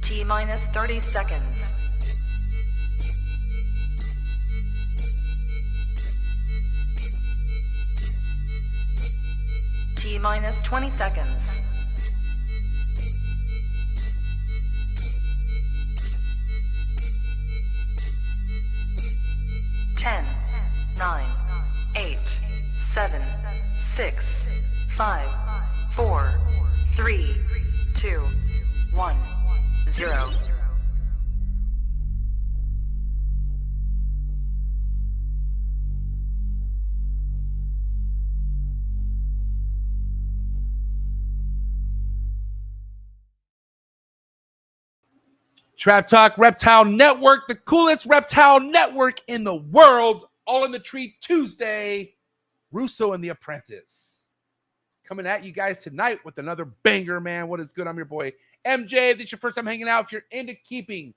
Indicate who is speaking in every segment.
Speaker 1: T-minus 30 seconds. T-minus 20 seconds. 10, 9, 8, 7, 6, 5, 4, 3, 2, 1, 0.
Speaker 2: Trap Talk Reptile Network, the coolest reptile network in the world. All in the Tree Tuesday. Russo and the Apprentice. Coming at you guys tonight with another banger, man. What is good? I'm your boy, MJ. If this is your first time hanging out, if you're into keeping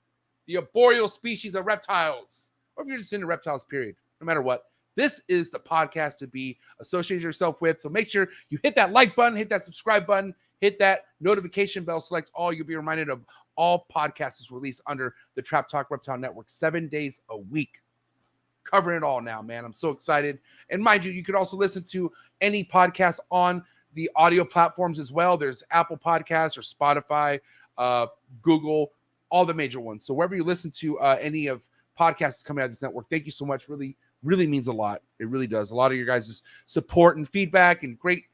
Speaker 2: the arboreal species of reptiles, or if you're just into reptiles, period, no matter what, this is the podcast to be associated yourself with. So make sure you hit that like button, hit that subscribe button, hit that notification bell, select all. You'll be reminded of all podcasts released under the Trap Talk Reptile Network 7 days a week. Covering it all now, man. I'm so excited. And mind you, you could also listen to any podcast on the audio platforms as well. There's Apple Podcasts or Spotify, Google, all the major ones. So wherever you listen to any of podcasts coming out of this network, thank you so much. Really means a lot. It really does. A lot of your guys' support and feedback and great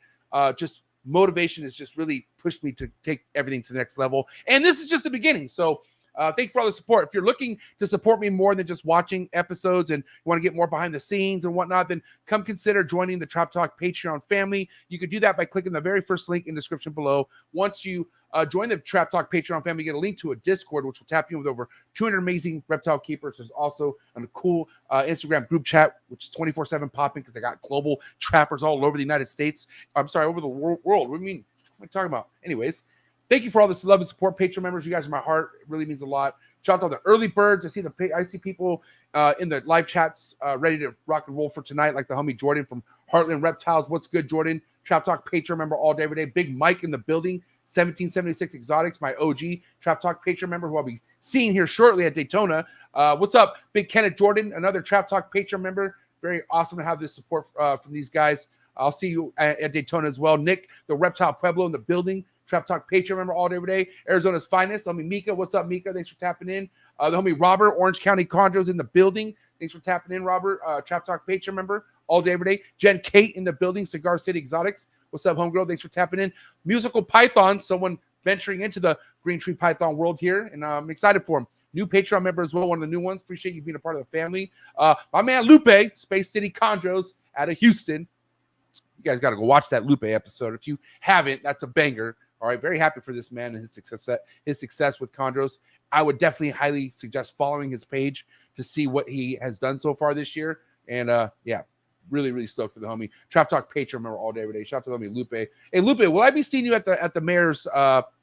Speaker 2: just motivation has just really pushed me to take everything to the next level. And this is just the beginning. So thank you for all the support. If you're looking to support me more than just watching episodes and you want to get more behind the scenes and whatnot, then come consider joining the Trap Talk Patreon family. You could do that by clicking the very first link in the description below. Once you join the Trap Talk Patreon family, you get a link to a Discord, which will tap you in with over 200 amazing reptile keepers. There's also a cool Instagram group chat, which is 24/7 popping because they got global trappers all over the United States. I'm sorry, over the world. What do you mean? What am I talking about? Anyways, thank you for all this love and support, Patreon members. You guys are my heart. It really means a lot. Shout out to the early birds. I see people in the live chats ready to rock and roll for tonight, like the homie Jordan from Heartland Reptiles. What's good, Jordan? Trap Talk Patreon member all day, every day. Big Mike in the building. 1776 Exotics, my OG Trap Talk Patreon member who I'll be seeing here shortly at Daytona. What's up, Big Kenneth Jordan, another Trap Talk Patreon member. Very awesome to have this support from these guys. I'll see you at Daytona as well. Nick, the Reptile Pueblo in the building. Trap Talk Patreon member all day, every day. Arizona's finest. Homie Mika. What's up, Mika? Thanks for tapping in. The homie Robert, Orange County Chondros in the building. Thanks for tapping in, Robert. Trap Talk Patreon member all day, every day. Jen Kate in the building. Cigar City Exotics. What's up, homegirl? Thanks for tapping in. Musical Python, someone venturing into the Green Tree Python world here, and I'm excited for him. New Patreon member as well, one of the new ones. Appreciate you being a part of the family. My man Lupe, Space City Chondros out of Houston. You guys got to go watch that Lupe episode. If you haven't, that's a banger. All right, very happy for this man and his success with Chondros. I would definitely highly suggest following his page to see what he has done so far this year. And yeah, really stoked for the homie. Trap Talk Patreon member all day, every day. Shout out to the homie Lupe. Hey, Lupe, will I be seeing you at the mayor's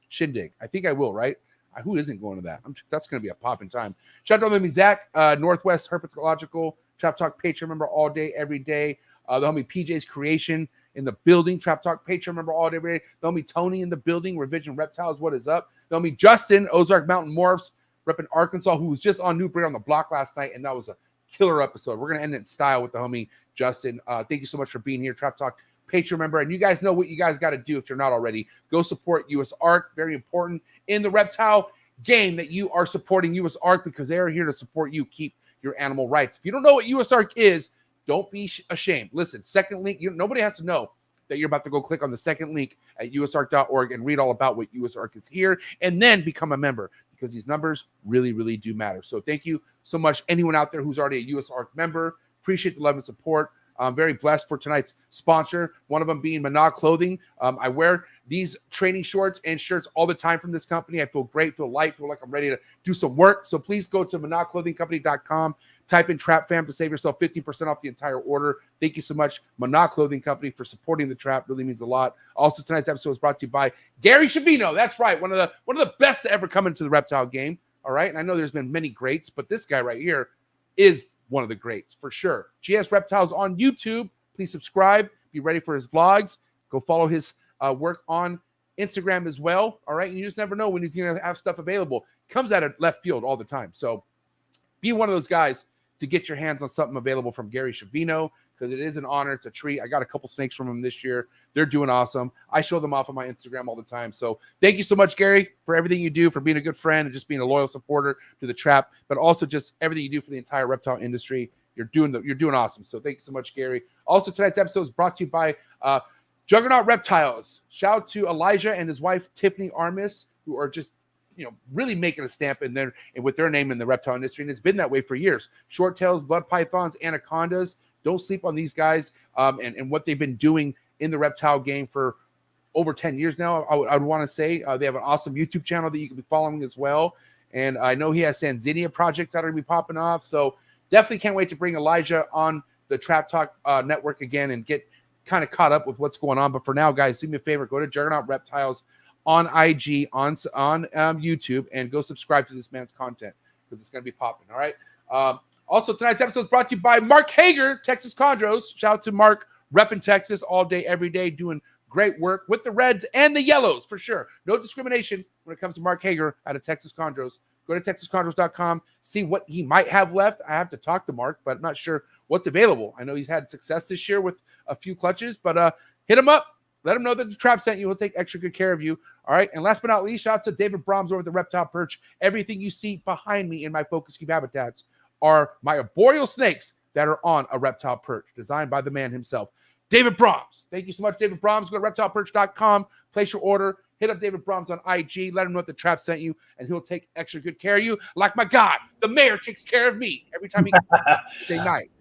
Speaker 2: shindig? I think I will, right? Who isn't going to that? That's going to be a popping time. Shout out to the homie Zach, Northwest Herpetological. Trap Talk Patreon member all day, every day. The homie PJ's Creation in the building. Trap Talk Patreon member all day, every day. The homie Tony in the building. Revision Reptiles, what is up? The homie Justin, Ozark Mountain Morphs, repping Arkansas, who was just on New Breed on the block last night, and that was a killer episode. We're going to end it in style with the homie Justin. Thank you so much for being here, Trap Talk Patreon member. And you guys know what you guys got to do if you're not already. Go support US ARC. Very important in the reptile game that you are supporting US ARC because they are here to support you. Keep your animal rights. If you don't know what US ARC is, don't be ashamed. Listen, second link. Nobody has to know that you're about to go click on the second link at usarc.org and read all about what US ARC is here and then become a member because these numbers really do matter. So thank you so much. Anyone out there who's already a US ARC member, appreciate the love and support. I'm very blessed for tonight's sponsor, one of them being Mentorship Clothing. I wear these training shorts and shirts all the time from this company. I feel great, feel light, feel like I'm ready to do some work. So please go to mentorshipclothingcompany.com, type in Trap Fam to save yourself 50% off the entire order. Thank you so much, Mentorship Clothing Company, for supporting the Trap. Really means a lot. Also, tonight's episode is brought to you by Gary Shavino. That's right, one of the best to ever come into the reptile game. All right, and I know there's been many greats, but this guy right here is one of the greats for sure. GS Reptiles on YouTube. Please subscribe. Be ready for his vlogs. Go follow his work on Instagram as well. All right. You just never know when he's going to have stuff available. Comes out of left field all the time. So be one of those guys to get your hands on something available from Gary Shavino, because it is an honor. It's a treat. I got a couple snakes from him this year. They're doing awesome. I show them off on my Instagram all the time. So thank you so much, Gary, for everything you do, for being a good friend and just being a loyal supporter to the trap, but also just everything you do for the entire reptile industry. You're doing awesome. So thank you so much, Gary. Also, tonight's episode is brought to you by Juggernaut Reptiles. Shout out to Elijah and his wife, Tiffany Armis, who are just really making a stamp in there and with their name in the reptile industry. And it's been that way for years. Short tails, blood pythons, anacondas. Don't sleep on these guys and what they've been doing in the reptile game for over 10 years now. I would want to say they have an awesome YouTube channel that you can be following as well. And I know he has Sanzinia projects that are going to be popping off. So definitely can't wait to bring Elijah on the Trap Talk network again and get kind of caught up with what's going on. But for now, guys, do me a favor. Go to Juggernaut Reptiles on IG, on YouTube, and go subscribe to this man's content because it's going to be popping. All right. Also, tonight's episode is brought to you by Mark Hager, Texas Chondros. Shout out to Mark, repping Texas all day, every day, doing great work with the Reds and the Yellows for sure. No discrimination when it comes to Mark Hager out of Texas Chondros. Go to texaschondros.com, see what he might have left. I have to talk to Mark, but I'm not sure what's available. I know he's had success this year with a few clutches, but hit him up. Let him know that the trap sent you. He'll take extra good care of you. All right. And last but not least, shout out to David Brahms over at the Reptile Perch. Everything you see behind me in my Focus Cube habitats are my arboreal snakes that are on a reptile perch designed by the man himself, David Brahms. Thank you so much, David Brahms. Go to reptileperch.com, place your order, hit up David Brahms on IG, let him know that the trap sent you, and he'll take extra good care of you. Like my God, the mayor takes care of me every time he Tuesday night.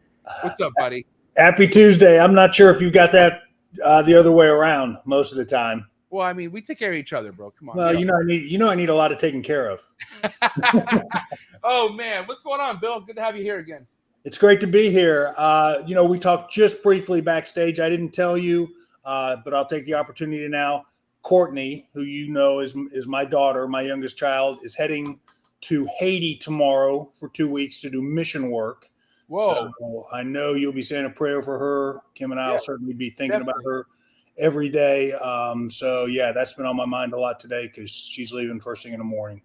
Speaker 2: What's up, buddy?
Speaker 3: Happy Tuesday. I'm not sure if you got that the other way around most of the time.
Speaker 2: Well, I mean, we take care of each other, bro. Come on.
Speaker 3: Well, I need a lot of taking care of.
Speaker 2: Oh man, what's going on, Bill? Good to have you here again.
Speaker 3: It's great to be here. We talked just briefly backstage. I didn't tell you, but I'll take the opportunity now. Courtney, who is my daughter, my youngest child, is heading to Haiti tomorrow for 2 weeks to do mission work.
Speaker 2: Whoa.
Speaker 3: So I know you'll be saying a prayer for her. Kim and I will certainly be thinking about her every day. That's been on my mind a lot today because she's leaving first thing in the morning.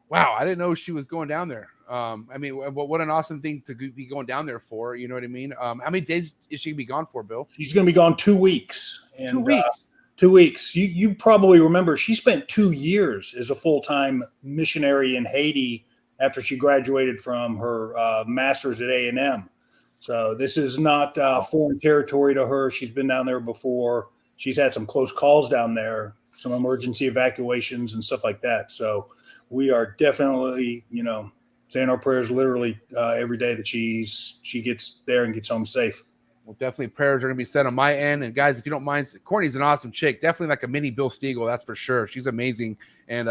Speaker 2: Wow, I didn't know she was going down there. I mean, what an awesome thing to be going down there for. You know what I mean? How many days is she going to be gone for, Bill?
Speaker 3: She's going to be gone 2 weeks.
Speaker 2: 2 weeks?
Speaker 3: 2 weeks. You probably remember she spent 2 years as a full-time missionary in Haiti after she graduated from her master's at A&M. So this is not foreign territory to her. She's been down there before. She's had some close calls down there, some emergency evacuations and stuff like that. So we are definitely, saying our prayers literally every day that she gets there and gets home safe.
Speaker 2: Well, definitely prayers are going to be said on my end. And guys, if you don't mind, Courtney's an awesome chick. Definitely like a mini Bill Stiegel, that's for sure. She's amazing. And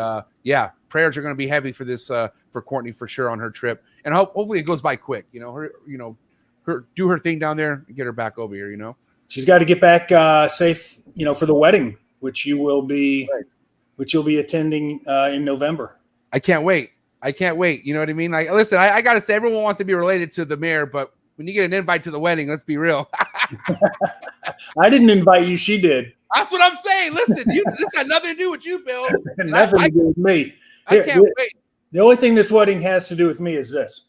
Speaker 2: prayers are going to be heavy for this for Courtney for sure on her trip. And hopefully it goes by quick. Her do her thing down there and get her back over here.
Speaker 3: She's got to get back safe, for the wedding, which you will be, which you'll be attending in November.
Speaker 2: I can't wait. You know what I mean? Listen, I got to say, everyone wants to be related to the mayor, but when you get an invite to the wedding, let's be real.
Speaker 3: I didn't invite you. She did.
Speaker 2: That's what I'm saying. Listen, this had nothing to do with you, Bill.
Speaker 3: Nothing to do with me.
Speaker 2: I can't wait.
Speaker 3: The only thing this wedding has to do with me is this.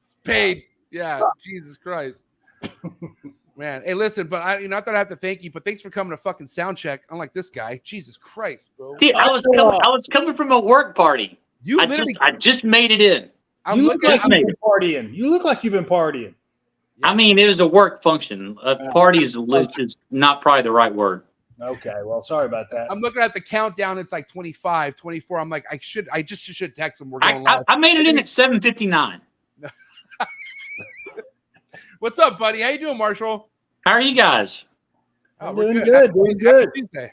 Speaker 2: It's paid. Yeah. Jesus Christ. Man. Hey, listen, but not that I have to thank you, but thanks for coming to fucking sound check. Unlike this guy. Jesus Christ, bro.
Speaker 4: Dude, I was coming from a work party. I just made it in.
Speaker 3: You look like you've been partying. You look like you've been partying.
Speaker 4: I mean, it was a work function. Party is not probably the right word.
Speaker 3: Okay, well, sorry about that.
Speaker 2: I'm looking at the countdown. It's like 25, 24. I'm like, I just should text them. We're going live.
Speaker 4: I made it in at 7:59.
Speaker 2: What's up, buddy? How you doing, Marshall?
Speaker 4: How are you guys?
Speaker 3: I'm doing good. Doing good.
Speaker 2: Tuesday.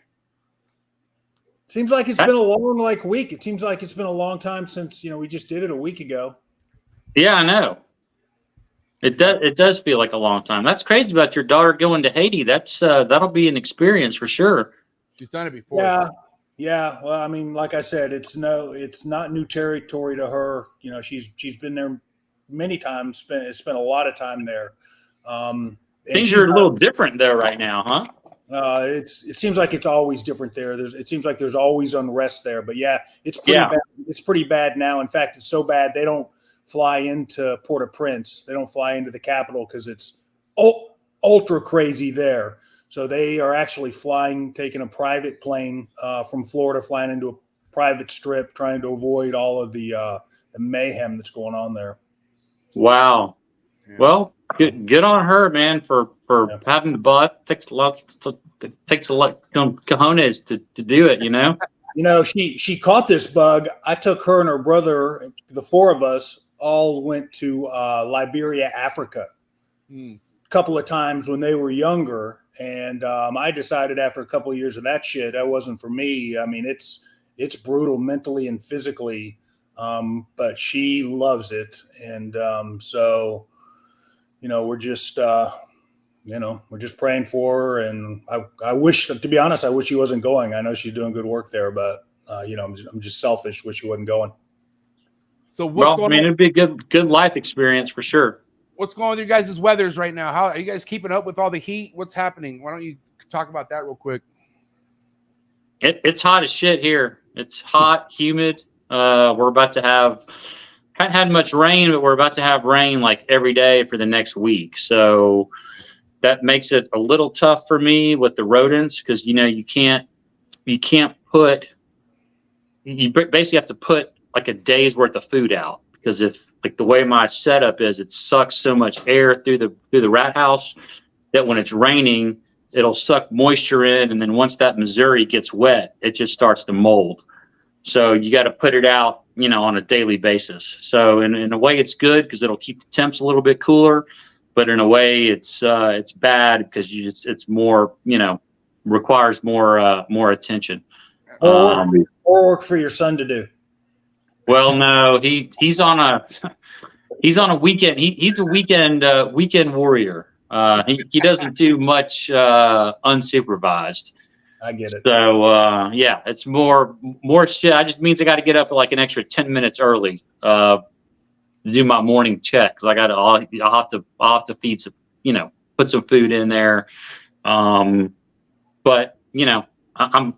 Speaker 3: Seems like it's been a long week. It seems like it's been a long time since we just did it a week ago.
Speaker 4: Yeah, I know. It does feel like a long time. That's crazy about your daughter going to Haiti. That'll be an experience for sure.
Speaker 2: She's done it before.
Speaker 3: Yeah. Well, I mean, like I said, it's not new territory to her. She's been there many times. Spent a lot of time there.
Speaker 4: Things are a little different there right now, huh?
Speaker 3: It seems like it's always different there. It seems like there's always unrest there. But yeah, it's pretty bad. It's pretty bad now. In fact, it's so bad they don't fly into Port-au-Prince. They don't fly into the capital because it's ultra crazy there. So they are actually taking a private plane from Florida, flying into a private strip, trying to avoid all of the mayhem that's going on there.
Speaker 4: Wow. Yeah. Well, good on her, man, for having the butt. Takes a lot cojones to do it, you know.
Speaker 3: You know, she caught this bug. I took her and her brother, the four of us, all went to Liberia, Africa, a couple of times when they were younger, and I decided after a couple of years of that shit, that wasn't for me. I mean, it's brutal mentally and physically, but she loves it, and so. You know, we're just praying for her, and I wish, to be honest, I wish she wasn't going. I know she's doing good work there, but I'm just selfish. Wish she wasn't going.
Speaker 2: So what's going on?
Speaker 4: It'd be a good life experience for sure.
Speaker 2: What's going on with your guys' weathers right now? How are you guys keeping up with all the heat? What's happening? Why don't you talk about that real quick?
Speaker 4: It's hot as shit here. It's hot, humid. We're about to have. Haven't had much rain, but we're about to have rain like every day for the next week. So that makes it a little tough for me with the rodents because, you know, you basically have to put like a day's worth of food out because if like the way my setup is, it sucks so much air through the rat house that when it's raining, it'll suck moisture in. And then once that Missouri gets wet, it just starts to mold. So you got to put it out, you know, on a daily basis. So in a way, it's good because it'll keep the temps a little bit cooler. But in a way, it's bad because it's more, you know, requires more attention.
Speaker 3: Or work for your son to do.
Speaker 4: Well, no, he's on a weekend. He's a weekend warrior. He doesn't do much unsupervised.
Speaker 3: I get it.
Speaker 4: So yeah, it's more shit. I just means I got to get up like an extra 10 minutes early to do my morning check because I'll have to feed some, you know, put some food in there. But you know, I'm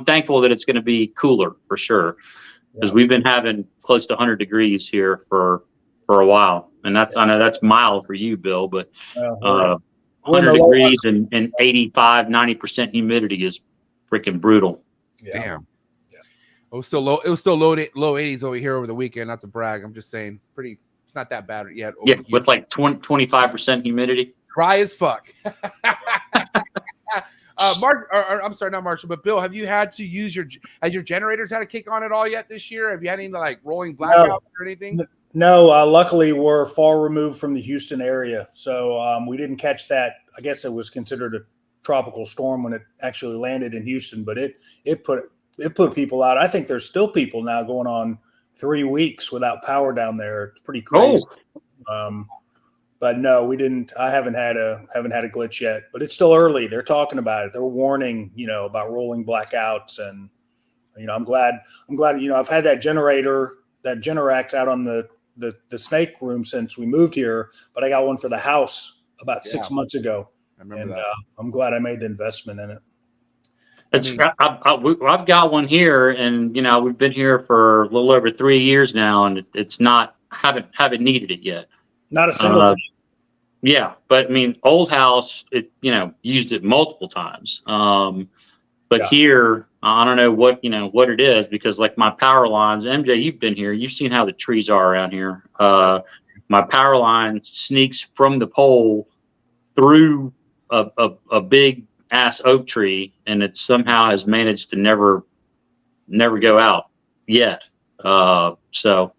Speaker 4: thankful that it's going to be cooler for sure because we've been having close to 100 degrees here for a while, and I know that's mild for you, Bill, but 100 degrees and 85-90% humidity is freaking brutal.
Speaker 2: Yeah. Damn. Yeah. It was still low 80s over here over the weekend. Not to brag. I'm just saying it's not that bad yet.
Speaker 4: Yeah, with like 25% humidity.
Speaker 2: Dry as fuck. Mark, I'm sorry, not Marshall, but Bill, have you had to use has your generators had a kick on at all yet this year? Have you had any like rolling blackouts or anything?
Speaker 3: No, luckily we're far removed from the Houston area, so we didn't catch that. I guess it was considered a tropical storm when it actually landed in Houston, but it put people out. I think there's still people now going on 3 weeks without power down there. It's pretty crazy. But no, we didn't. I haven't had a glitch yet, but it's still early. They're talking about it. They're warning, you know, about rolling blackouts, and you know, I'm glad. You know, I've had that Generac out on the snake room since we moved here, but I got one for the house about 6 months ago.
Speaker 2: I remember that.
Speaker 3: I'm glad I made the investment in it.
Speaker 4: I've got one here, and you know, we've been here for a little over 3 years now, and it's not haven't needed it yet.
Speaker 3: Not a single thing.
Speaker 4: Yeah, but I mean, old house, it, you know, used it multiple times. But here, I don't know what it is because like my power lines, MJ, you've been here, you've seen how the trees are around here. My power line sneaks from the pole through a big ass oak tree, and it somehow has managed to never go out yet. So.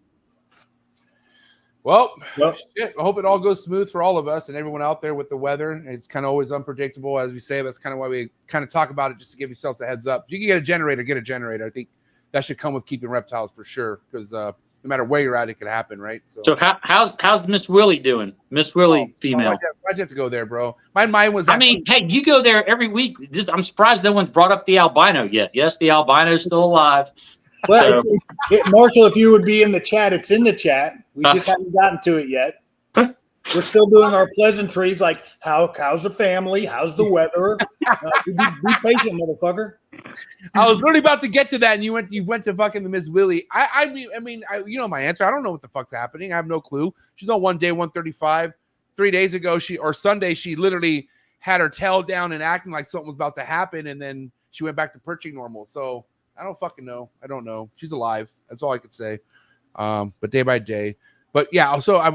Speaker 2: Well, shit. I hope it all goes smooth for all of us and everyone out there with the weather. It's kind of always unpredictable, as we say. That's kind of why we kind of talk about it, just to give yourselves a heads up. If you can get a generator. I think that should come with keeping reptiles for sure, because no matter where you're at, it could happen, right? So
Speaker 4: how's Miss Willie doing? Miss Willie, female.
Speaker 2: Why'd you have to go there, bro? Mine was.
Speaker 4: Hey, you go there every week. I'm surprised no one's brought up the albino yet. Yes, the albino's still alive.
Speaker 3: Well, Marshall, if you would be in the chat, it's in the chat. We just haven't gotten to it yet. We're still doing our pleasantries like how's the family? How's the weather? Be patient, motherfucker.
Speaker 2: I was literally about to get to that, and you went to fucking the Miss Willie. I mean, you know my answer. I don't know what the fuck's happening. I have no clue. She's on one day 135. 3 days ago, Sunday, she literally had her tail down and acting like something was about to happen, and then she went back to perching normal. So I don't fucking know. I don't know. She's alive. That's all I could say. But day by day. But yeah, so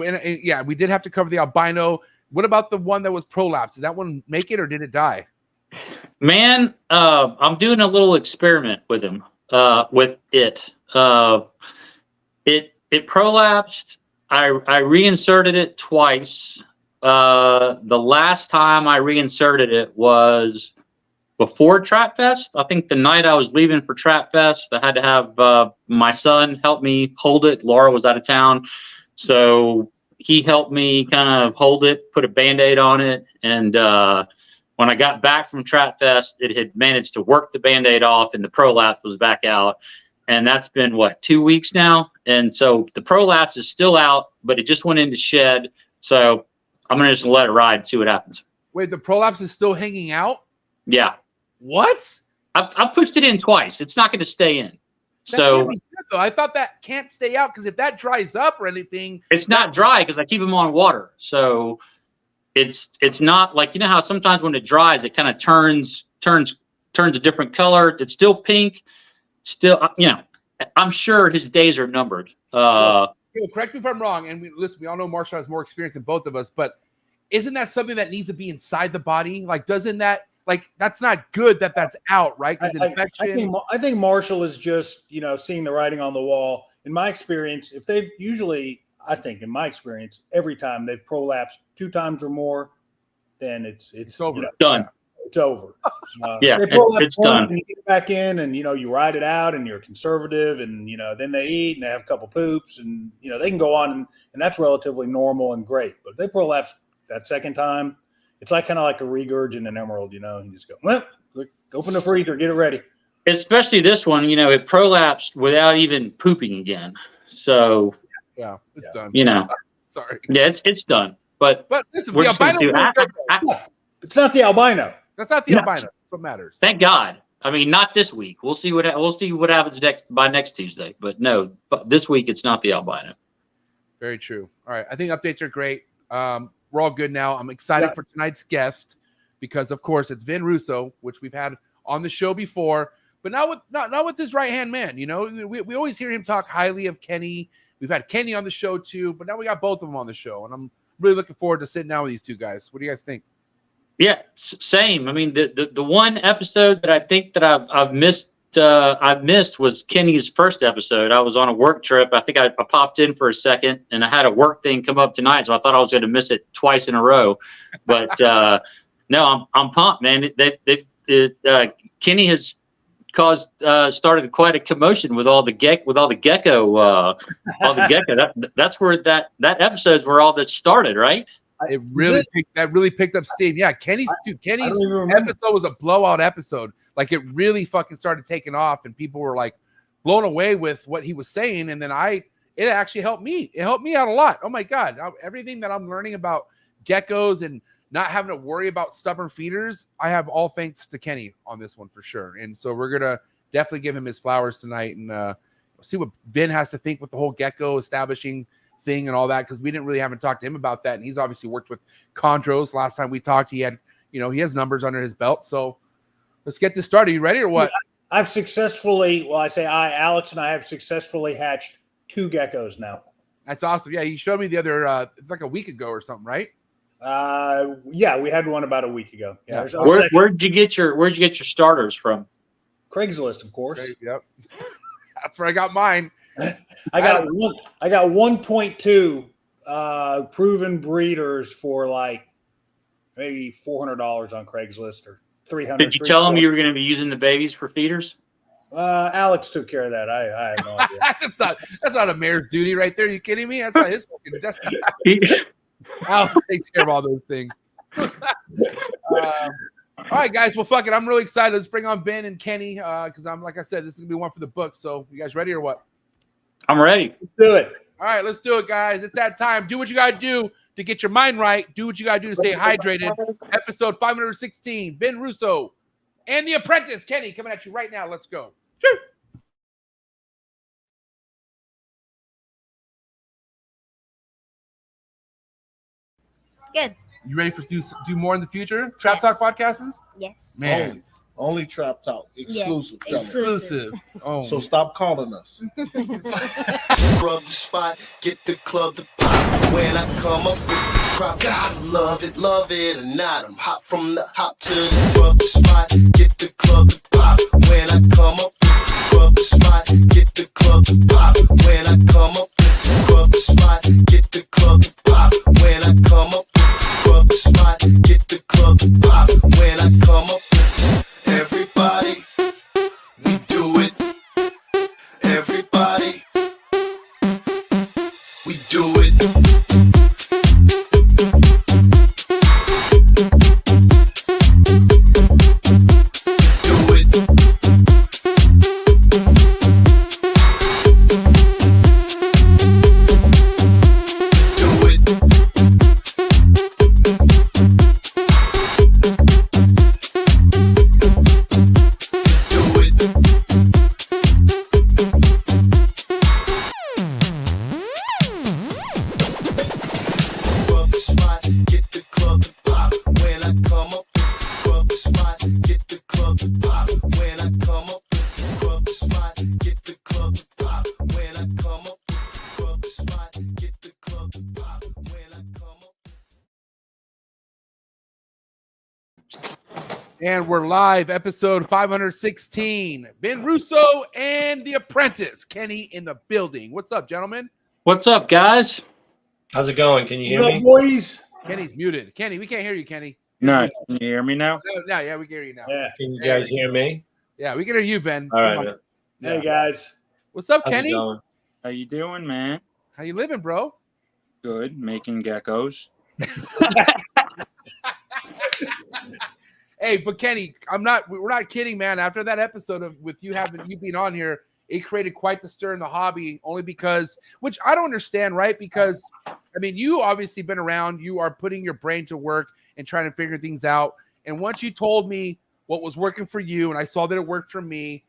Speaker 2: we did have to cover the albino. What about the one that was prolapse? Did that one make it or did it die?
Speaker 4: Man, I'm doing a little experiment with him. With it. It prolapsed. I reinserted it twice. The last time I reinserted it was before Trap Fest. I think the night I was leaving for Trap Fest, I had to have my son help me hold it. Laura was out of town, so he helped me kind of hold it, put a Band-Aid on it, and when I got back from Trap Fest, it had managed to work the Band-Aid off, and the prolapse was back out. And that's been, what, 2 weeks now? And so the prolapse is still out, but it just went into shed. So I'm going to just let it ride and see what happens.
Speaker 2: Wait, the prolapse is still hanging out?
Speaker 4: Yeah.
Speaker 2: What?
Speaker 4: I've pushed it in twice. It's not going to stay in.
Speaker 2: That can't be good, though. I thought that can't stay out because if that dries up or anything.
Speaker 4: It's not dry because I keep them on water. So it's not like, you know how sometimes when it dries, it kind of turns a different color. It's still pink. Still, you know, I'm sure his days are numbered.
Speaker 2: Correct me if I'm wrong. And we all know Marshall has more experience than both of us, but isn't that something that needs to be inside the body? Like, doesn't that, like, that's not good that that's out, right? Because infection.
Speaker 3: I think Marshall is just, you know, seeing the writing on the wall. In my experience, if they've usually, I think in my experience, every time they've prolapsed 2 times or more, then it's
Speaker 2: over.
Speaker 3: You know,
Speaker 4: Done.
Speaker 3: It's over.
Speaker 4: Yeah, it's done.
Speaker 3: And you get back in, and you know you ride it out, and you're conservative, and you know then they eat and they have a couple poops, and you know they can go on, and that's relatively normal and great. But if they prolapse that second time, it's like kind of like a regurg in an emerald, you know. You just go, well, open the freezer, get it ready.
Speaker 4: Especially this one, you know, it prolapsed without even pooping again. So
Speaker 2: yeah, it's done.
Speaker 4: You know,
Speaker 2: sorry.
Speaker 4: Yeah, it's done. But
Speaker 2: listen,
Speaker 4: we're just gonna see.
Speaker 3: It's not the albino.
Speaker 2: That's not the albino. That's what matters.
Speaker 4: Thank God. I mean, not this week. We'll see what happens by next Tuesday. But no, this week it's not the albino.
Speaker 2: Very true. All right, I think updates are great. We're all good now. I'm excited for tonight's guest because, of course, it's Vin Russo, which we've had on the show before, but not with his right hand man. You know, we always hear him talk highly of Kenny. We've had Kenny on the show too, but now we got both of them on the show, and I'm really looking forward to sitting down with these two guys. What do you guys think?
Speaker 4: Yeah, same. I mean, the one episode that I think that I've missed was Kenny's first episode. I was on a work trip. I think I popped in for a second, and I had a work thing come up tonight, so I thought I was going to miss it twice in a row. But no, I'm pumped, man. Kenny has started quite a commotion with all the Gecko. That's where that episode's where all this started, right?
Speaker 2: It really picked up steam. Yeah, Kenny's episode was a blowout episode. Like it really fucking started taking off, and people were like blown away with what he was saying. And then it actually helped me. It helped me out a lot. Oh my God, everything that I'm learning about geckos and not having to worry about stubborn feeders, I have all thanks to Kenny on this one for sure. And so we're gonna definitely give him his flowers tonight and see what Ben has to think with the whole gecko establishing thing and all that, because we haven't talked to him about that, and he's obviously worked with CHONDROS. Last time we talked, he had, you know, he has numbers under his belt. So let's get this started. You ready or what?
Speaker 3: I've successfully, Alex and I have successfully hatched 2 geckos now.
Speaker 2: That's awesome. Yeah, you showed me the other. It's like a week ago or something, right?
Speaker 3: Yeah, we had one about a week ago. Yeah.
Speaker 4: Where'd you get your starters from?
Speaker 3: Craigslist, of course.
Speaker 2: Yep. That's where I got mine.
Speaker 3: I got 1.2 proven breeders for like maybe $400 on Craigslist or $300.
Speaker 4: Did you tell them you were going to be using the babies for feeders?
Speaker 3: Alex took care of that. I have no idea.
Speaker 2: that's not a mayor's duty right there. Are you kidding me? That's not his fucking destiny. Alex takes care of all those things. All right, guys. Well, fuck it. I'm really excited. Let's bring on Ben and Kenny because like I said, this is gonna be one for the book. So, you guys ready or what?
Speaker 4: I'm ready.
Speaker 3: Let's do it.
Speaker 2: All right, let's do it, guys. It's that time. Do what you gotta do to get your mind right. Do what you got to do to stay hydrated. Episode 516. Ben Russo and the Apprentice, Kenny, coming at you right now. Let's go. Sure.
Speaker 5: Good.
Speaker 2: You ready for do more in the future? Trap Talk podcasts?
Speaker 5: Yes.
Speaker 2: Man.
Speaker 6: Only Trap Talk. Exclusive.
Speaker 5: Yes.
Speaker 6: Tell me.
Speaker 2: Exclusive. Oh.
Speaker 6: So stop calling us.
Speaker 7: Rub the spot, get the club to pop. When I come up with the crop, God love it or not. I'm hot from the hop to the rub the spot, get the club to pop. When I come up with the rub the spot, get the club to pop. When I come up with the rub the spot, get the club to pop. When I come up with the rub the spot, get the club to pop. When I come up with everybody, we do it. Everybody, we do it. Do it. Do it. Do it. Rub the spot, get the club to pop. When I come up with the rub the spot, get the club to pop. When I come up with the rub the spot, get the club to pop. When I come up with the rub the spot, get the club to pop. When I come up.
Speaker 2: And we're live, episode 516. Ben Russo and the Apprentice, Kenny in the building. What's up, gentlemen?
Speaker 4: What's up, guys?
Speaker 8: How's it going? Can you hear
Speaker 3: What's
Speaker 8: me?
Speaker 3: up, boys?
Speaker 2: Kenny's muted. Kenny, we can't hear you, Kenny.
Speaker 9: No, can you hear me now?
Speaker 2: No, yeah, we can hear you now.
Speaker 3: Yeah.
Speaker 8: Can you guys hear me?
Speaker 2: Yeah, we can hear you, Ben.
Speaker 8: All right,
Speaker 2: Come on.
Speaker 8: man.
Speaker 3: Hey, guys.
Speaker 2: What's up,
Speaker 8: How's it
Speaker 2: Kenny?
Speaker 8: going?
Speaker 9: How you doing, man?
Speaker 2: How you living, bro?
Speaker 9: Good, making geckos.
Speaker 2: Hey, but Kenny, we're not kidding, man. After that episode of with you being on here, it created quite the stir in the hobby, only because, which I don't understand, right? Because I mean, you obviously been around, you are putting your brain to work and trying to figure things out. And once you told me what was working for you, and I saw that it worked for me,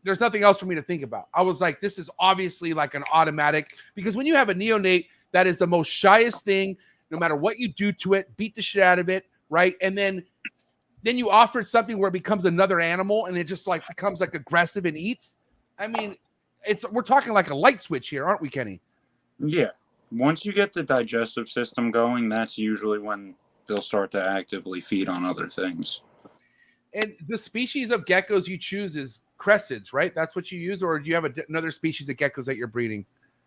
Speaker 2: there's nothing else for me to think about. I was like, this is obviously like an automatic, because when you have a neonate, that is the most shyest thing, no matter what you do to it, beat the shit out of it, right? And then you offered something where it becomes another animal and it just like becomes like aggressive and eats. I mean, we're talking like a light switch here, aren't we, Kenny?
Speaker 9: Yeah. Once you get the digestive system going, that's usually when they'll start to actively feed on other things.
Speaker 2: And the species of geckos you choose is cresteds, right? That's what you use, or do you have another species of geckos that you're breeding?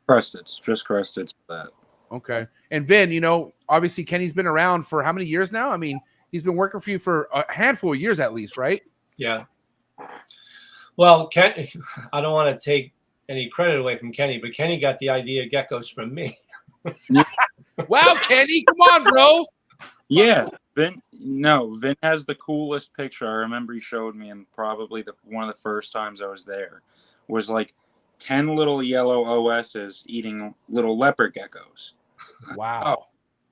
Speaker 9: Cresteds, just cresteds for that.
Speaker 2: Okay. And Vin, obviously Kenny's been around for how many years now? I mean, he's been working for you for a handful of years at least, right?
Speaker 8: Yeah. Well, I don't want to take any credit away from Kenny, but Kenny got the idea of geckos from me.
Speaker 2: Wow, Kenny, come on, bro.
Speaker 9: Yeah, Vin has the coolest picture. I remember he showed me, and probably one of the first times I was there was like 10 little yellow OSs eating little leopard geckos.
Speaker 2: Wow.
Speaker 9: Oh,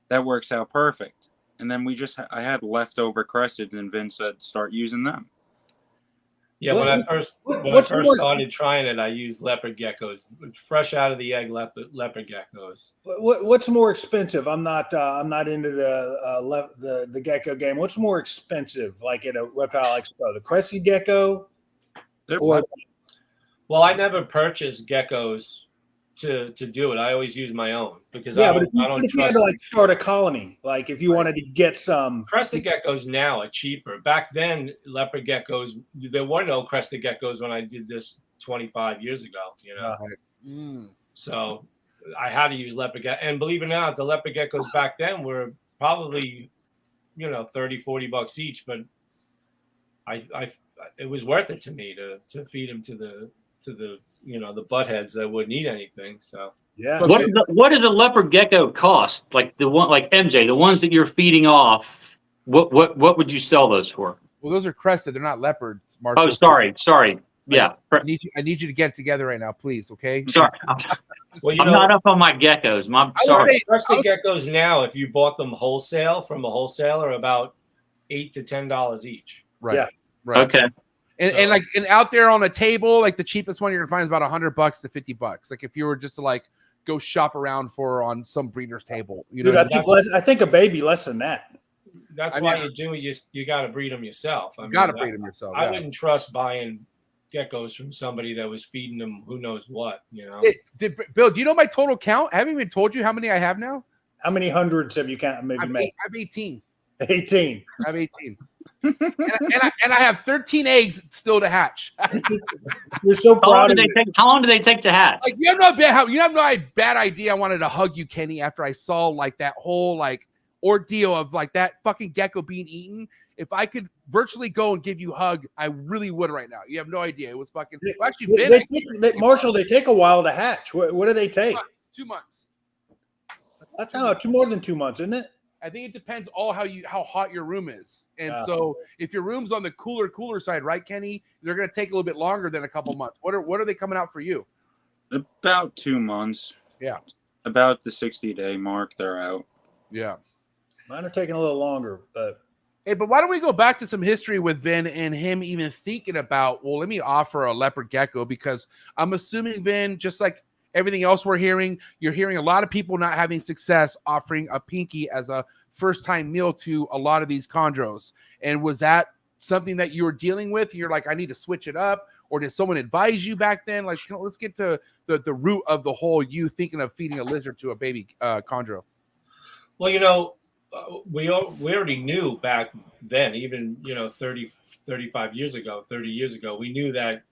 Speaker 9: that works out perfect. And then I had leftover cresteds, and Vin said, start using them.
Speaker 8: Yeah, when I first started trying it, I used leopard geckos, fresh out of the egg leopard geckos.
Speaker 3: What's more expensive? I'm not into the gecko game. What's more expensive, like at a reptile expo, the crested gecko?
Speaker 8: Well, I never purchased geckos to do it. I always use my own because
Speaker 3: yeah,
Speaker 8: I
Speaker 3: but
Speaker 8: don't
Speaker 3: if you had to like start a colony, like if you wanted to get some
Speaker 8: crested geckos now are cheaper. Back then, leopard geckos, there were no crested geckos when I did this 25 years ago. So I had to use leopard gecko. And believe it or not, the leopard geckos back then were probably $30-$40 each, but it was worth it to me to feed them to the the buttheads that wouldn't eat anything. So
Speaker 3: yeah.
Speaker 4: What does a leopard gecko cost? Like the one, like MJ, the ones that you're feeding off. What would you sell those for?
Speaker 2: Well, those are crested. They're not leopards. Mark.
Speaker 4: Oh, sorry. Yeah.
Speaker 2: I need you to get it together right now, please. Okay.
Speaker 4: Sorry.
Speaker 8: Well,
Speaker 4: I'm not up on my geckos. Sorry.
Speaker 8: Crested geckos now, if you bought them wholesale from a wholesaler, about $8 to $10 each.
Speaker 2: Right.
Speaker 3: Yeah.
Speaker 2: Right.
Speaker 4: Okay.
Speaker 2: And out there on a table, like the cheapest one you're gonna find is about $100 to $50. Like if you were just to like go shop around on some breeder's table, you know.
Speaker 3: Dude, I think a baby less than that.
Speaker 8: That's why you do it. You got to breed them yourself.
Speaker 2: You got to breed them yourself.
Speaker 8: I wouldn't trust buying geckos from somebody that was feeding them who knows what. You know.
Speaker 2: Bill, do you know my total count? I haven't even told you how many I have now.
Speaker 3: How many hundreds have you counted? Maybe
Speaker 2: I'm 18.
Speaker 3: 18.
Speaker 2: I'm 18. and I have 13 eggs still to hatch.
Speaker 3: You're so proud of it.
Speaker 4: How long do they take to hatch?
Speaker 2: Like you have no bad idea. I wanted to hug you, Kenny, after I saw like that whole like ordeal of like that fucking gecko being eaten. If I could virtually go and give you a hug, I really would right now. You have no idea. It was fucking. Well, actually,
Speaker 3: Marshall, they take a while to hatch. What do they take?
Speaker 2: 2 months.
Speaker 3: That's more than 2 months, isn't it?
Speaker 2: I think it depends how hot your room is. And so if your room's on the cooler side, right, Kenny, they're going to take a little bit longer than a couple months. What are they coming out for you?
Speaker 9: About 2 months.
Speaker 2: Yeah.
Speaker 9: About the 60-day mark, they're out.
Speaker 2: Yeah.
Speaker 3: Mine are taking a little longer, but.
Speaker 2: Hey, but why don't we go back to some history with Vin and him even thinking about, well, let me offer a leopard gecko, because I'm assuming, Vin, just like everything else you're hearing a lot of people not having success offering a pinky as a first-time meal to a lot of these chondros. And was that something that you were dealing with? You're like, I need to switch it up, or did someone advise you back then? Like, let's get to the root of the whole you thinking of feeding a lizard to a baby chondro.
Speaker 8: Well, you know, we already knew back then, even 30 years ago, we knew that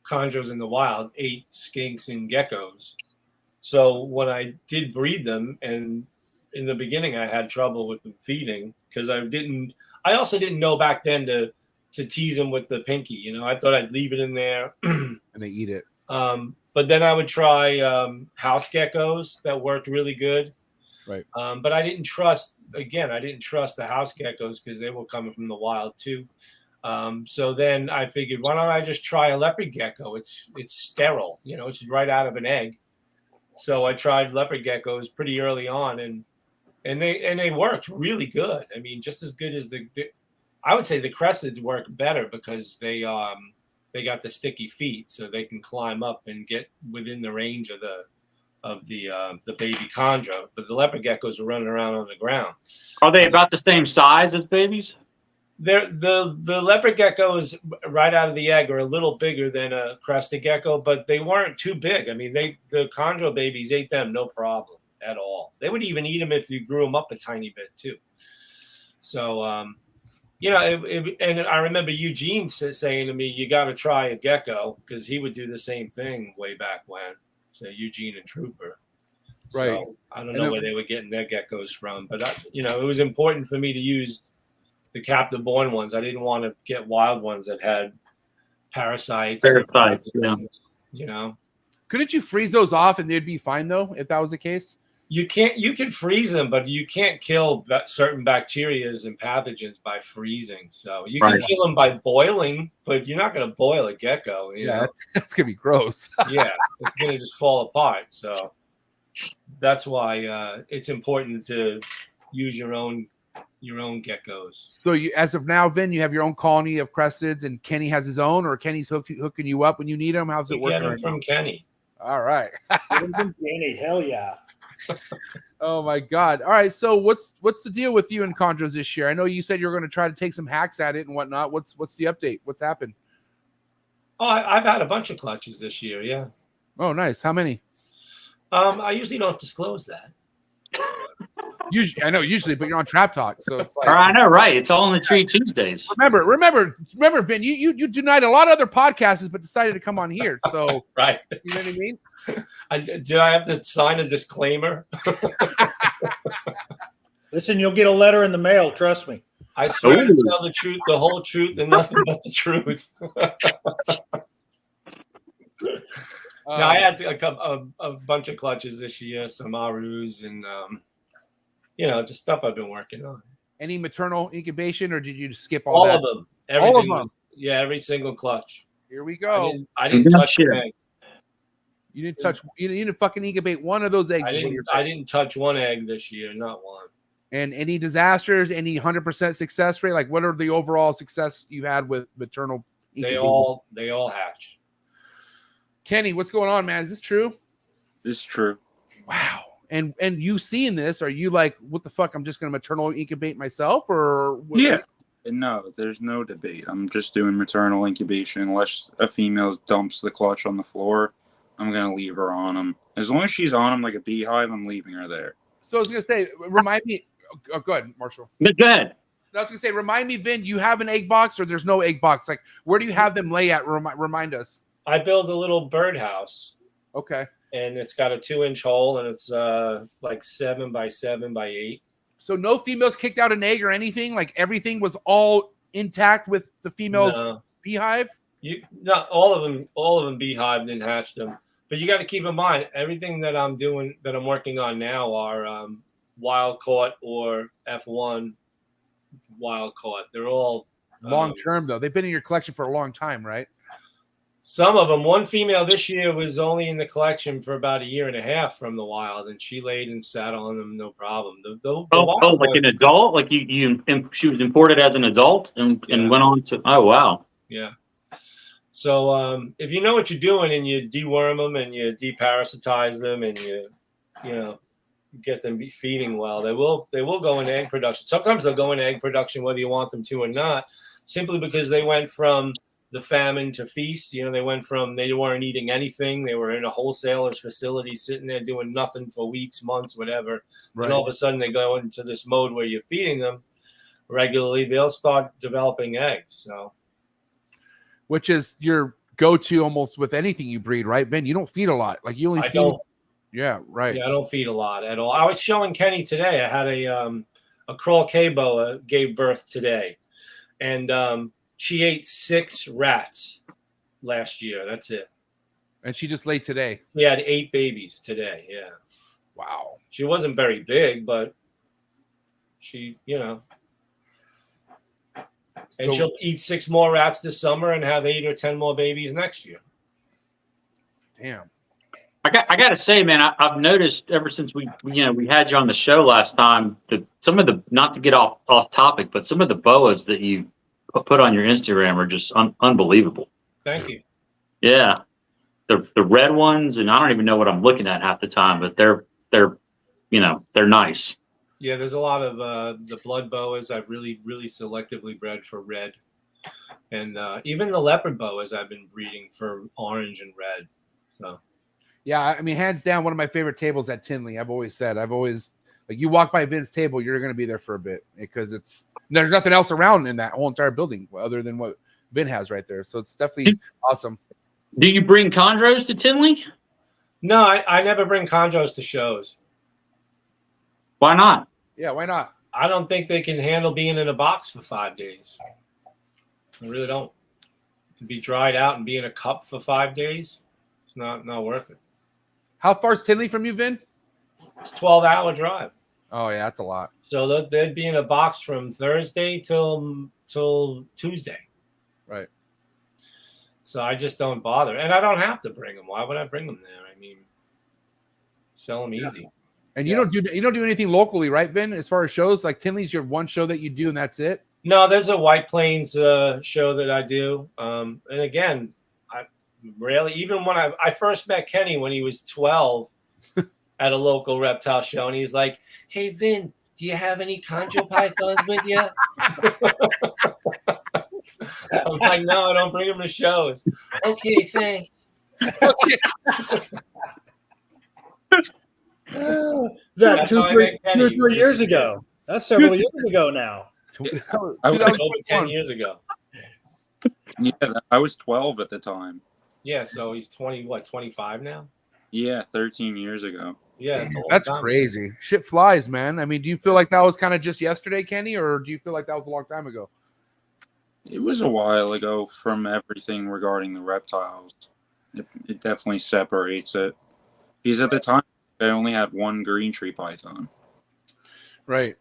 Speaker 8: chondros in the wild ate skinks and geckos. So when I did breed them, and in the beginning I had trouble with the feeding because I also didn't know back then to tease them with the pinky. I thought I'd leave it in there
Speaker 2: and they eat it.
Speaker 8: But then I would try house geckos that worked really good.
Speaker 2: Right.
Speaker 8: But I didn't trust the house geckos because they were coming from the wild too. So then I figured, why don't I just try a leopard gecko? It's sterile, it's right out of an egg. So I tried leopard geckos pretty early on, and they worked really good. I mean, just as good as I would say the cresteds work better because they got the sticky feet, so they can climb up and get within the range of the baby chondro. But the leopard geckos are running around on the ground.
Speaker 4: Are they about the same size as babies?
Speaker 8: The leopard geckos right out of the egg are a little bigger than a crested gecko, but they weren't too big. I mean, the chondro babies ate them no problem at all. They would even eat them if you grew them up a tiny bit too. So, and I remember Eugene saying to me, "You got to try a gecko," because he would do the same thing way back when. So Eugene and Trooper.
Speaker 2: Right.
Speaker 8: So I don't know where they were getting their geckos from, but it was important for me to use the captive born ones. I didn't want to get wild ones that had parasites.
Speaker 2: Yeah. Couldn't you freeze those off and they'd be fine though, if that was the case?
Speaker 8: You can freeze them, but you can't kill certain bacterias and pathogens by freezing. So you can kill them by boiling, but you're not going to boil a gecko. You know?
Speaker 2: That's going to be gross.
Speaker 8: Yeah, it's going to just fall apart. So that's why it's important to use your own geckos.
Speaker 2: So you, as of now, Vin, you have your own colony of cresteds, and Kenny has his own, or Kenny's hooking you up when you need him. How's it working?
Speaker 8: Get them from Kenny.
Speaker 2: All right.
Speaker 3: Kenny, hell yeah.
Speaker 2: Oh my God. All right. So what's the deal with you and chondros this year? I know you said you were going to try to take some hacks at it and whatnot. What's the update? What's happened?
Speaker 8: Oh, I've had a bunch of clutches this year. Yeah.
Speaker 2: Oh, nice. How many?
Speaker 8: I usually don't disclose that.
Speaker 2: Usually, but you're on Trap Talk, so it's like.
Speaker 4: I know, right? It's all in the Tree Tuesdays.
Speaker 2: Remember, Vin. You denied a lot of other podcasts, but decided to come on here. So
Speaker 8: right.
Speaker 2: You know what I mean?
Speaker 8: Did I have to sign a disclaimer?
Speaker 3: Listen, you'll get a letter in the mail. Trust me.
Speaker 8: I swear to tell the truth, the whole truth, and nothing but the truth. Now, I had a bunch of clutches this year, some Arus, and just stuff I've been working on.
Speaker 2: Any maternal incubation, or did you skip
Speaker 8: all
Speaker 2: that?
Speaker 8: of them?
Speaker 2: All of them.
Speaker 8: Yeah, every single clutch.
Speaker 2: Here we go.
Speaker 8: I didn't touch
Speaker 4: Shit.
Speaker 8: an egg.
Speaker 2: You didn't touch. You didn't fucking incubate one of those eggs.
Speaker 8: I didn't touch one egg this year, not one.
Speaker 2: And any disasters? Any 100% success rate? Like, what are the overall success you had with maternal incubating?
Speaker 8: They all hatch.
Speaker 2: Kenny, what's going on, man? Is this true?
Speaker 9: This is true.
Speaker 2: Wow. And you seeing this? Are you like, what the fuck? I'm just gonna maternal incubate myself, or what?
Speaker 9: Yeah. No, there's no debate. I'm just doing maternal incubation unless a female dumps the clutch on the floor. I'm gonna leave her on them. As long as she's on them like a beehive, I'm leaving her there.
Speaker 2: So I was gonna say, remind me. Oh, go ahead, Marshall.
Speaker 4: Go ahead.
Speaker 2: I was gonna say, remind me, Vin. You have an egg box, or there's no egg box? Like, where do you have them lay at? Remind us.
Speaker 8: I built a little birdhouse.
Speaker 2: Okay.
Speaker 8: And it's got a 2-inch hole, and it's like 7 by 7 by 8.
Speaker 2: So no females kicked out an egg or anything. Like everything was all intact with the females beehive.
Speaker 8: Not all of them beehived and hatched them. But you got to keep in mind, everything that I'm doing, that I'm working on now, are wild caught or F1 wild caught. They're all
Speaker 2: Long term though. They've been in your collection for a long time, right?
Speaker 8: Some of them. One female this year was only in the collection for about 1.5 years from the wild, and she laid and sat on them, no problem.
Speaker 4: Like an adult? Like she was imported as an adult and went on to. Oh wow.
Speaker 8: Yeah. So if you know what you're doing and you deworm them and you deparasitize them and you get them feeding well, they will go into egg production. Sometimes they'll go into egg production whether you want them to or not, simply because they went from the famine to feast. They went from they weren't eating anything. They were in a wholesaler's facility sitting there doing nothing for weeks, months, whatever. Right. And all of a sudden they go into this mode where you're feeding them regularly. They'll start developing eggs. So, which is your go-to almost with anything you breed, right, Ben? You don't feed a lot. Like you only feed. Yeah, right. Yeah, I don't feed a lot at all. I was showing Kenny today. I had a Crawl K boa gave birth today, and she ate 6 rats last year. That's it.
Speaker 2: And she just laid today.
Speaker 8: We had 8 babies today. Yeah.
Speaker 2: Wow.
Speaker 8: She wasn't very big, but she, and she'll eat 6 more rats this summer and have 8 or 10 more babies next year.
Speaker 2: Damn.
Speaker 4: I got to say, man, I've noticed ever since we had you on the show last time that some of the, not to get off topic, but some of the boas that you put on your Instagram are just unbelievable.
Speaker 8: Thank you.
Speaker 4: Yeah, the red ones, and I don't even know what I'm looking at half the time, but they're nice.
Speaker 8: Yeah, there's a lot of the blood boas I've really selectively bred for red, and even the leopard boas I've been breeding for orange and red. So.
Speaker 2: Yeah, I mean, hands down, one of my favorite tables at Tinley. I've always like, you walk by Vin's table, you're going to be there for a bit because there's nothing else around in that whole entire building other than what Vin has right there. So it's definitely awesome.
Speaker 4: Do you bring chondros to Tinley?
Speaker 8: No, I never bring chondros to shows.
Speaker 4: Why not?
Speaker 2: Yeah, why not?
Speaker 8: I don't think they can handle being in a box for 5 days. I really don't. To be dried out and be in a cup for 5 days, it's not worth it.
Speaker 2: How far is Tinley from you, Vin?
Speaker 8: It's a 12-hour drive.
Speaker 2: Oh yeah, that's a lot.
Speaker 8: So they'd be in a box from Thursday till Tuesday.
Speaker 2: Right.
Speaker 8: So I just don't bother, and I don't have to bring them. Why would I bring them there? I mean, sell them easy.
Speaker 2: And you don't do anything locally, right, Vin? As far as shows, like Tinley's your one show that you do, and that's it.
Speaker 8: No, there's a White Plains show that I do, and again, I rarely, even when I first met Kenny when he was 12 at a local reptile show, and he's like, "Hey Vin, do you have any concho pythons with you?" I'm like, "No, I don't bring them to shows." Okay, thanks.
Speaker 3: That 2 or 3 years ago. That's several years ago now.
Speaker 8: Over 10 years ago.
Speaker 9: Yeah, I was 12 at the time.
Speaker 8: Yeah, so he's 25 now?
Speaker 9: Yeah, 13 years ago.
Speaker 8: Yeah,
Speaker 2: that's crazy. Shit flies, man. I mean, do you feel like that was kind of just yesterday, Kenny, or do you feel like that was a long time ago?
Speaker 9: It was a while ago from everything regarding the reptiles. It definitely separates it. Because at the time, I only had one green tree python.
Speaker 2: Right.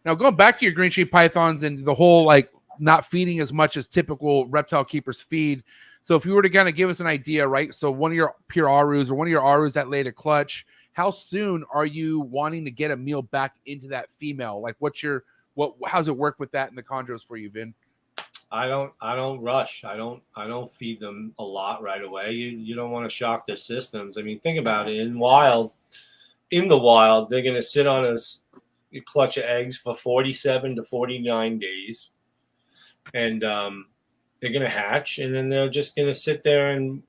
Speaker 2: Now, going back to your green tree pythons and the whole, like, not feeding as much as typical reptile keepers feed, So if you were to kind of give us an idea, right? So one of your pure arus or one of your arus that laid a clutch, how soon are you wanting to get a meal back into that female? Like how's it work with that in the chondros for you, Vin?
Speaker 8: I don't rush. I don't feed them a lot right away. You don't want to shock their systems. I mean, think about it. In the wild, they're going to sit on a clutch of eggs for 47 to 49 days. And they're going to hatch, and then they're just going to sit there and,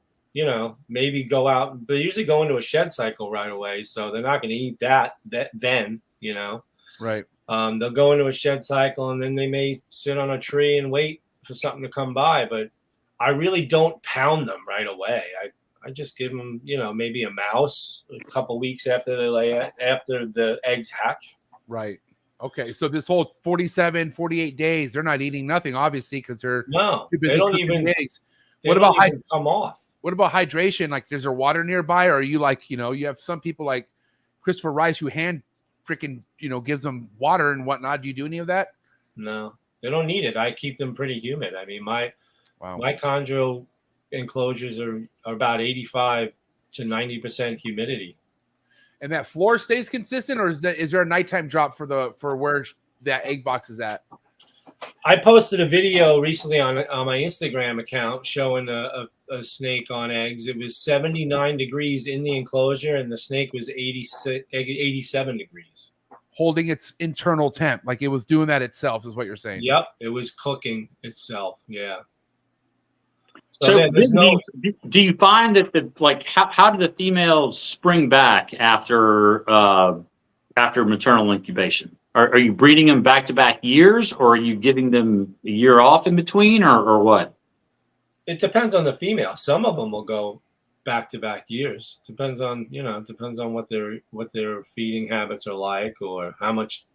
Speaker 8: maybe go out. They usually go into a shed cycle right away, so they're not going to eat that then,
Speaker 2: Right.
Speaker 8: They'll go into a shed cycle, and then they may sit on a tree and wait for something to come by. But I really don't pound them right away. I just give them, maybe a mouse a couple weeks after after the eggs hatch.
Speaker 2: Right. Okay. So this whole 47, 48 days, they're not eating nothing, obviously, because they're too busy
Speaker 8: they don't
Speaker 2: cooking
Speaker 8: even
Speaker 2: eggs.
Speaker 8: What about come off?
Speaker 2: What about hydration? Like, is there water nearby? Or are you like, you have some people like Christopher Rice who freaking, gives them water and whatnot. Do you do any of that?
Speaker 8: No, they don't need it. I keep them pretty humid. I mean, my chondro enclosures are about 85 to 90% humidity.
Speaker 2: And that floor stays consistent, or is there a nighttime drop for where that egg box is at?
Speaker 8: I posted a video recently on my Instagram account showing a snake on eggs. It was 79 degrees in the enclosure, and the snake was 87 degrees.
Speaker 2: Holding its internal temp, like it was doing that itself, is what you're saying.
Speaker 8: Yep, it was cooking itself. Yeah.
Speaker 4: So do you find that how do the females spring back after maternal incubation? Are you breeding them back-to-back years, or are you giving them a year off in between, or what?
Speaker 8: It depends on the female. Some of them will go back-to-back years. Depends on what their feeding habits are like, or how much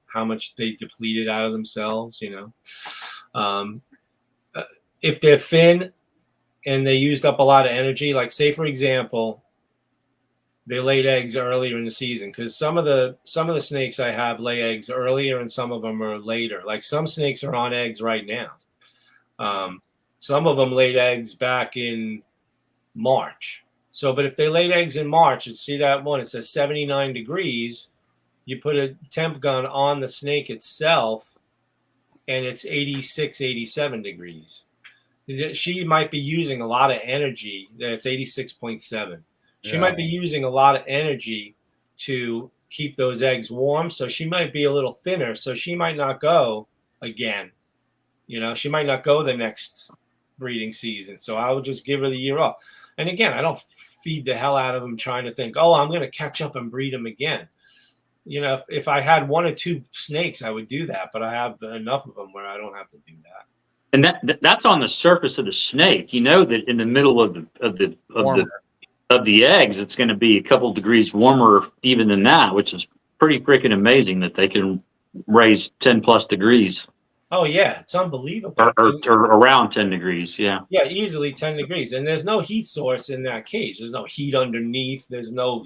Speaker 8: they depleted out of themselves. If they're thin and they used up a lot of energy, like say for example, they laid eggs earlier in the season, because some of the snakes I have lay eggs earlier and some of them are later. Like some snakes are on eggs right now. Some of them laid eggs back in March. So, but if they laid eggs in March, and see that one, it says 79 degrees. You put a temp gun on the snake itself, and it's 86, 87 degrees. She might be using a lot of energy. It's 86.7. She might be using a lot of energy to keep those eggs warm. So she might be a little thinner. So she might not go again. She might not go the next breeding season. So I would just give her the year off. And again, I don't feed the hell out of them trying to think, oh, I'm going to catch up and breed them again. If I had one or two snakes, I would do that. But I have enough of them where I don't have to do that.
Speaker 4: And that's on the surface of the snake. That in the middle of the eggs, it's going to be a couple degrees warmer even than that, which is pretty freaking amazing that they can raise 10 plus degrees.
Speaker 8: Oh yeah, it's unbelievable.
Speaker 4: Or around 10 degrees, yeah.
Speaker 8: Yeah, easily 10 degrees. And there's no heat source in that cage. There's no heat underneath. There's no,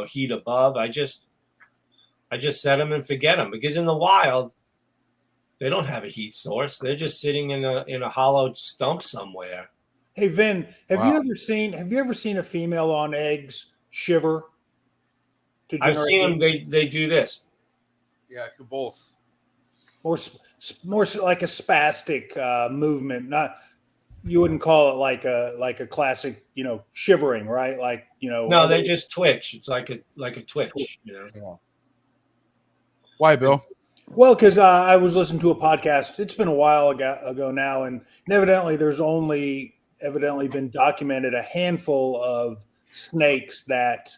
Speaker 8: heat above. I just set them and forget them, because in the wild, they don't have a heat source. They're just sitting in a hollow stump somewhere.
Speaker 3: Hey Vin, have you ever seen a female on eggs shiver?
Speaker 8: I've seen them. They do this.
Speaker 2: Yeah, convulse.
Speaker 3: More like a spastic movement. Not, you wouldn't call it like a classic, shivering, right? Like,
Speaker 8: No, they just twitch. It's like a twitch.
Speaker 2: Yeah. Why, Bill?
Speaker 3: Well, because I was listening to a podcast. It's been a while ago now, and evidently there's only been documented a handful of snakes that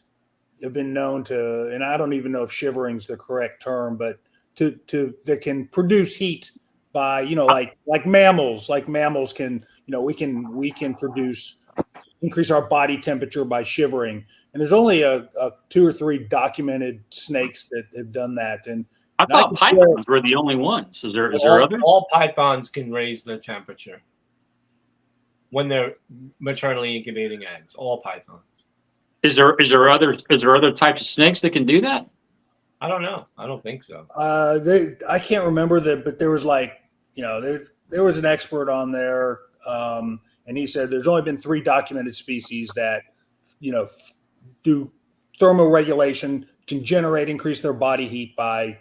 Speaker 3: have been known to, and I don't even know if shivering is the correct term, but that can produce heat by, like mammals. Like mammals can, we can increase our body temperature by shivering. And there's only a 2 or 3 documented snakes that have done that. And
Speaker 4: I thought pythons were the only ones. Is there others?
Speaker 8: All pythons can raise the temperature when they're maternally incubating eggs. All pythons.
Speaker 4: Is there other types of snakes that can do that?
Speaker 8: I don't know. I don't think so.
Speaker 3: I can't remember that, but there was there was an expert on there. And he said there's only been 3 documented species that, do thermoregulation, can increase their body heat by,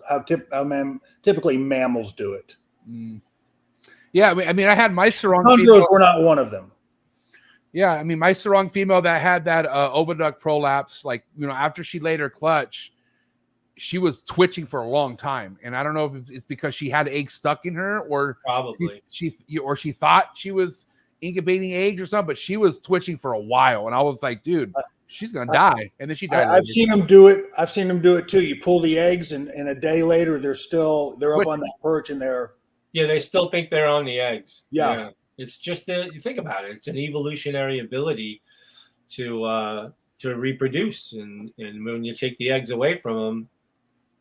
Speaker 3: how typically mammals do it.
Speaker 2: Mm. Yeah, I mean, I had my sarong
Speaker 3: Chondros
Speaker 2: female.
Speaker 3: were not one of them.
Speaker 2: Yeah, I mean, my sarong female that had that oviduct prolapse, like, after she laid her clutch, she was twitching for a long time. And I don't know if it's because she had eggs stuck in her, or
Speaker 8: Probably
Speaker 2: she thought she was incubating eggs or something, but she was twitching for a while. And I was like, dude, she's going to die. And then she died.
Speaker 3: I've seen them do it. I've seen them do it too. You pull the eggs and a day later, they're up on that perch and
Speaker 8: they still think they're on the eggs.
Speaker 3: Yeah.
Speaker 8: It's just you think about it. It's an evolutionary ability to reproduce, and when you take the eggs away from them,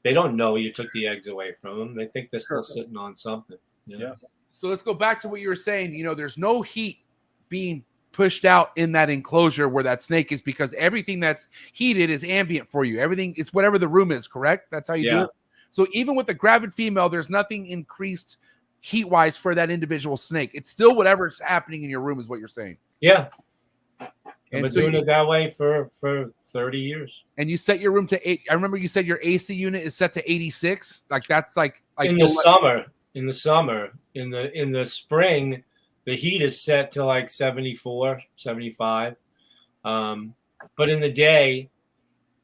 Speaker 8: they don't know you took the eggs away from them. They think they're still sitting on something.
Speaker 3: Yeah.
Speaker 2: So let's go back to what you were saying. There's no heat being pushed out in that enclosure where that snake is, because everything that's heated is ambient for you. Everything, it's whatever the room is, correct? That's how you do it. So even with the gravid female, there's nothing increased heat-wise for that individual snake. It's still whatever's happening in your room is what you're saying.
Speaker 8: Yeah. I've
Speaker 2: And
Speaker 8: been
Speaker 2: so
Speaker 8: doing it that way for 30 years.
Speaker 2: And you set your room to 8. I remember you said your AC unit is set to 86. Like that's like
Speaker 8: in the summer. In the spring, the heat is set to like 74, 75. But in the day,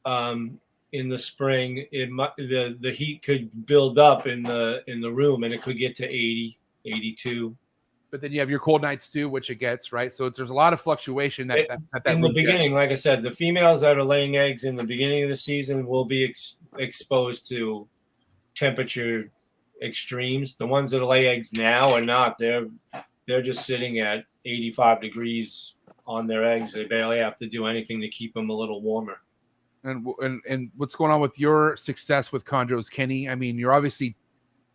Speaker 8: in the spring, the heat could build up in the room, and it could get to 80, 82.
Speaker 2: But then you have your cold nights too, which it gets, right? So there's a lot of fluctuation that
Speaker 8: in the beginning, like I said, the females that are laying eggs in the beginning of the season will be exposed to temperature extremes. The ones that lay eggs now are not. They're just sitting at 85 degrees on their eggs. They barely have to do anything to keep them a little warmer.
Speaker 2: And what's going on with your success with chondros, Kenny? I mean, you're obviously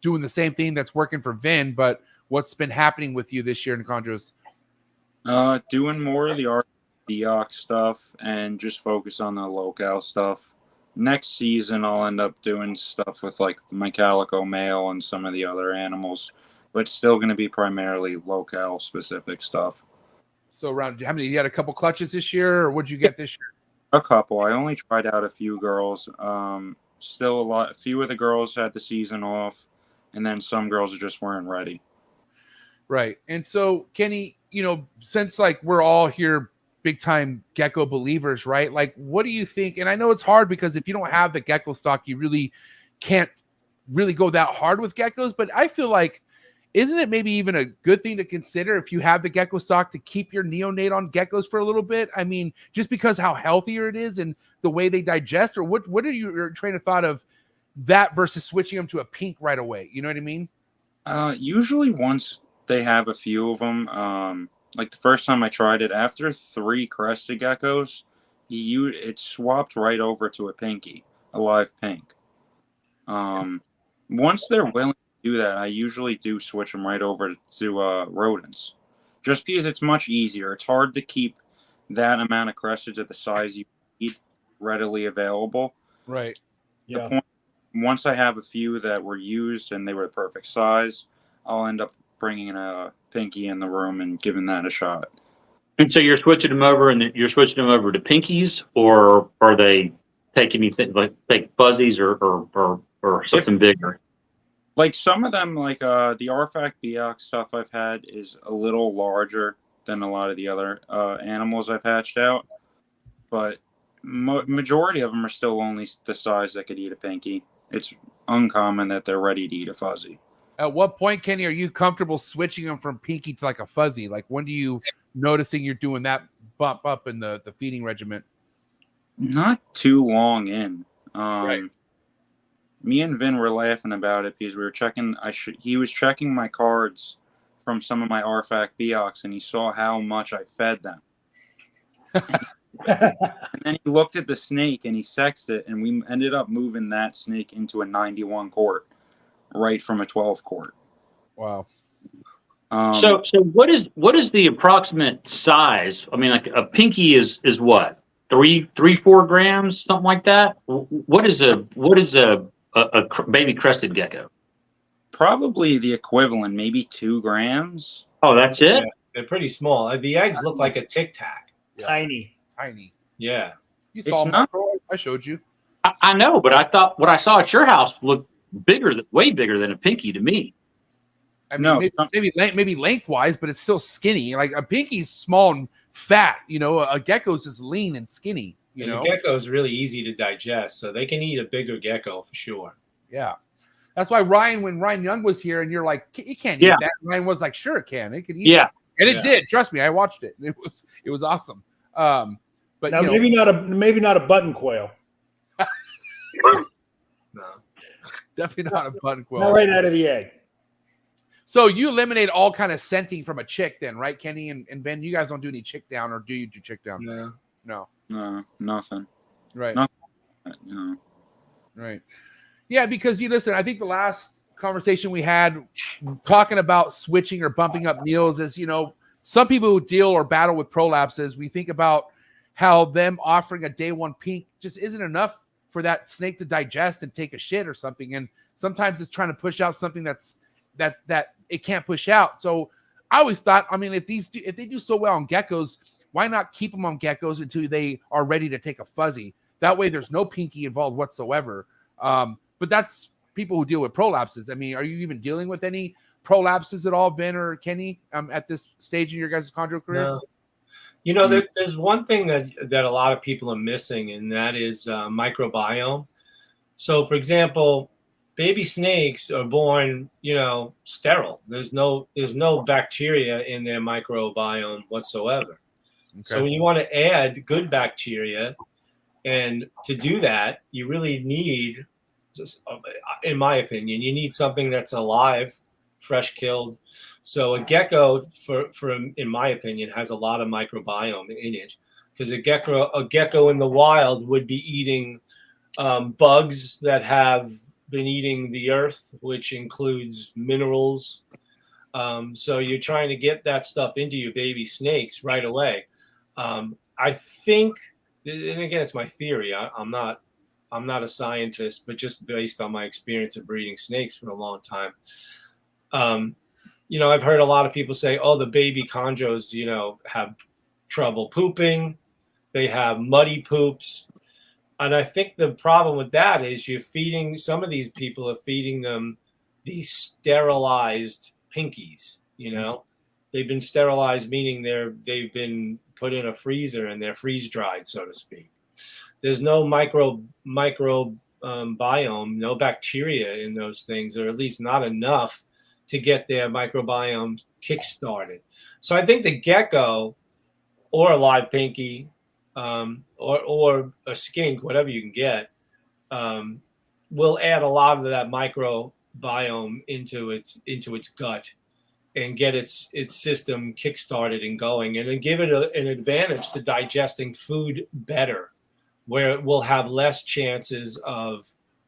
Speaker 2: doing the same thing that's working for Vin, but what's been happening with you this year in chondros?
Speaker 9: Doing more of the RDOC stuff and just focus on the locale stuff. Next season, I'll end up doing stuff with like my calico male and some of the other animals, but still going to be primarily locale specific stuff.
Speaker 2: So around how many? You had a couple clutches this year, or what'd you get this year?
Speaker 9: A couple. I only tried out a few girls. Still a few of the girls had the season off, and then some girls just weren't ready.
Speaker 2: Right. And so, Kenny, since like we're all here big time gecko believers, right? Like, what do you think? And I know it's hard because if you don't have the gecko stock, you really can't really go that hard with geckos. But I feel like, isn't it maybe even a good thing to consider if you have the gecko stock to keep your neonate on geckos for a little bit? I mean, just because how healthier it is and the way they digest, or what are your train of thought of that versus switching them to a pink right away? You know what I mean?
Speaker 9: Usually once they have a few of them, like the first time I tried it, after 3 crested geckos, it swapped right over to a pinky, a live pink. Once they're willing to do that, I usually do switch them right over to rodents, just because it's much easier. It's hard to keep that amount of cresteds at the size you need readily available.
Speaker 2: Right.
Speaker 3: Yeah.
Speaker 9: Once I have a few that were used and they were the perfect size, I'll end up bringing a pinky in the room and giving that a shot.
Speaker 4: And so you're switching them over, and you're switching them over to pinkies, or are they taking anything like fuzzies or something bigger?
Speaker 9: Like some of them, like the RFAC Beox stuff I've had is a little larger than a lot of the other animals I've hatched out, but majority of them are still only the size that could eat a pinky. It's uncommon that they're ready to eat a fuzzy.
Speaker 2: At what point, Kenny, are you comfortable switching them from pinky to like a fuzzy? Like when do you noticing you're doing that bump up in the feeding regimen?
Speaker 9: Not too long in.
Speaker 2: Right.
Speaker 9: Me and Vin were laughing about it because we were checking. He was checking my cards from some of my RFAC Beox, and he saw how much I fed them. And then he looked at the snake and he sexed it, and we ended up moving that snake into a 91 quart. Right from a 12 quart.
Speaker 2: Wow.
Speaker 4: So what is the approximate size? I mean, like a pinky is what? 3-4 grams, something like that. What is a baby crested gecko?
Speaker 9: Probably the equivalent, maybe 2 grams.
Speaker 4: Oh, that's it.
Speaker 8: They're pretty small. The eggs look like a Tic Tac.
Speaker 3: Tiny.
Speaker 2: Tiny.
Speaker 8: Yeah.
Speaker 2: You saw
Speaker 9: It's
Speaker 2: them.
Speaker 9: not-
Speaker 2: I showed you.
Speaker 4: I know, but I thought what I saw at your house looked bigger, way bigger than a pinky to me.
Speaker 2: I mean,
Speaker 9: No,
Speaker 2: maybe lengthwise, but it's still skinny. Like a pinky's small and fat. You know, a gecko's just lean and skinny. You
Speaker 8: And
Speaker 2: know,
Speaker 8: the gecko is really easy to digest, so they can eat a bigger gecko for sure.
Speaker 2: yeah. That's why when Ryan Young was here, and you're like, you can't eat that. Ryan was like, sure, it can. It can eat.
Speaker 4: Yeah,
Speaker 2: it. And it
Speaker 8: Yeah.
Speaker 2: did. Trust me, I watched it. It was awesome. But
Speaker 3: Now,
Speaker 2: you know,
Speaker 3: maybe not a button quail.
Speaker 8: No.
Speaker 2: definitely not a button quill.
Speaker 3: Not right out of the egg.
Speaker 2: So you eliminate all kind of scenting from a chick, then, right, Kenny and Ben? You guys don't do any chick down, or do you do chick down?
Speaker 8: No.
Speaker 2: No.
Speaker 9: No, nothing.
Speaker 2: Right.
Speaker 9: No. No.
Speaker 2: Right. Yeah, because you listen, I think the last conversation we had talking about switching or bumping up meals is, you know, some people who deal or battle with prolapses, we think about how them offering a day one pink just isn't enough for that snake to digest and take a shit or something. And sometimes it's trying to push out something that it can't push out. So I always thought, I mean, if they do so well on geckos, why not keep them on geckos until they are ready to take a fuzzy? That way there's no pinky involved whatsoever. But that's people who deal with prolapses. I mean, are you even dealing with any prolapses at all, Ben or Kenny, at this stage in your guys' chondro career?
Speaker 8: No. You know, there's one thing that a lot of people are missing, and that is microbiome. So, for example, baby snakes are born, you know, sterile. There's no bacteria in their microbiome whatsoever.
Speaker 2: Okay.
Speaker 8: So when you want to add good bacteria, and to do that, you really need, in my opinion, you need something that's alive, fresh killed. So a gecko, in my opinion, has a lot of microbiome in it, because a gecko in the wild would be eating bugs that have been eating the earth, which includes minerals. So you're trying to get that stuff into your baby snakes right away. I think, and again, it's my theory. I'm not a scientist, but just based on my experience of breeding snakes for a long time. You know, I've heard a lot of people say, oh, the baby chondros, you know, have trouble pooping. They have muddy poops. And I think the problem with that is some of these people are feeding them these sterilized pinkies, you know. They've been sterilized, meaning they've been put in a freezer and they're freeze dried, so to speak. There's no microbiome, no bacteria in those things, or at least not enough to get their microbiome kick-started. So I think the gecko or a live pinky or a skink, whatever you can get, will add a lot of that microbiome into its gut and get its system kick-started and going, and then give it an advantage to digesting food better, where it will have less chances of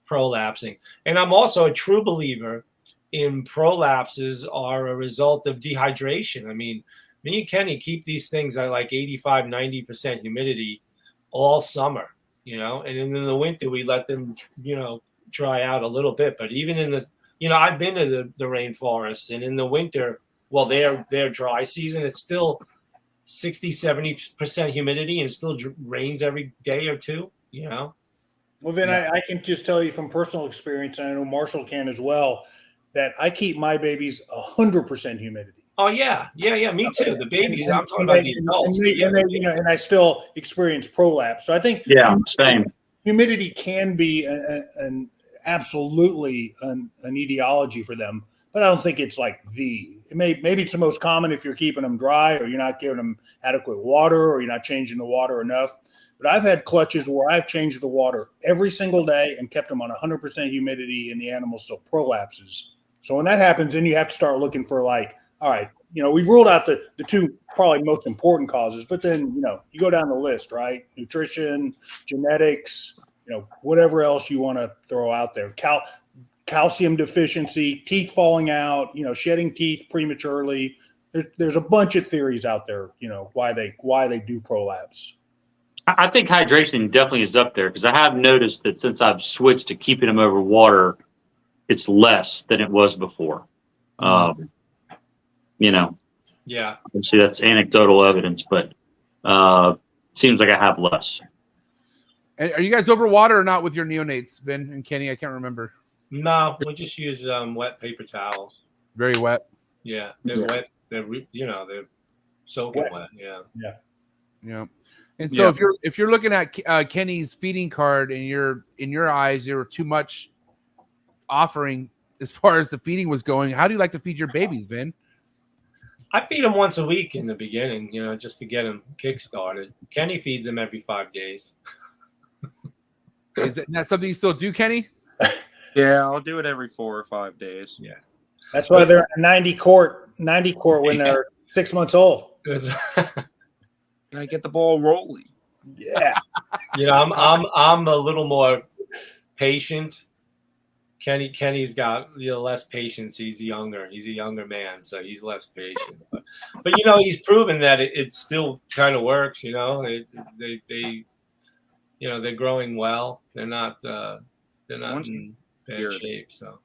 Speaker 8: prolapsing. And I'm also a true believer in prolapses are a result of dehydration. I mean, me and Kenny keep these things at like 85, 90% humidity all summer, you know, and then in the winter we let them, you know, dry out a little bit. But even in the, you know, I've been to the rainforest, and in the winter, well, their dry season, it's still 60, 70% humidity, and it still rains every day or two, you know.
Speaker 3: Well, then I can just tell you from personal experience, and I know Marshall can as well, that I keep my babies 100% humidity.
Speaker 8: Oh yeah, me too. The babies, I'm talking about the adults.
Speaker 3: And I still experience prolapse. So I think
Speaker 4: same.
Speaker 3: Humidity can be an absolutely an etiology for them, but I don't think it's like maybe it's the most common if you're keeping them dry, or you're not giving them adequate water, or you're not changing the water enough. But I've had clutches where I've changed the water every single day and kept them on 100% humidity, and the animal still prolapses. So when that happens, then you have to start looking for, like, all right, you know, we've ruled out the two probably most important causes, but then, you know, you go down the list, right? Nutrition, genetics, you know, whatever else you want to throw out there. Calcium deficiency, teeth falling out, you know, shedding teeth prematurely. There's a bunch of theories out there, you know, why they do prolapse.
Speaker 4: I think hydration definitely is up there, because I have noticed that since I've switched to keeping them over water, it's less than it was before. You know.
Speaker 8: Yeah.
Speaker 4: Obviously, that's anecdotal evidence, but seems like I have less.
Speaker 2: And are you guys over water or not with your neonates, Vin and Kenny? I can't remember.
Speaker 8: No, we just use wet paper towels.
Speaker 2: Very wet.
Speaker 8: Yeah, they're wet. They're they're soaking wet. Yeah.
Speaker 3: Yeah.
Speaker 2: Yeah. And so
Speaker 9: Yeah.
Speaker 2: if you're looking at Kenny's feeding card and in your eyes there were too much offering as far as the feeding was going, how do you like to feed your babies, Vin?
Speaker 8: I feed them once a week in the beginning, just to get them kick-started. Kenny feeds them every 5 days.
Speaker 2: Is that something you still do, Kenny?
Speaker 9: Yeah, I'll do it every 4 or 5 days.
Speaker 8: Yeah.
Speaker 3: That's why they're 90 quart when they're 6 months old.
Speaker 9: Gotta get the ball rolling.
Speaker 3: Yeah.
Speaker 8: I'm a little more patient. Kenny's got less patience. He's younger. He's a younger man, so he's less patient. But he's proven that it still kind of works. They're growing well. They're not in bad shape. So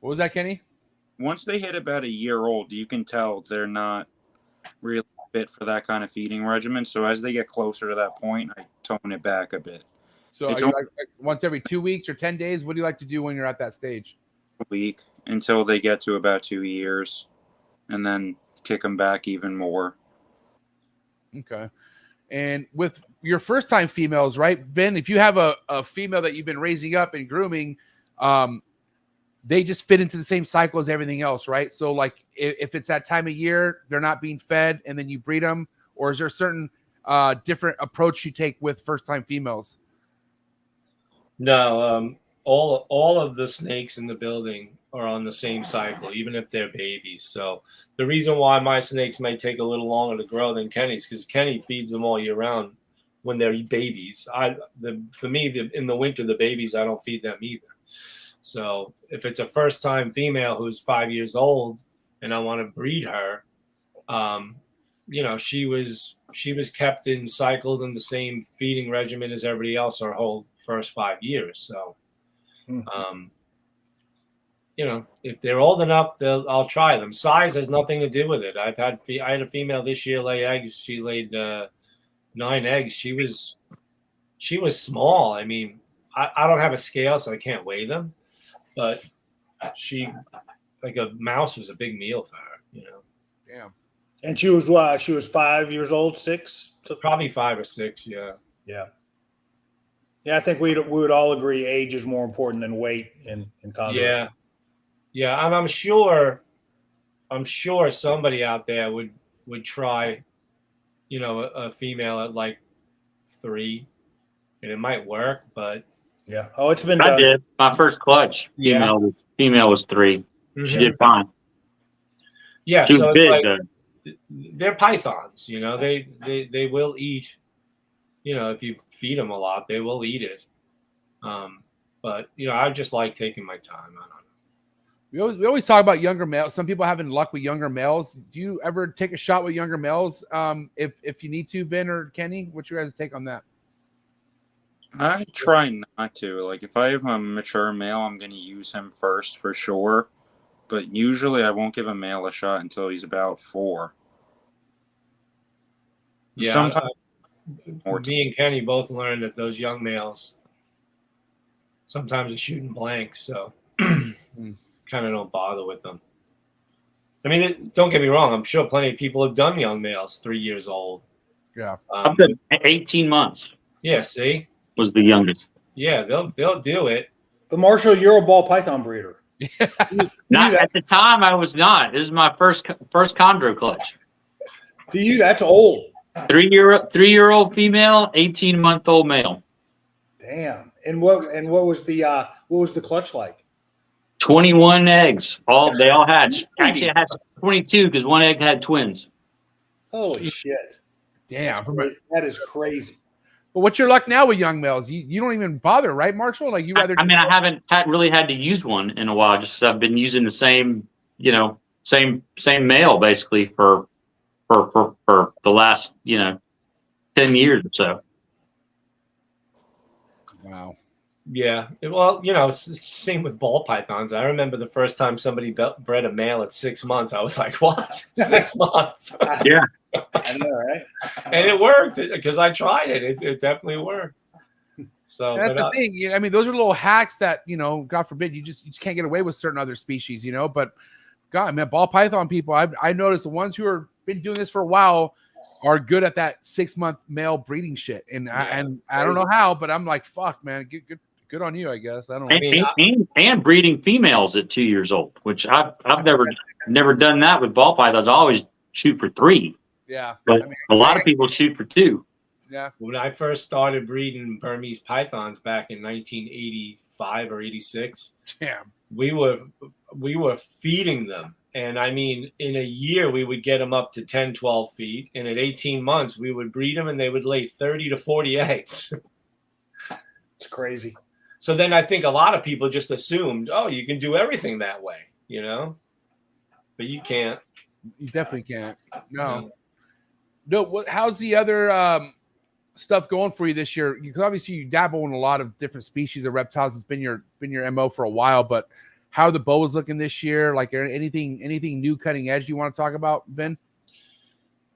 Speaker 2: What was that, Kenny?
Speaker 9: Once they hit about a year old, you can tell they're not really fit for that kind of feeding regimen. So as they get closer to that point, I tone it back a bit.
Speaker 2: So are you like once every 2 weeks or 10 days? What do you like to do when you're at that stage?
Speaker 9: A week until they get to about 2 years, and then kick them back even more.
Speaker 2: Okay. And with your first time females, right, Vin, if you have a female that you've been raising up and grooming, they just fit into the same cycle as everything else, right? So like if it's that time of year, they're not being fed and then you breed them, or is there a certain different approach you take with first time females?
Speaker 8: No, all of the snakes in the building are on the same cycle, even if they're babies. So the reason why my snakes might take a little longer to grow than Kenny's, because Kenny feeds them all year round when they're babies. For me, in the winter, the babies, I don't feed them either. So if it's a first time female who's 5 years old and I want to breed her, she was kept and cycled in the same feeding regimen as everybody else her whole first 5 years. So, if they're old enough, I'll try them. Size has nothing to do with it. I had a female this year lay eggs. She laid 9 eggs. She was small. I mean, I don't have a scale, so I can't weigh them, but she, like a mouse, was a big meal for her.
Speaker 2: Damn.
Speaker 3: And she was 5 years old, 6?
Speaker 8: Probably 5 or 6. Yeah.
Speaker 3: Yeah. Yeah, I think we would all agree age is more important than weight in condors.
Speaker 8: Yeah. Yeah, and I'm sure somebody out there would try, a female at like 3, and it might work, but
Speaker 3: yeah. Oh, it's been
Speaker 4: I
Speaker 3: done.
Speaker 4: did. My first clutch female was 3. She did fine.
Speaker 8: Yeah,
Speaker 4: She was
Speaker 8: so
Speaker 4: big,
Speaker 8: it's
Speaker 4: though.
Speaker 8: like, they're pythons, they will eat, if you feed them a lot, they will eat it. But I just like taking my time. I don't know.
Speaker 2: We always talk about younger males. Some people having luck with younger males. Do you ever take a shot with younger males? If you need to, Ben or Kenny, what's your guys' take on that?
Speaker 9: I try not to. Like, if I have a mature male, I'm going to use him first for sure. But usually I won't give a male a shot until he's about 4.
Speaker 8: Yeah.
Speaker 9: Sometimes
Speaker 8: Me and Kenny both learned that those young males sometimes are shooting blanks, so kind of don't bother with them. I mean, don't get me wrong. I'm sure plenty of people have done young males 3 years old.
Speaker 2: Yeah.
Speaker 4: I've been 18 months.
Speaker 8: Yeah, see?
Speaker 4: Was the youngest.
Speaker 8: Yeah, they'll do it.
Speaker 3: But Marshall, you're a ball python breeder.
Speaker 4: Not at the time. I was not. This is my first chondro clutch.
Speaker 3: To you, that's old.
Speaker 4: 3-year-old female, 18-month-old male.
Speaker 3: Damn. And what was the clutch like?
Speaker 4: 21 eggs. They all hatched. Actually, I had 22 because one egg had twins.
Speaker 3: Holy shit.
Speaker 2: Damn.
Speaker 3: That is crazy.
Speaker 2: But what's your luck now with young males? You don't even bother, right, Marshall? Like you rather.
Speaker 4: I mean, I haven't really had to use one in a while. Just 'cause I've been using the same, same male basically for the last 10 years or so.
Speaker 2: Wow.
Speaker 8: Yeah. Well, you know, it's the same with ball pythons. I remember the first time somebody bred a male at 6 months. I was like, what? 6 months?
Speaker 4: Yeah.
Speaker 3: I know, right?
Speaker 8: And it worked because I tried it. It definitely worked. So
Speaker 2: And that's the thing. I mean, those are little hacks that, you know, God forbid, you just can't get away with certain other species, you know. But God, man, ball python people, I noticed the ones who are been doing this for a while are good at that 6 month male breeding shit. And I don't know how, but I'm like, fuck, man, good on you, I guess. I don't.
Speaker 4: And breeding females at 2 years old, which I've never done that with ball pythons. I always shoot for 3.
Speaker 2: Yeah,
Speaker 4: but a lot of people shoot for 2.
Speaker 2: Yeah.
Speaker 8: When I first started breeding Burmese pythons back in 1985 or 86, we were feeding them. And I mean, in a year, we would get them up to 10, 12 feet. And at 18 months, we would breed them and they would lay 30 to 40 eggs.
Speaker 3: It's crazy.
Speaker 8: So then I think a lot of people just assumed, oh, you can do everything that way, you know? But you can't.
Speaker 2: You definitely can't. No. How's the other stuff going for you this year? Because obviously you dabble in a lot of different species of reptiles. It's been your MO for a while, but how are the boas looking this year? Like anything new cutting edge you want to talk about, Vin?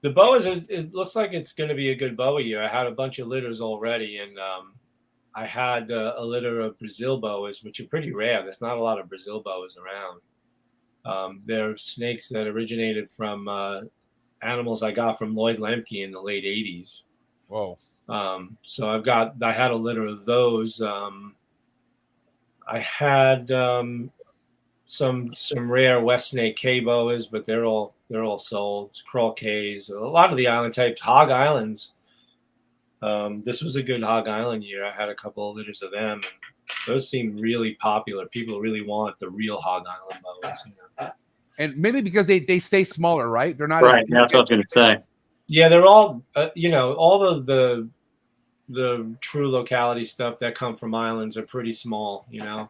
Speaker 8: The boas, it looks like it's going to be a good boa year. I had a bunch of litters already, and I had a litter of Brazil boas, which are pretty rare. There's not a lot of Brazil boas around. They're snakes that originated from animals I got from Lloyd Lemke in the late 80s.
Speaker 2: Whoa.
Speaker 8: So I had a litter of those. I had some rare West Snake K boas, but they're all sold. Crawl Ks, a lot of the island types, Hog Islands. This was a good Hog Island year. I had a couple of litters of them, and those seem really popular. People really want the real Hog Island boas. You know?
Speaker 2: And mainly because they stay smaller, right? They're not
Speaker 4: right. That's what I was going to say.
Speaker 8: Yeah, they're all you know, all of the true locality stuff that come from islands are pretty small. You know,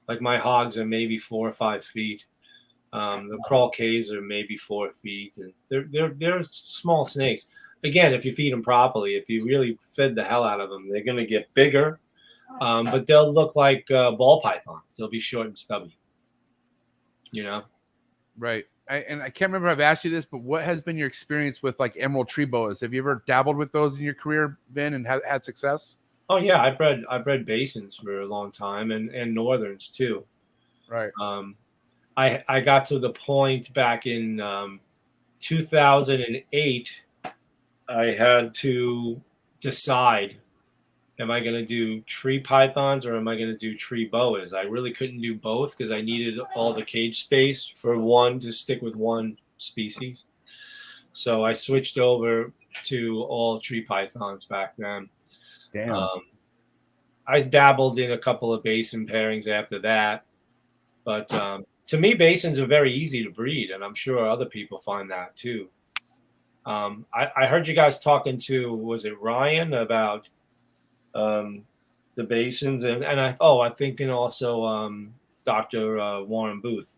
Speaker 8: like my hogs are maybe 4 or 5 feet. The Crawl Ks are maybe 4 feet, and they're small snakes. Again, if you feed them properly, if you really fed the hell out of them, they're going to get bigger, but they'll look like ball pythons. They'll be short and stubby. You know,
Speaker 2: right? I can't remember if I've asked you this, but what has been your experience with like emerald tree boas? Have you ever dabbled with those in your career, Ben, and had success?
Speaker 8: Oh yeah, I bred basins for a long time, and northerns too.
Speaker 2: Right.
Speaker 8: I got to the point back in 2008. I had to decide, am I going to do tree pythons or am I going to do tree boas? I really couldn't do both because I needed all the cage space for one to stick with one species. So I switched over to all tree pythons back then.
Speaker 2: Damn.
Speaker 8: I dabbled in a couple of basin pairings after that. But to me, basins are very easy to breed, and I'm sure other people find that too. I heard you guys talking to, was it Ryan, about the basins, and I think, and also Dr. Warren Booth.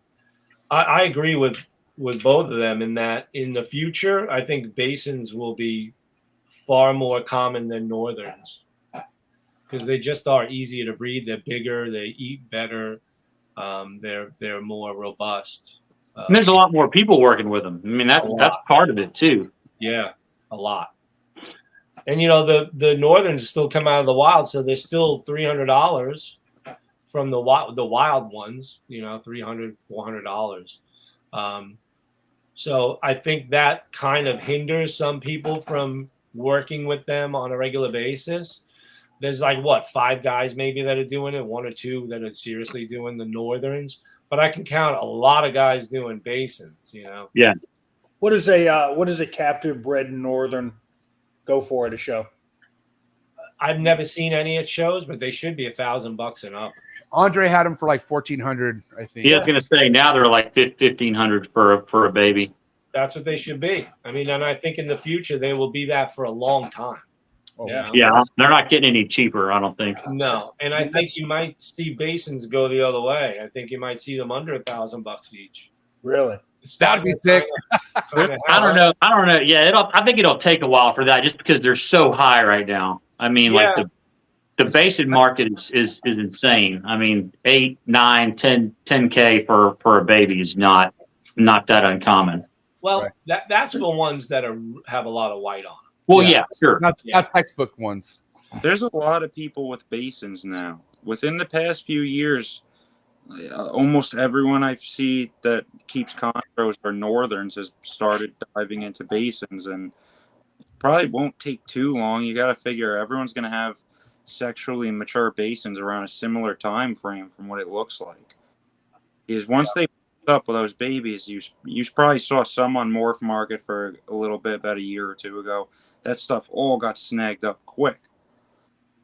Speaker 8: I agree with both of them in that in the future, I think basins will be far more common than northerns because they just are easier to breed. They're bigger, they eat better, they're more robust.
Speaker 4: And there's a lot more people working with them. I mean, that's part of it too.
Speaker 8: Yeah, a lot. And you know, the northerns still come out of the wild, so they're still $300 from the wild ones. You know, $300, $400. So I think that kind of hinders some people from working with them on a regular basis. There's like 5 guys maybe that are doing it, 1 or 2 that are seriously doing the northerns. But I can count a lot of guys doing basins. You know.
Speaker 4: Yeah.
Speaker 3: What does a captive bred northern go for at a show?
Speaker 8: I've never seen any at shows, but they should be $1,000 and up.
Speaker 2: Andre had them for like 1,400, I think.
Speaker 4: Yeah, I was going to say now they're like 1,500 for a baby.
Speaker 8: That's what they should be. I mean, and I think in the future they will be that for a long time.
Speaker 3: Oh,
Speaker 4: yeah, they're not getting any cheaper, I don't think.
Speaker 8: No, and I think you might see basins go the other way. I think you might see them under $1,000 each.
Speaker 3: Really?
Speaker 2: That'd be sick.
Speaker 4: I don't know. Yeah, I think it'll take a while for that, just because they're so high right now. I mean, The basin market is insane. I mean, 8, 9, 10K for a baby is not that uncommon.
Speaker 8: Well,
Speaker 2: Right.
Speaker 8: that's for ones that have a lot of white on them.
Speaker 4: Well,
Speaker 2: Yeah.
Speaker 4: yeah, sure.
Speaker 2: Not textbook ones.
Speaker 9: There's a lot of people with basins now. Within the past few years, almost everyone I see that keeps chondros or northerns has started diving into basins, and probably won't take too long. You got to figure everyone's going to have sexually mature basins around a similar time frame from what it looks like. Is once they up with those babies, you probably saw some on MORPH market for a little bit about a year or two ago. That stuff all got snagged up quick.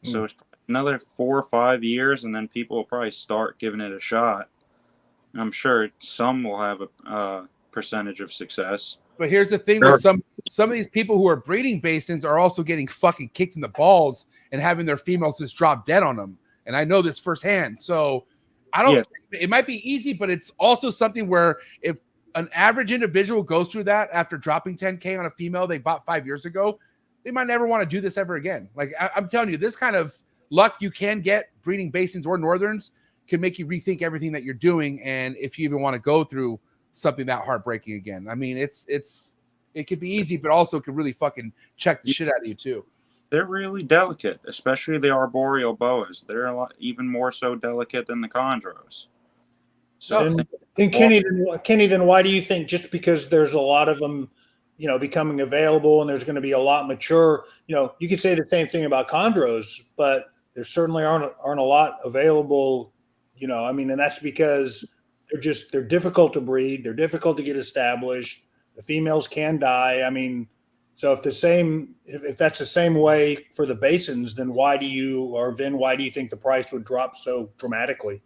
Speaker 9: So it's another 4 or 5 years, and then people will probably start giving it a shot. And I'm sure some will have a percentage of success.
Speaker 2: But here's the thing: with some of these people who are breeding basins are also getting fucking kicked in the balls and having their females just drop dead on them. And I know this firsthand. So I don't. Yeah. It might be easy, but it's also something where if an average individual goes through that after dropping 10K on a female they bought 5 years ago, they might never want to do this ever again. Like I'm telling you, this kind of luck you can get breeding basins or northerns can make you rethink everything that you're doing, and if you even want to go through something that heartbreaking again. I mean, it could be easy, but also could really fucking check the shit out of you too.
Speaker 9: They're really delicate, especially the arboreal boas. They're a lot, even more so delicate than the chondros. So,
Speaker 3: then Kenny, then why do you think just because there's a lot of them, you know, becoming available and there's going to be a lot mature, you know, you could say the same thing about chondros, but there certainly aren't a lot available, you know, I mean, and that's because they're difficult to breed. They're difficult to get established. The females can die. I mean, so if that's the same way for the basins, then why do you think the price would drop so dramatically?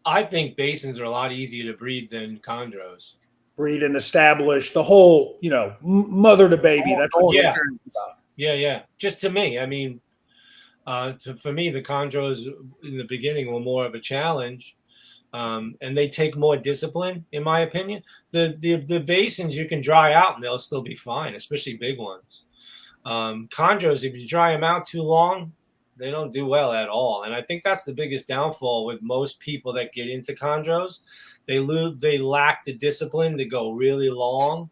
Speaker 8: I think basins are a lot easier to breed than chondros.
Speaker 3: Breed and establish the whole, you know, mother to baby. That's all.
Speaker 8: Yeah. Just to me, I mean, for me, the chondros in the beginning were more of a challenge. And they take more discipline, in my opinion. The basins you can dry out and they'll still be fine, especially big ones. Chondros, if you dry them out too long, they don't do well at all. And I think that's the biggest downfall with most people that get into chondros. They lack the discipline to go really long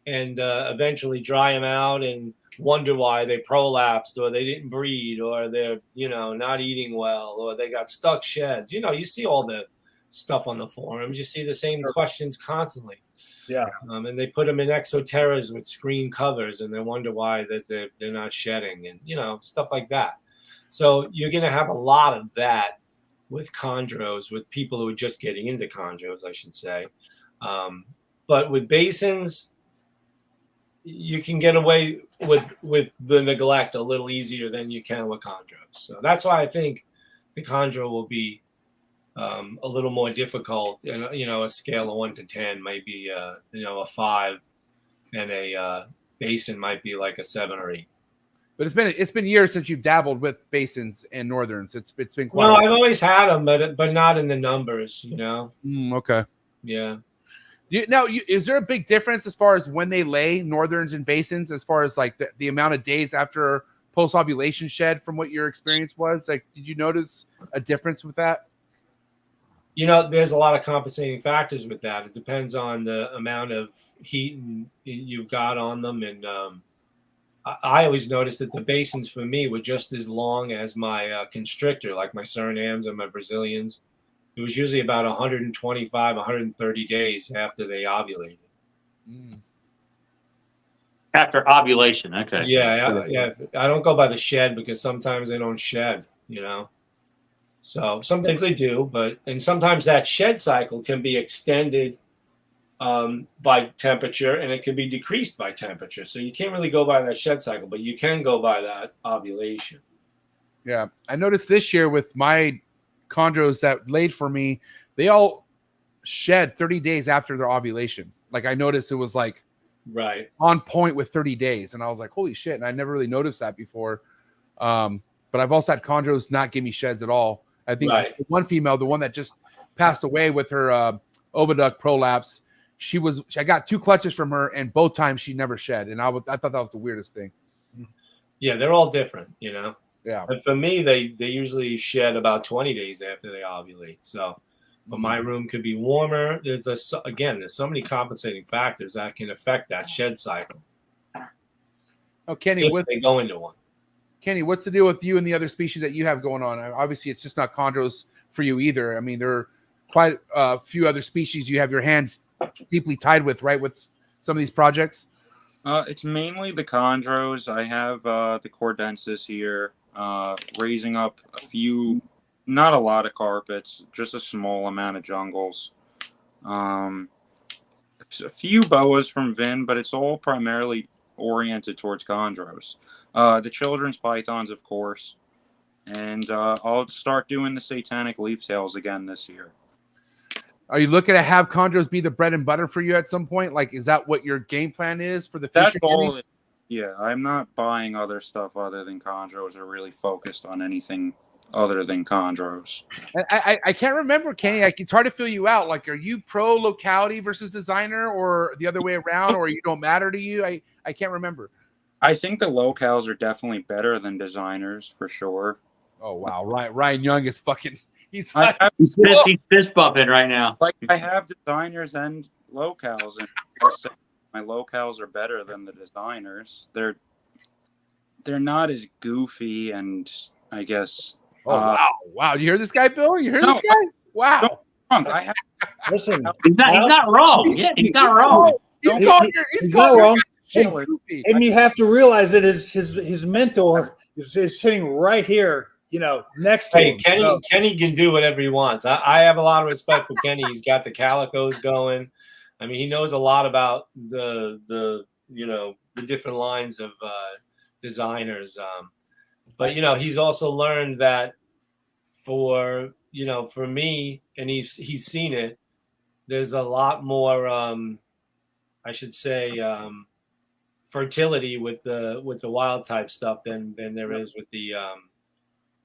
Speaker 8: and eventually dry them out and wonder why they prolapsed or they didn't breed or they're, you know, not eating well or they got stuck sheds. You know, you see all the stuff on the forums. You see the same questions constantly.
Speaker 3: Yeah.
Speaker 8: And they put them in exoterras with screen covers and they wonder why that they're not shedding and, you know, stuff like that. So you're going to have a lot of that with chondros, with people who are just getting into chondros, I should say. But with basins, you can get away with the neglect a little easier than you can with chondros. So that's why I think the chondro will be a little more difficult. And, you know, a scale of 1 to 10 might be, you know, a 5, and a basin might be like a 7 or 8.
Speaker 2: But it's been years since you've dabbled with basins and northerns. It's been quite.
Speaker 8: Well, I've always had them, but not in the numbers, you know.
Speaker 2: Okay.
Speaker 8: Yeah.
Speaker 2: Is there a big difference as far as when they lay northerns and basins, as far as like the amount of days after post ovulation shed, from what your experience was? Like, did you notice a difference with that?
Speaker 8: You know, there's a lot of compensating factors with that. It depends on the amount of heat you've got on them. And I always noticed that the basins for me were just as long as my constrictor, like my Surinams and my Brazilians. It was usually about 125, 130 days after they ovulated.
Speaker 4: After ovulation, okay.
Speaker 8: Yeah. I don't go by the shed because sometimes they don't shed, you know. So sometimes they do, and sometimes that shed cycle can be extended by temperature, and it can be decreased by temperature. So you can't really go by that shed cycle, but you can go by that ovulation.
Speaker 2: Yeah, I noticed this year with my chondros that laid for me, they all shed 30 days after their ovulation. Like, I noticed it was like on point with 30 days, and I was like, holy shit! And I never really noticed that before. But I've also had chondros not give me sheds at all. I think one female, the one that just passed away with her oviduct prolapse, I got 2 clutches from her, and both times she never shed, and I thought that was the weirdest thing.
Speaker 8: Yeah, they're all different, you know.
Speaker 2: Yeah.
Speaker 8: And for me, they usually shed about 20 days after they ovulate. So, but my room could be warmer. There's so many compensating factors that can affect that shed cycle.
Speaker 2: Oh, Kenny,
Speaker 8: If they go into one.
Speaker 2: Kenny, what's the deal with you and the other species that you have going on? Obviously, it's just not chondros for you either. I mean, there are quite a few other species you have your hands deeply tied with, right? With some of these projects.
Speaker 9: It's mainly the chondros. I have the cordensis here, raising up a few, not a lot of carpets, just a small amount of jungles. A few boas from Vin, but it's all primarily oriented towards chondros. The children's pythons, of course, and I'll start doing the satanic leaf tails again this year.
Speaker 2: Are you looking to have chondros be the bread and butter for you at some point? Like, is that what your game plan is for the future?
Speaker 9: That's all. Yeah, I'm not buying other stuff other than chondros or really focused on anything other than chondros.
Speaker 2: I can't remember, Kenny. It's hard to fill you out. Like, are you pro locality versus designer, or the other way around, or you don't matter to you? I can't remember.
Speaker 9: I think the locals are definitely better than designers for sure.
Speaker 2: Oh wow, Ryan Young is fucking. He's
Speaker 4: fist bumping right now.
Speaker 9: Like, I have designers and locals, and my locals are better than the designers. They're not as goofy, and I guess.
Speaker 2: Oh wow! You hear this guy, Bill? You hear this guy? Wow.
Speaker 3: Listen,
Speaker 4: he's not wrong. Yeah, he's not wrong.
Speaker 3: He's not wrong. And you have to realize that his mentor is sitting right here, next to him.
Speaker 8: Kenny can do whatever he wants. I have a lot of respect for Kenny. He's got the calicos going. I mean, he knows a lot about the different lines of designers. But he's also learned that for me, and he's seen it. There's a lot more, I should say, fertility with the wild type stuff than there is with the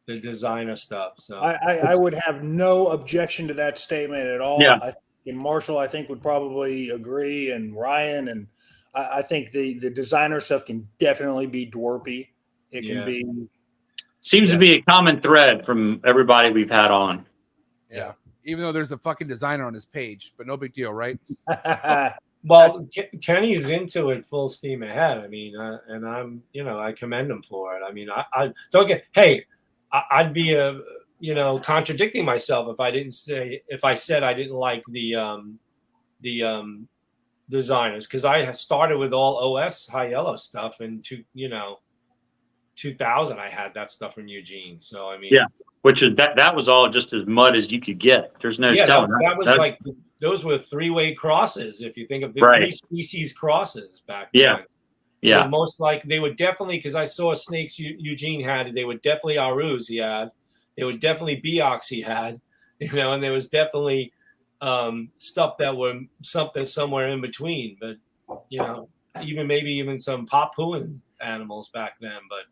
Speaker 8: designer stuff. So
Speaker 3: I would have no objection to that statement at all.
Speaker 4: Yeah.
Speaker 3: And Marshall, I think, would probably agree, and Ryan, and I think the designer stuff can definitely be dwarpy. It can be.
Speaker 4: Seems to be a common thread from everybody we've had on.
Speaker 2: Yeah. Even though there's a fucking designer on his page, but no big deal, right?
Speaker 8: Well, Kenny's into it full steam ahead. I mean, and I'm, I commend him for it. I mean, I don't get. Hey, I'd be contradicting myself if I said I didn't like the designers, because I have started with all OS high yellow stuff, and 2000 I had that stuff from Eugene. So I mean,
Speaker 4: yeah, which is that was all just as mud as you could get. There's no telling.
Speaker 8: That was like those were three-way crosses. If you think of the three species crosses back then.
Speaker 4: Yeah.
Speaker 8: Most like they would definitely, because I saw snakes Eugene had. They would definitely Arus he had. They would definitely Beox he had. And there was definitely stuff that were something somewhere in between. But even some Papuan animals back then. But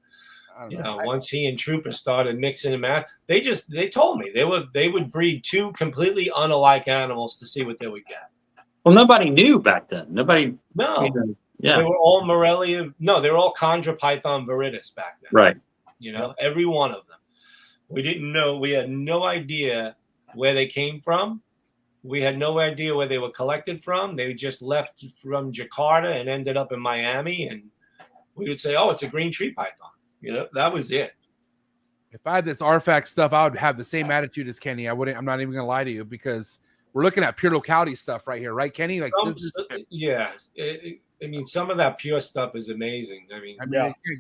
Speaker 8: once he and Trooper started mixing them out, they told me they would breed two completely unalike animals to see what they would get.
Speaker 4: Well, nobody knew back then. Nobody.
Speaker 8: No.
Speaker 4: Yeah.
Speaker 8: They were all Morelia. No, they were all Chondropython viridis back then.
Speaker 4: Right.
Speaker 8: Every one of them. We didn't know. We had no idea where they came from. We had no idea where they were collected from. They just left from Jakarta and ended up in Miami, and we would say, "Oh, it's a green tree python." That was it.
Speaker 2: If I had this artifact stuff, I would have the same attitude as Kenny. I'm not even gonna lie to you, because we're looking at pure locality stuff right here, right, Kenny? Like,
Speaker 8: I mean, some of that pure stuff is amazing. I mean,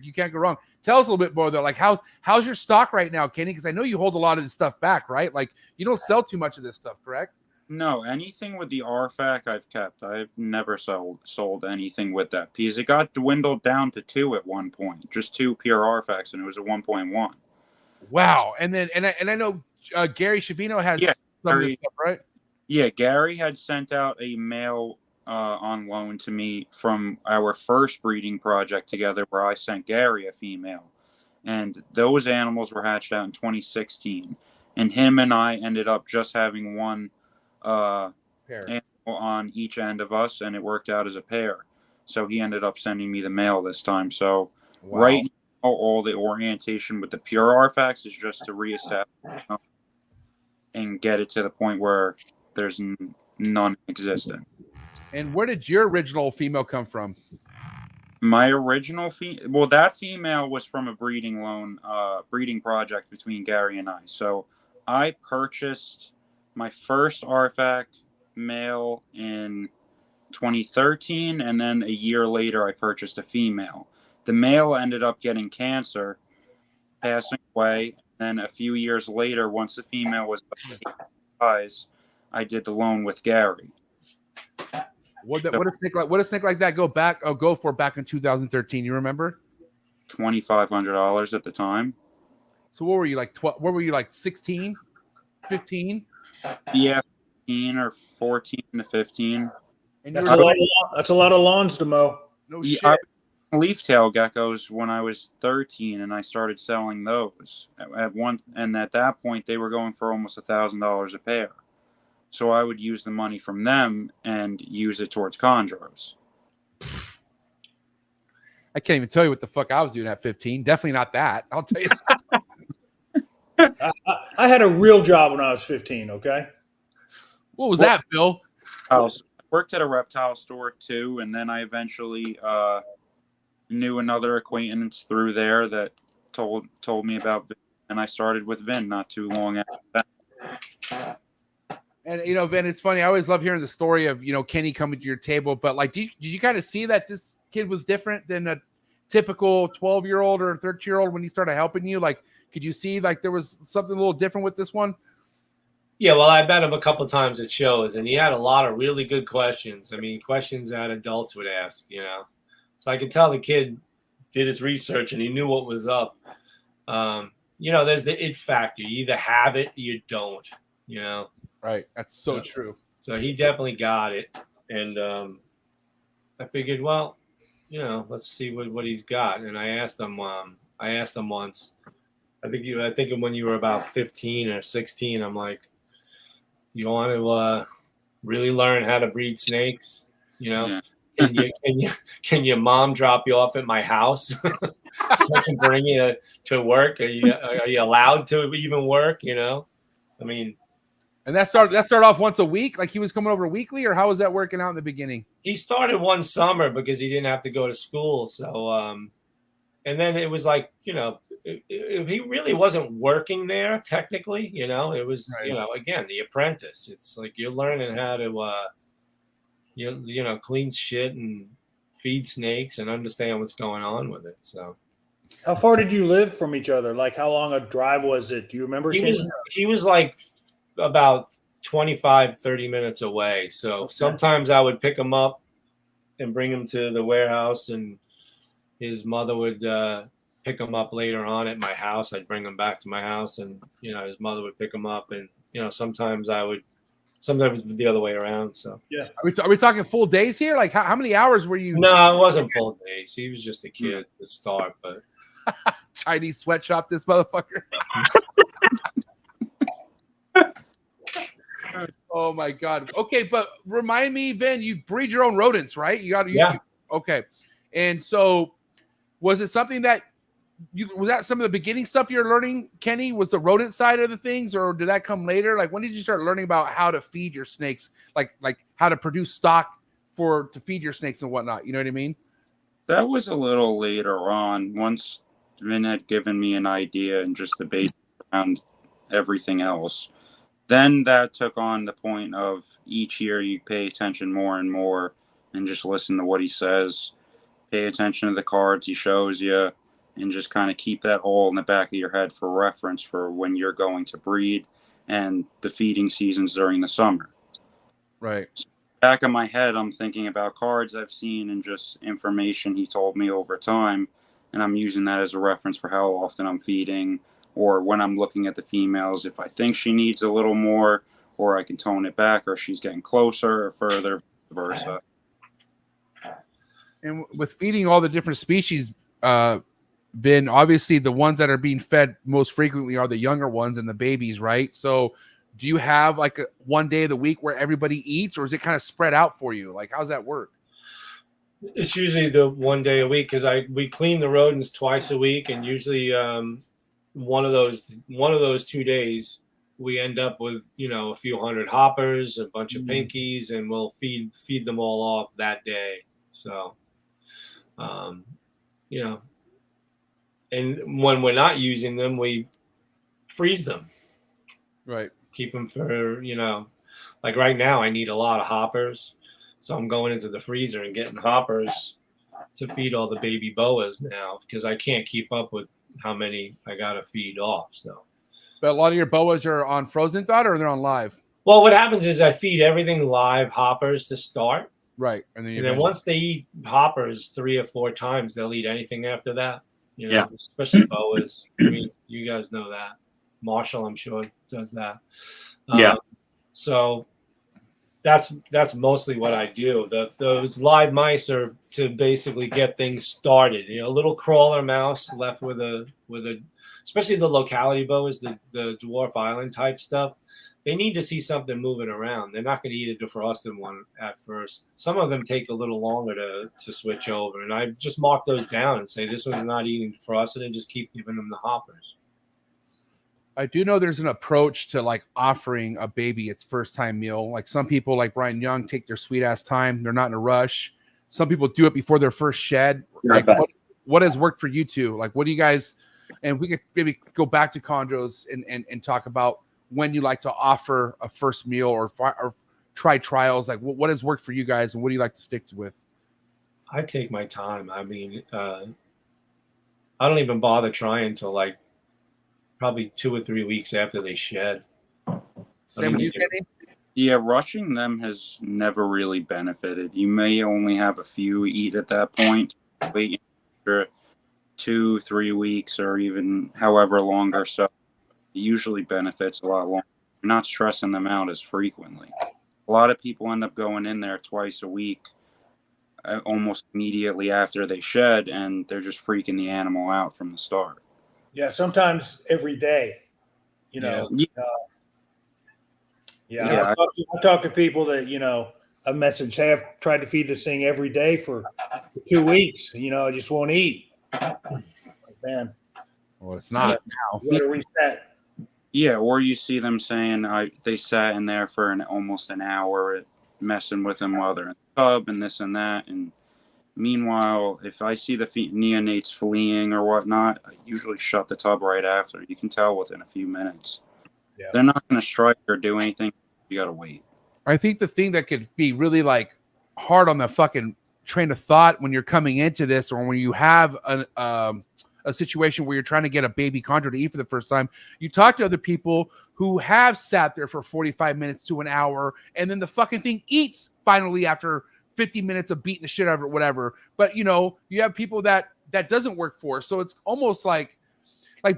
Speaker 2: you can't go wrong. Tell us a little bit more though. Like, how's your stock right now, Kenny? Because I know you hold a lot of this stuff back, right? Like, you don't sell too much of this stuff, correct?
Speaker 9: No, anything with the artifact I've kept. I've never sold anything with that piece. It got dwindled down to 2 at one point, just 2 pure artifacts, and it was a 1.1.
Speaker 2: Wow. And then I know Gary Shavino has some of this stuff, right?
Speaker 9: Yeah, Gary had sent out a male on loan to me from our first breeding project together, where I sent Gary a female, and those animals were hatched out in 2016, and him and I ended up just having one animal on each end of us, and it worked out as a pair. So he ended up sending me the male this time. So right all the orientation with the pure artifacts is just to reestablish and get it to the point where there's none existent.
Speaker 2: And where did your original female come from?
Speaker 9: My original that female was from a breeding project between Gary and I. So I purchased my first artifact male in 2013, and then a year later I purchased a female. The male ended up getting cancer, passing away. Then a few years later, once the female was size, I did the loan with Gary.
Speaker 2: What a snake like that go for back in 2013? You remember?
Speaker 9: $2,500 at the time.
Speaker 2: So what were you like? What were you like? 16, 15?
Speaker 9: Yeah, 15 or 14 to 15.
Speaker 2: And
Speaker 3: That's a lot of lawns to mow.
Speaker 2: No shit.
Speaker 9: Leaf tail geckos when I was 13, and I started selling those and at that point they were going for almost $1,000 a pair. So I would use the money from them and use it towards chondros.
Speaker 2: I can't even tell you what the fuck I was doing at 15. Definitely not that. I'll tell you.
Speaker 3: I had a real job when I was 15. Okay.
Speaker 2: What was that, Bill?
Speaker 9: I worked at a reptile store too, and then I eventually knew another acquaintance through there that told me about Vin, and I started with Vin not too long after that.
Speaker 2: And Ben, it's funny. I always love hearing the story of Kenny coming to your table. But like, did you kind of see that this kid was different than a typical 12-year-old or 13-year-old when he started helping you? Like, could you see like there was something a little different with this one?
Speaker 8: Yeah, well, I met him a couple of times at shows, and he had a lot of really good questions. I mean, questions that adults would ask. So I could tell the kid did his research and he knew what was up. There's the it factor. You either have it or you don't.
Speaker 2: Right. That's so true.
Speaker 8: So he definitely got it. And I figured, well, let's see what he's got. And I asked him once, I think when you were about 15 or 16, I'm like, you want to really learn how to breed snakes?
Speaker 9: Yeah.
Speaker 8: Can your mom drop you off at my house so I can bring you to work? Are you allowed to even work? I mean,
Speaker 2: and that started off once a week. Like he was coming over weekly, or how was that working out in the beginning?
Speaker 8: He started one summer because he didn't have to go to school. So, and then it was like, he really wasn't working there technically. It was,
Speaker 2: right.
Speaker 8: Again, the apprentice. It's like you're learning how to, clean shit and feed snakes and understand what's going on with it. So,
Speaker 3: how far did you live from each other? Like, how long a drive was it? Do you remember?
Speaker 8: He was like about 25, 30 minutes away. So sometimes I would pick him up and bring him to the warehouse, and his mother would pick him up later on at my house. I'd bring him back to my house, and his mother would pick him up, and sometimes the other way around. So
Speaker 3: yeah,
Speaker 2: are we talking full days here? Like how many hours were you?
Speaker 8: No, it wasn't full days. He was just a kid to start, but
Speaker 2: Chinese sweatshop this motherfucker. Oh my God. Okay, but remind me, Vin, you breed your own rodents, right?
Speaker 8: Yeah.
Speaker 2: Okay. And so was it something that was that some of the beginning stuff you're learning, Kenny? Was the rodent side of the things, or did that come later? Like when did you start learning about how to feed your snakes? Like how to produce stock to feed your snakes and whatnot. You know what I mean?
Speaker 9: That was a little later on. Once Vin had given me an idea and just the base around everything else. Then that took on the point of each year you pay attention more and more and just listen to what he says, pay attention to the cards he shows you, and just kind of keep that all in the back of your head for reference for when you're going to breed and the feeding seasons during the summer.
Speaker 2: Right.
Speaker 9: So back of my head, I'm thinking about cards I've seen and just information he told me over time, and I'm using that as a reference for how often I'm feeding, or when I'm looking at the females, if I think she needs a little more, or I can tone it back, or she's getting closer or further, versa.
Speaker 2: And with feeding all the different species, Ben, obviously the ones that are being fed most frequently are the younger ones and the babies, right? So do you have like one day of the week where everybody eats, or is it kind of spread out for you? Like, how's that work?
Speaker 8: It's usually the 1 day a week because we clean the rodents twice a week, and usually one of those 2 days we end up with a few hundred hoppers, a bunch of pinkies, and we'll feed them all off that day. So, and when we're not using them, we freeze them.
Speaker 2: Right.
Speaker 8: Keep them for like right now. I need a lot of hoppers. So I'm going into the freezer and getting hoppers to feed all the baby boas now because I can't keep up with how many I got to feed off. So,
Speaker 2: but a lot of your boas are on frozen thought or they're on live?
Speaker 8: Well, what happens is I feed everything live hoppers to start.
Speaker 2: Right.
Speaker 8: And then once they eat hoppers 3 or 4 times, they'll eat anything after that. Especially boas. I mean, you guys know that. Marshall, I'm sure, does that.
Speaker 4: Yeah.
Speaker 8: So that's mostly what I do. Those live mice are to basically get things started. A little crawler mouse left with a especially the locality boas, the dwarf island type stuff. They need to see something moving around. They're not going to eat a defrosted one at first. Some of them take a little longer to switch over, and I just mark those down and say this one's not eating defrosted, and just keep giving them the hoppers.
Speaker 2: I do know there's an approach to like offering a baby its first time meal. Like some people like Brian Young take their sweet ass time. They're not in a rush. Some people do it before their first shed. Like what has worked for you two? Like what do you guys, and we could maybe go back to Chondros and talk about when you like to offer a first meal or try trials. Like what has worked for you guys and what do you like to stick with?
Speaker 8: I take my time. I mean, I don't even bother trying till like probably 2 or 3 weeks after they shed.
Speaker 2: Same with you, Kenny?
Speaker 9: Yeah, rushing them has never really benefited. You may only have a few eat at that point. Wait for 2-3 weeks or even however longer. So it usually benefits a lot longer. You're not stressing them out as frequently. A lot of people end up going in there twice a week almost immediately after they shed, and they're just freaking the animal out from the start.
Speaker 3: Yeah, sometimes every day, I talk to people that, a message, hey, I've tried to feed this thing every day for 2 weeks. I just won't eat. Man.
Speaker 2: Well, it's not now.
Speaker 3: You got to reset.
Speaker 9: Yeah, or you see them saying they sat in there for almost an hour messing with them while they're in the tub and this and that. And meanwhile, if I see the neonates fleeing or whatnot, I usually shut the tub right after. You can tell within a few minutes. Yeah. They're not going to strike or do anything. You got to wait.
Speaker 2: I think the thing that could be really like hard on the fucking train of thought when you're coming into this, or when you have a situation where you're trying to get a baby chondro to eat for the first time, you talk to other people who have sat there for 45 minutes to an hour, and then the fucking thing eats finally after 50 minutes of beating the shit out of it, whatever. But you have people that doesn't work for. So it's almost like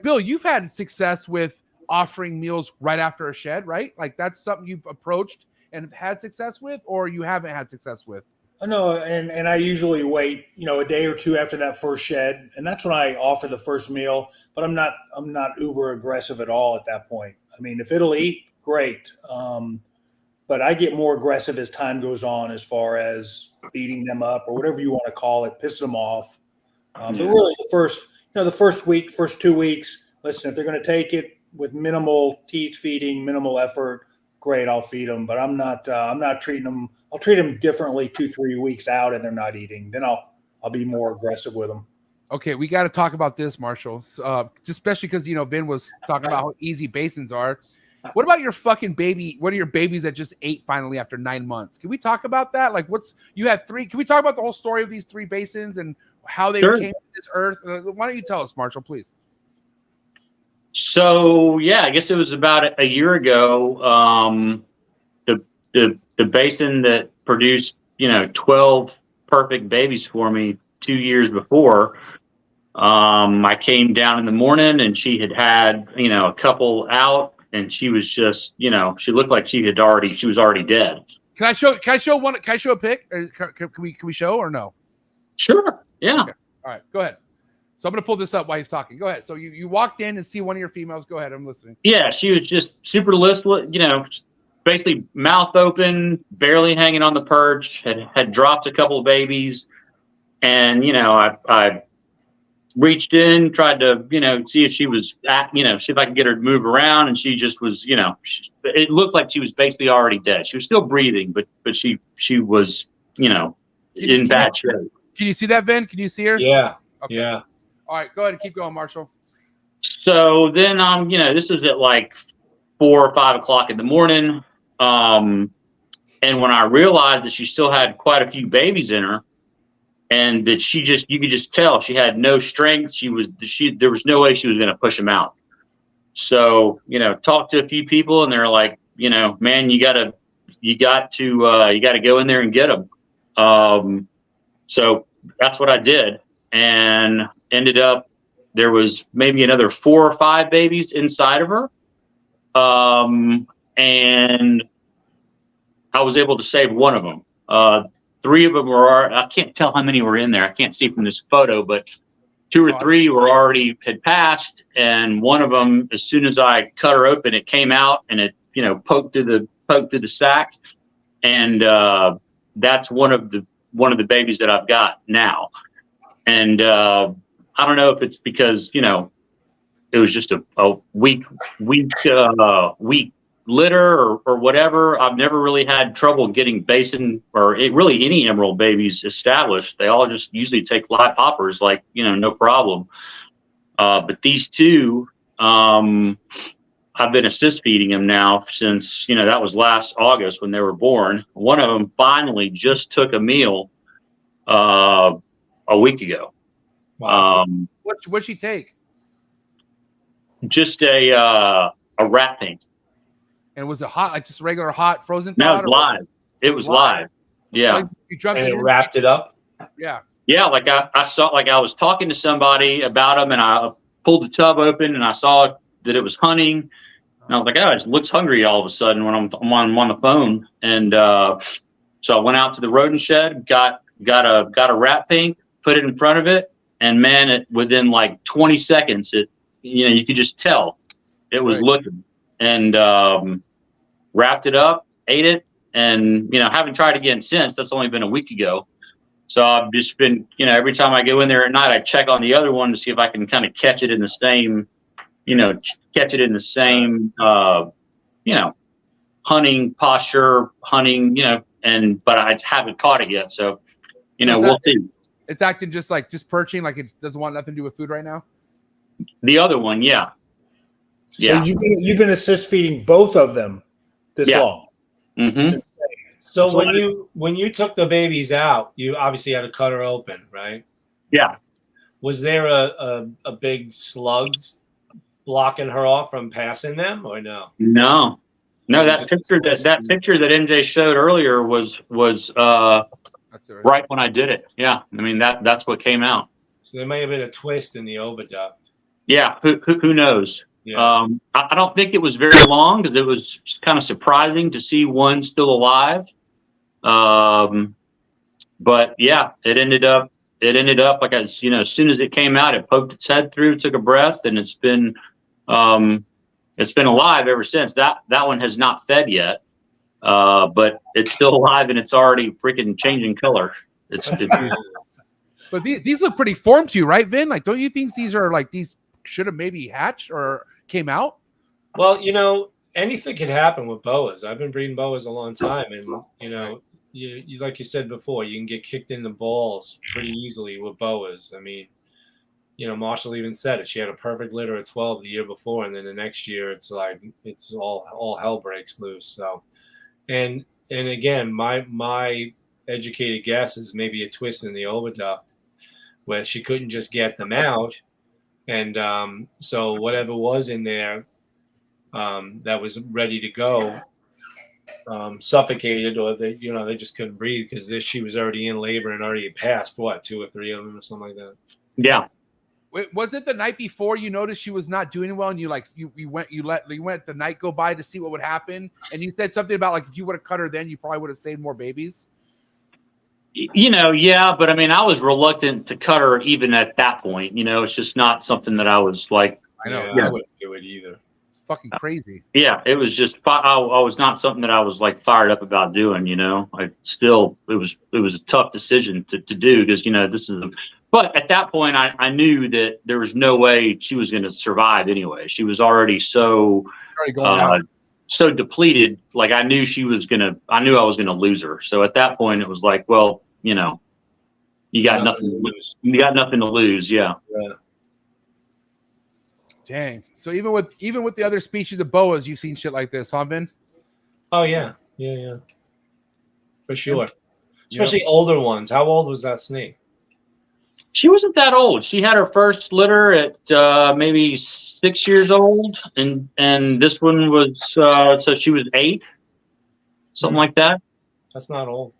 Speaker 2: Bill, you've had success with offering meals right after a shed, right? Like that's something you've approached and have had success with, or you haven't had success with?
Speaker 3: No, and I usually wait, a day or two after that first shed, and that's when I offer the first meal. But I'm not uber aggressive at all at that point. I mean, if it'll eat, great. But I get more aggressive as time goes on, as far as beating them up or whatever you want to call it, piss them off. But really, the first week, first 2 weeks, listen, if they're going to take it with minimal teeth feeding, minimal effort, great, I'll feed them. But I'm not treating them. I'll treat them differently 2-3 weeks out, and they're not eating. Then I'll be more aggressive with them.
Speaker 2: Okay, we got to talk about this, Marshall. Just especially because Ben was talking about how easy basins are. What about your fucking baby? What are your babies that just ate finally after 9 months? Can we talk about that? Like, you had 3? Can we talk about the whole story of these 3 basins and how they came to this earth? Why don't you tell us, Marshall, please?
Speaker 4: So yeah, I guess it was about a year ago. The basin that produced 12 perfect babies for me 2 years before. I came down in the morning and she had a couple out, and she was just she looked like she was already dead. Can I show
Speaker 2: a pic? Can we show or no?
Speaker 4: Sure. Yeah.
Speaker 2: Okay. All right, go ahead. So I'm going to pull this up while he's talking. Go ahead. So you walked in and see one of your females. Go ahead. I'm listening.
Speaker 4: Yeah, she was just super listless, basically mouth open, barely hanging on the perch, had dropped a couple of babies. And, you know, I reached in, tried to, you know, see if she was see if I could get her to move around. And she just was, you know, it looked like she was basically already dead. She was still breathing, but she was, you know, in bad shape.
Speaker 2: Can you see that, Vin? Can you see her?
Speaker 8: Yeah.
Speaker 2: Okay.
Speaker 8: Yeah.
Speaker 2: All right, go ahead and keep going, Marshall.
Speaker 4: So then you know, this is at like 4 or 5 o'clock in the morning. And when I realized that she still had quite a few babies in her, and that you could just tell she had no strength. There was no way she was going to push them out. So, you know, talked to a few people, and they're like, you know, man, you got to go in there and get them. So that's what I did, and ended up, there was maybe another 4 or 5 babies inside of her. And I was able to save one of them. 3 of them I can't tell how many were in there. I can't see from this photo, but 2 or 3 had passed. And one of them, as soon as I cut her open, it came out and it, you know, poked through the sac. And, that's one of the babies that I've got now. And, I don't know if it's because, you know, it was just a weak litter or whatever. I've never really had trouble getting basin or really any emerald babies established. They all just usually take live hoppers, like, you know, no problem. But these 2, I've been assist feeding them now since, you know, that was last August when they were born. One of them finally just took a meal a week ago.
Speaker 2: Wow. What'd she take?
Speaker 4: Just a rat pink.
Speaker 2: And was it hot, like just regular hot frozen?
Speaker 4: No, it was live. It was live. Yeah.
Speaker 2: Like you jumped
Speaker 8: And
Speaker 2: in
Speaker 8: it wrapped it up.
Speaker 2: Yeah.
Speaker 4: Yeah, like I saw, like I was talking to somebody about them, and I pulled the tub open, and I saw that it was hunting, and I was like, oh, it looks hungry all of a sudden when I'm on the phone, and so I went out to the rodent shed, got a rat pink, put it in front of it, and man, within like 20 seconds, you know, you could just tell it was looking. And wrapped it up, ate it, and, you know, haven't tried again since. That's only been a week ago. So I've just been, you know, every time I go in there at night, I check on the other one to see if I can kind of catch it in the same, you know, you know, hunting posture, you know, but I haven't caught it yet. So, you know, we'll see.
Speaker 2: It's acting just perching, like it doesn't want nothing to do with food right now?
Speaker 4: The other one, yeah.
Speaker 3: So you've been assist feeding both of them this long.
Speaker 4: Mm-hmm.
Speaker 8: So when you took the babies out, you obviously had to cut her open, right?
Speaker 4: Yeah.
Speaker 8: Was there a big slug blocking her off from passing them, or no?
Speaker 4: No. That picture that MJ showed earlier was right when I did it. Yeah. I mean, that's what came out.
Speaker 8: So there may have been a twist in the oviduct.
Speaker 4: Yeah. Who knows?
Speaker 8: Yeah.
Speaker 4: I don't think it was very long, because it was kind of surprising to see one still alive. But yeah, it ended up like, as you know, as soon as it came out, it poked its head through, took a breath, and it's been alive ever since. That one has not fed yet, but it's still alive, and it's already freaking changing color. It's
Speaker 2: But these look pretty formed to you, right, Vin? Like, don't you think these should have maybe hatched or came out?
Speaker 8: Well, you know, anything can happen with boas. I've been breeding boas a long time, and you know, you like you said before, you can get kicked in the balls pretty easily with boas. I mean, you know, Marshall even said it. She had a perfect litter at 12 the year before, and then the next year it's like it's all hell breaks loose. So, and again, my educated guess is maybe a twist in the oviduct where she couldn't just get them out. And so whatever was in there that was ready to go suffocated, or they just couldn't breathe because she was already in labor and already passed 2 or 3 of them or something like that.
Speaker 4: Yeah.
Speaker 2: Wait, was it the night before you noticed she was not doing well, and you went the night go by to see what would happen, and you said something about like if you would have cut her then, you probably would have saved more babies?
Speaker 4: You know, yeah, but I mean, I was reluctant to cut her even at that point. You know, it's just not something that I was like.
Speaker 2: I know.
Speaker 8: Yeah, I wouldn't do it either.
Speaker 2: fucking crazy.
Speaker 4: Yeah, it was just I was not something that I was like fired up about doing. It was a tough decision to do because this is. But at that point, I knew that there was no way she was going to survive anyway. She was already so so depleted. Like I knew I knew I was gonna lose her. So at that point, it was like, well, you got nothing to lose. You got nothing to lose. Yeah.
Speaker 2: Dang. So even with the other species of boas, you've seen shit like this, huh, Vin?
Speaker 8: Oh yeah. For sure. Especially older ones. How old was that snake?
Speaker 4: She wasn't that old. She had her first litter at maybe 6 years old, and this one was so she was 8, something like that.
Speaker 8: That's not old.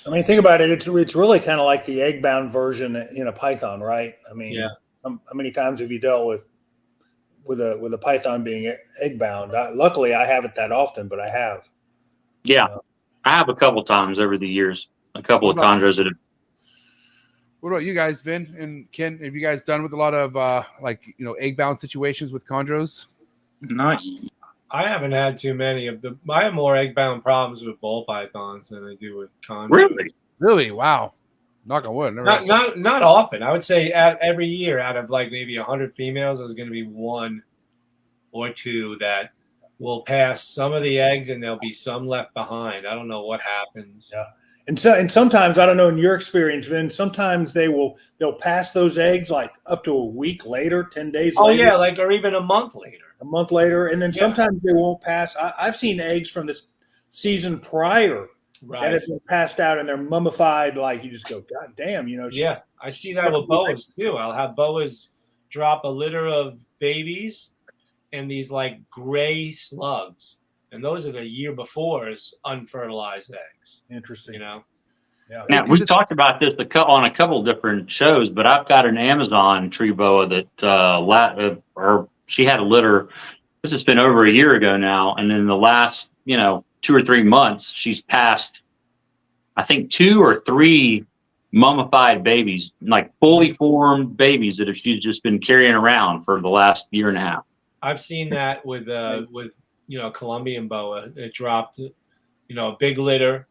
Speaker 3: I mean, think about it. It's really kind of like the egg-bound version in a python, right? I mean, how many times have you dealt with a python being egg-bound? Luckily, I haven't that often, but I have.
Speaker 4: Yeah, I have a couple times over the years. A couple of chondros that have.
Speaker 2: What about you guys, Vin and Ken? Have you guys done with a lot of egg-bound situations with chondros?
Speaker 9: Not.
Speaker 8: I haven't had too many of them. I have more egg-bound problems with ball pythons than I do with chondros.
Speaker 4: Really?
Speaker 2: Really? Wow. Knock on wood.
Speaker 8: Not often. I would say every year, out of like maybe 100 females, there's going to be 1 or 2 that will pass some of the eggs, and there'll be some left behind. I don't know what happens.
Speaker 3: Yeah. And sometimes, I don't know in your experience, Vin, sometimes they'll pass those eggs like up to a week later, 10 days later.
Speaker 8: Oh yeah, or even a month later.
Speaker 3: A month later, and then sometimes they won't pass. I've seen eggs from this season prior that have been passed out and they're mummified. Like you just go, God damn,
Speaker 8: Yeah, I see that with boas too. I'll have boas drop a litter of babies and these like gray slugs. And those are the year before's unfertilized eggs.
Speaker 3: Interesting.
Speaker 8: Yeah.
Speaker 4: Now we've talked about this on a couple different shows, but I've got an Amazon tree boa that she had a litter. This has been over a year ago now, and in the last 2 or 3 months, she's passed, I think 2 or 3 mummified babies, like fully formed babies that she's just been carrying around for the last year and a half.
Speaker 8: I've seen that with Colombian boa. It dropped, a big litter,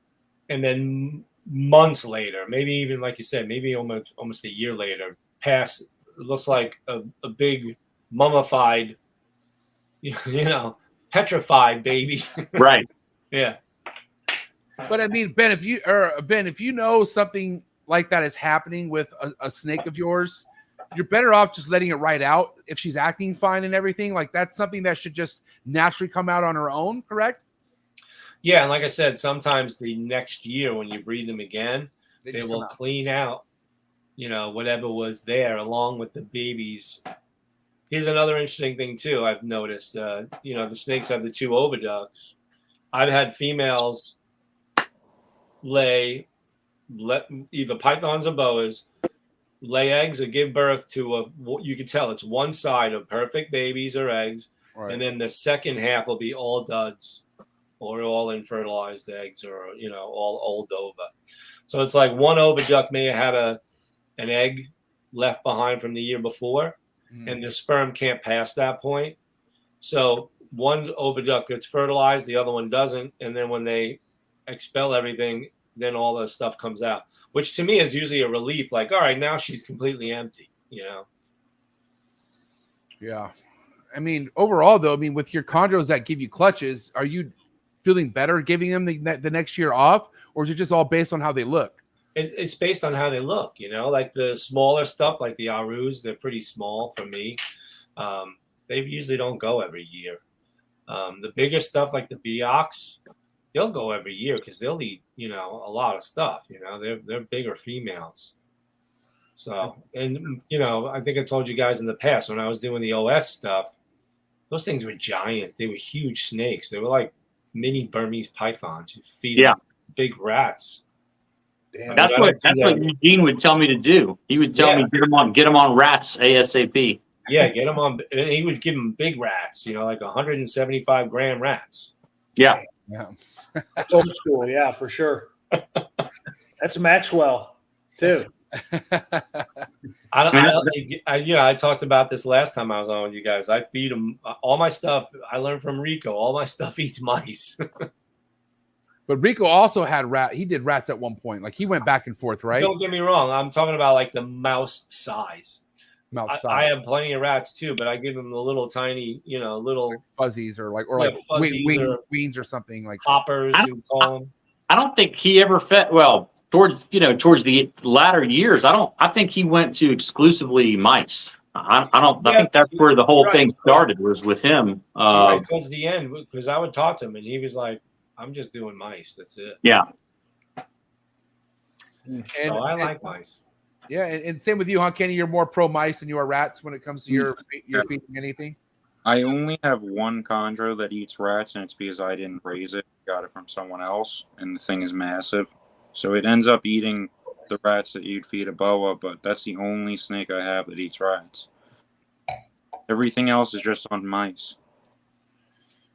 Speaker 8: and then months later, maybe even like you said, maybe almost a year later, it looks like a big mummified, petrified baby.
Speaker 4: Right.
Speaker 8: Yeah.
Speaker 2: But I mean, Ben, if you know something like that is happening with a snake of yours, you're better off just letting it ride out. If she's acting fine and everything, like that's something that should just naturally come out on her own, correct?
Speaker 8: Yeah, and like I said, sometimes the next year when you breed them again, they will clean out, whatever was there along with the babies. Here's another interesting thing too. I've noticed, the snakes have the 2 oviducts. I've had females lay either pythons or boas lay eggs or give birth to you can tell it's one side of perfect babies or eggs, right. And then the second half will be all duds or all unfertilized eggs or all old ova. So it's like one oviduct may have had an egg left behind from the year before, and the sperm can't pass that point. So one oviduct gets fertilized, the other one doesn't, and then when they expel everything, then all the stuff comes out, which to me is usually a relief. Like, all right, now she's completely empty,
Speaker 2: Yeah. I mean, overall, though, with your chondros that give you clutches, are you feeling better giving them the next year off, or is it just all based on how they look?
Speaker 8: It's based on how they look, like the smaller stuff, like the Arus, they're pretty small for me. They usually don't go every year. The bigger stuff, like the Beox, they'll go every year because they'll eat, a lot of stuff. They're bigger females. So, and I think I told you guys in the past when I was doing the OS stuff, those things were giant. They were huge snakes. They were like mini Burmese pythons. You feed them big rats.
Speaker 3: Damn.
Speaker 4: That's what Eugene would tell me to do. He would tell me get them on rats ASAP.
Speaker 8: Yeah, get them on. And he would give them big rats. Like 175 gram rats.
Speaker 4: Yeah.
Speaker 3: That's old school. Yeah, for sure. That's Maxwell too.
Speaker 8: I talked about this last time I was on with you guys. I feed them all my stuff. I learned from Rico. All my stuff eats mice.
Speaker 2: But Rico also had rat. He did rats at one point. Like he went back and forth, right?
Speaker 8: Don't get me wrong. I'm talking about like the mouse size.
Speaker 2: Mouse size.
Speaker 8: I have plenty of rats too, but I give them the little tiny, little
Speaker 2: like fuzzies or like weens or something like
Speaker 8: hoppers. You call them.
Speaker 4: I don't think he ever fed well towards the latter years. I think he went to exclusively mice. I think that's where the whole thing started was with him.
Speaker 8: Towards the end, because I would talk to him and he was like, "I'm just doing mice. That's it."
Speaker 4: Yeah.
Speaker 8: So I like mice.
Speaker 2: Yeah, and same with you, huh, Kenny? You're more pro mice than you are rats when it comes to your feeding anything.
Speaker 9: I only have one chondro that eats rats, and it's because I didn't raise it. I got it from someone else, and the thing is massive. So it ends up eating the rats that you'd feed a boa, but that's the only snake I have that eats rats. Everything else is just on mice.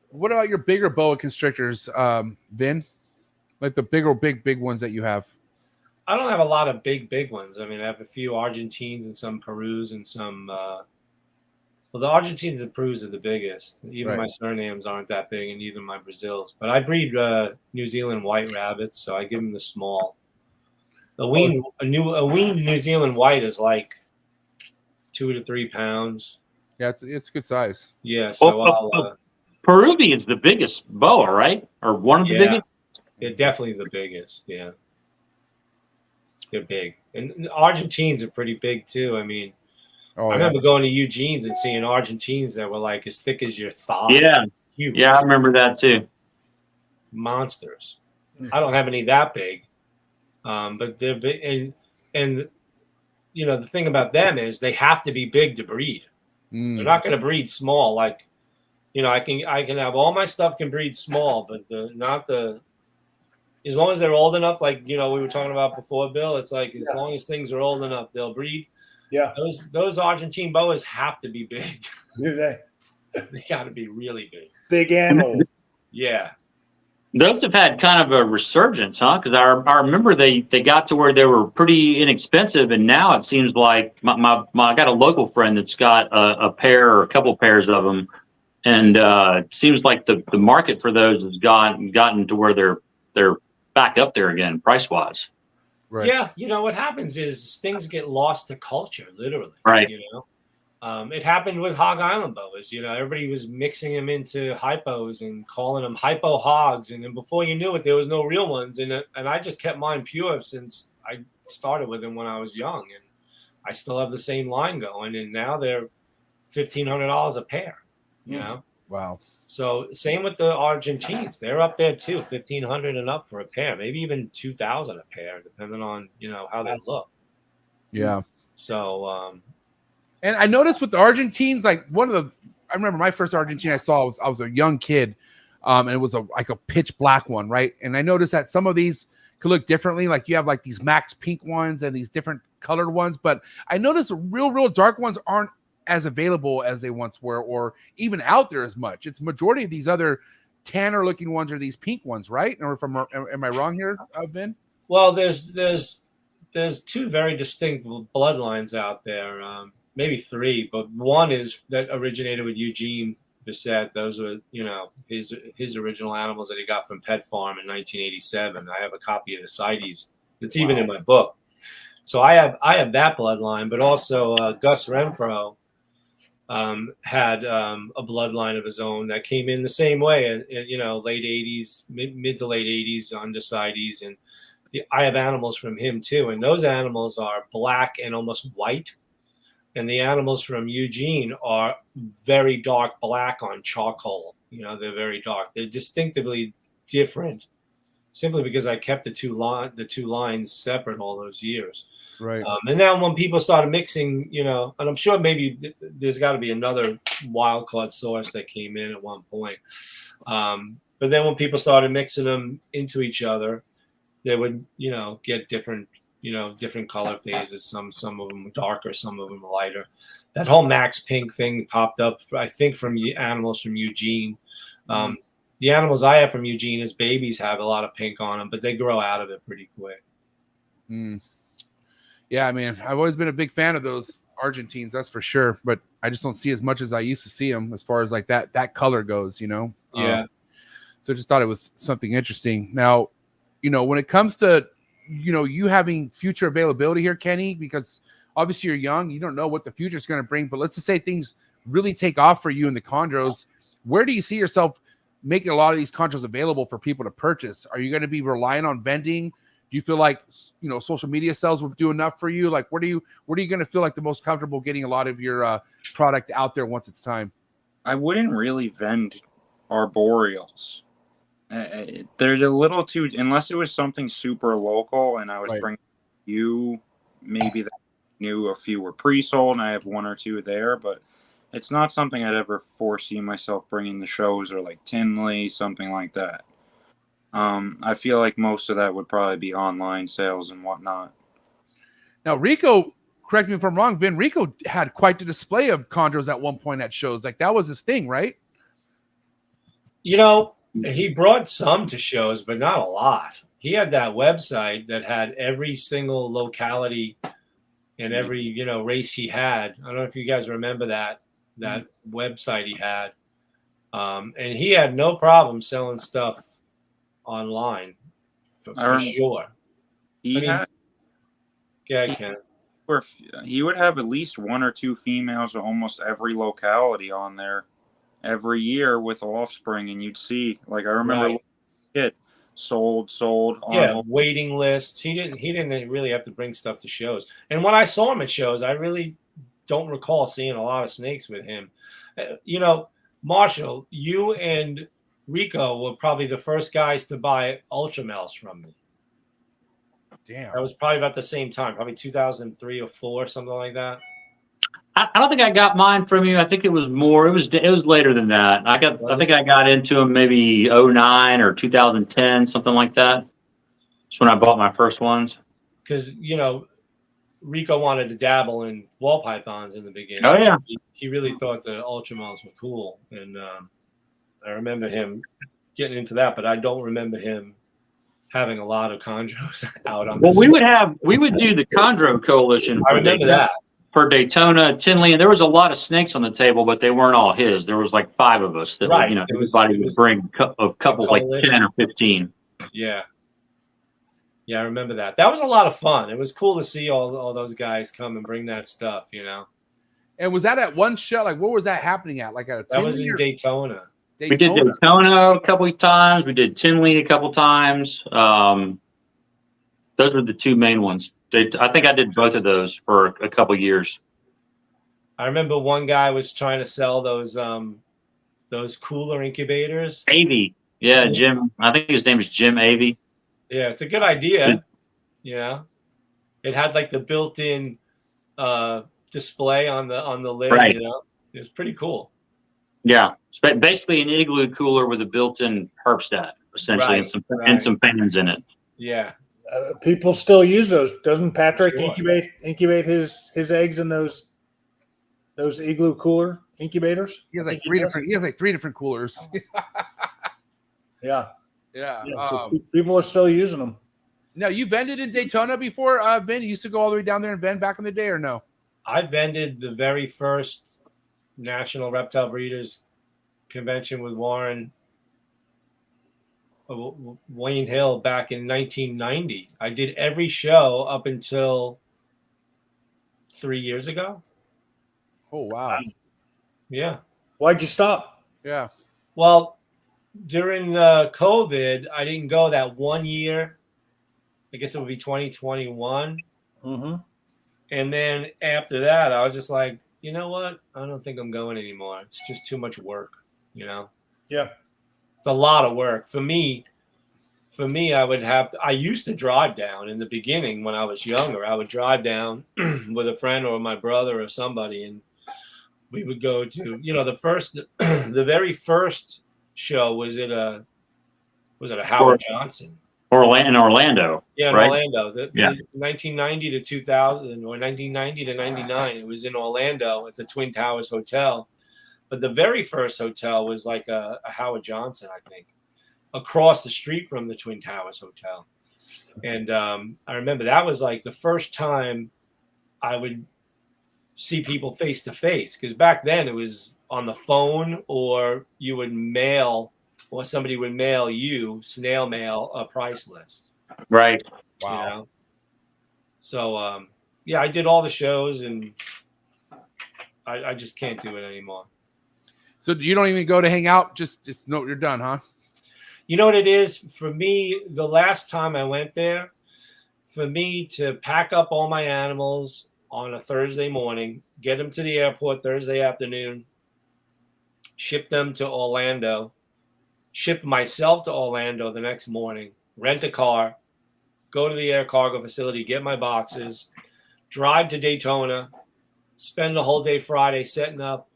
Speaker 2: What about your bigger boa constrictors, Vin? Like the big ones that you have?
Speaker 8: I don't have a lot of big ones. I mean, I have a few Argentines and some Perus and some. Well, the Argentines and Perus are the biggest. Even my Surinames aren't that big, and even my Brazils. But I breed New Zealand white rabbits, so I give them the small. A weaned New Zealand white is like 2 to 3 pounds.
Speaker 2: Yeah, it's good size.
Speaker 8: Yeah, so
Speaker 4: Peruvian's the biggest boa, right? Or one of the biggest?
Speaker 8: They're definitely the biggest, yeah. They're big. And Argentines are pretty big, too. I mean, I remember going to Eugene's and seeing Argentines that were like as thick as your thigh.
Speaker 4: Yeah.
Speaker 8: Huge.
Speaker 4: Yeah, I remember that, too.
Speaker 8: Monsters. I don't have any that big. But they're big. And the thing about them is they have to be big to breed. They're not going to breed small. Like, I can have all my stuff can breed small, but as long as they're old enough, like, we were talking about before, Bill, it's like as long as things are old enough, they'll breed.
Speaker 3: Yeah.
Speaker 8: Those Argentine boas have to be big.
Speaker 3: Do they?
Speaker 8: They got to be really big.
Speaker 3: Big and old.
Speaker 8: Yeah.
Speaker 4: Those have had kind of a resurgence, huh? Because I remember they got to where they were pretty inexpensive, and now it seems like I got a local friend that's got a pair or a couple pairs of them, and it seems like the market for those has gotten to where they're back up there again, price wise.
Speaker 8: Right. Yeah, what happens is things get lost to culture, literally.
Speaker 4: Right.
Speaker 8: It happened with Hog Island boas. Everybody was mixing them into hypos and calling them hypo hogs, and then before you knew it, there was no real ones. And I just kept mine pure since I started with them when I was young, and I still have the same line going. And now they're $1,500 a pair.
Speaker 2: Wow.
Speaker 8: So same with the Argentines. They're up there too, $1,500 and up for a pair, maybe even $2,000 a pair, depending on how they look.
Speaker 2: Yeah.
Speaker 8: So.
Speaker 2: And I noticed with the Argentines, like I remember my first Argentine I saw I was a young kid, and it was like a pitch black one, right? And I noticed that some of these could look differently. Like you have like these max pink ones and these different colored ones, but I noticed real dark ones aren't as available as they once were, or even out there as much. It's majority of these other tanner looking ones are these pink ones, right? Or am I wrong here, Vin?
Speaker 8: Well, there's two very distinct bloodlines out there. Maybe 3, but one is that originated with Eugene Bissett. Those were, his original animals that he got from Pet Farm in 1987. I have a copy of the CITES. It's even in my book. So I have that bloodline, but also Gus Renfro had a bloodline of his own that came in the same way, and late 80s, mid to late 80s on the CITES, and I have animals from him too, and those animals are black and almost white. And the animals from Eugene are very dark black on charcoal. They're very dark. They're distinctively different, simply because I kept the two lines separate all those years.
Speaker 2: Right.
Speaker 8: And now when people started mixing, and I'm sure maybe there's got to be another wild card source that came in at one point. But then when people started mixing them into each other, they would, get different color phases. Some of them were darker, some of them were lighter. That whole Max Pink thing popped up, I think, from animals from Eugene. The animals I have from Eugene as babies have a lot of pink on them, but they grow out of it pretty quick.
Speaker 2: Yeah, I mean, I've always been a big fan of those Argentines, that's for sure. But I just don't see as much as I used to see them as far as like that color goes, you know?
Speaker 8: Yeah.
Speaker 2: So I just thought it was something interesting. Now, you know, when it comes to, you know, you having future availability here, Kenny, because obviously you're young, you don't know what the future is going to bring, but let's just say things really take off for you in the chondros. Where do you see yourself making a lot of these chondros available for people to purchase? Are you going to be relying on vending? Do you feel like, you know, social media sales will do enough for you? Like, where are you going to feel like the most comfortable getting a lot of your product out there once it's time?
Speaker 9: I wouldn't really vend arboreals. They're a little too, unless it was something super local and I was bringing you, maybe that knew a few were pre-sold and I have one or two there, but it's not something I'd ever foresee myself bringing to shows or like Tinley, something like that. I feel like most of that would probably be online sales and whatnot.
Speaker 2: Now, Rico, correct me if I'm wrong, Vin, Rico had quite the display of chondros at one point at shows. Like, that was his thing, right?
Speaker 8: You know, he brought some to shows, but not a lot. He had that website that had every single locality and every, you know, race he had. I don't know if you guys remember that website he had. And he had no problem selling stuff online for sure.
Speaker 9: He would have at least one or two females at almost every locality on there every year with offspring, and you'd see, like, I remember it sold
Speaker 8: waiting lists. He didn't really have to bring stuff to shows. And when I saw him at shows, I really don't recall seeing a lot of snakes with him. You know, Marshall, you and Rico were probably the first guys to buy Ultramels from me.
Speaker 2: Damn.
Speaker 8: That was probably about the same time, probably 2003 or 4, something like that.
Speaker 4: I don't think I got mine from you. I think it was more. It was later than that. I think I got into them maybe 2009 or 2010, something like that. That's when I bought my first ones.
Speaker 8: Because, you know, Rico wanted to dabble in ball pythons in the beginning.
Speaker 4: Oh yeah,
Speaker 8: so he really thought the Ultramels were cool, and I remember him getting into that. But I don't remember him having a lot of chondros out on.
Speaker 4: Well, we would do the Chondro Coalition.
Speaker 8: I remember that.
Speaker 4: For Daytona, Tinley, and there was a lot of snakes on the table, but they weren't all his. There was like 5 of us that you know, everybody would bring a couple, like 10 or 15.
Speaker 8: Yeah. Yeah, I remember that. That was a lot of fun. It was cool to see all those guys come and bring that stuff, you know.
Speaker 2: And was that at one show? Like, what was that happening at? Like at a
Speaker 8: That was in Daytona.
Speaker 4: We did Daytona a couple of times. We did Tinley a couple times. Those were the 2 main ones. I think I did both of those for a couple years.
Speaker 8: I remember one guy was trying to sell those cooler incubators.
Speaker 4: Avey. Yeah, Jim. I think his name is Jim Avey.
Speaker 8: Yeah, it's a good idea. You know, it had like the built-in display on the lid.
Speaker 4: Right.
Speaker 8: You know, it was pretty cool.
Speaker 4: Yeah, it's basically an igloo cooler with a built-in herpstat, essentially, and some fans in it.
Speaker 8: Yeah.
Speaker 3: People still use those. Doesn't Patrick incubate his eggs in those igloo cooler incubators?
Speaker 2: He has like 3 different coolers.
Speaker 3: Yeah.
Speaker 2: Yeah.
Speaker 3: So people are still using them.
Speaker 2: Now, you vended in Daytona before, Vin? You used to go all the way down there and vend back in the day, or no?
Speaker 8: I vended the very first National Reptile Breeders Convention with Warren Wayne Hill back in 1990. I did every show up until 3 years ago.
Speaker 2: Oh, wow.
Speaker 8: Yeah.
Speaker 3: Why'd you stop?
Speaker 2: Yeah.
Speaker 8: Well, during COVID, I didn't go that 1 year. I guess it would be 2021.
Speaker 3: Mm-hmm.
Speaker 8: And then after that, I was just like, you know what? I don't think I'm going anymore. It's just too much work, you know?
Speaker 3: Yeah.
Speaker 8: It's a lot of work. For me, I used to drive down in the beginning when I was younger. I would drive down with a friend or my brother or somebody, and we would go to, you know, the very first show was at a Howard Johnson.
Speaker 4: In Orlando.
Speaker 8: Yeah, in
Speaker 4: right?
Speaker 8: Orlando. The 1990 to 2000 or 1990 to 99, it was in Orlando at the Twin Towers Hotel. But the very first hotel was like a Howard Johnson, I think, across the street from the Twin Towers Hotel. And I remember that was like the first time I would see people face to face, because back then it was on the phone, or you would mail, or somebody would mail you, snail mail, a price list.
Speaker 4: Right.
Speaker 8: You know? So yeah, I did all the shows, and I just can't do it anymore.
Speaker 2: So you don't even go to hang out? Just know you're done, huh?
Speaker 8: You know what it is? For me, the last time I went there, for me to pack up all my animals on a Thursday morning, get them to the airport Thursday afternoon, ship them to Orlando, ship myself to Orlando the next morning, rent a car, go to the air cargo facility, get my boxes, drive to Daytona, spend the whole day Friday setting up,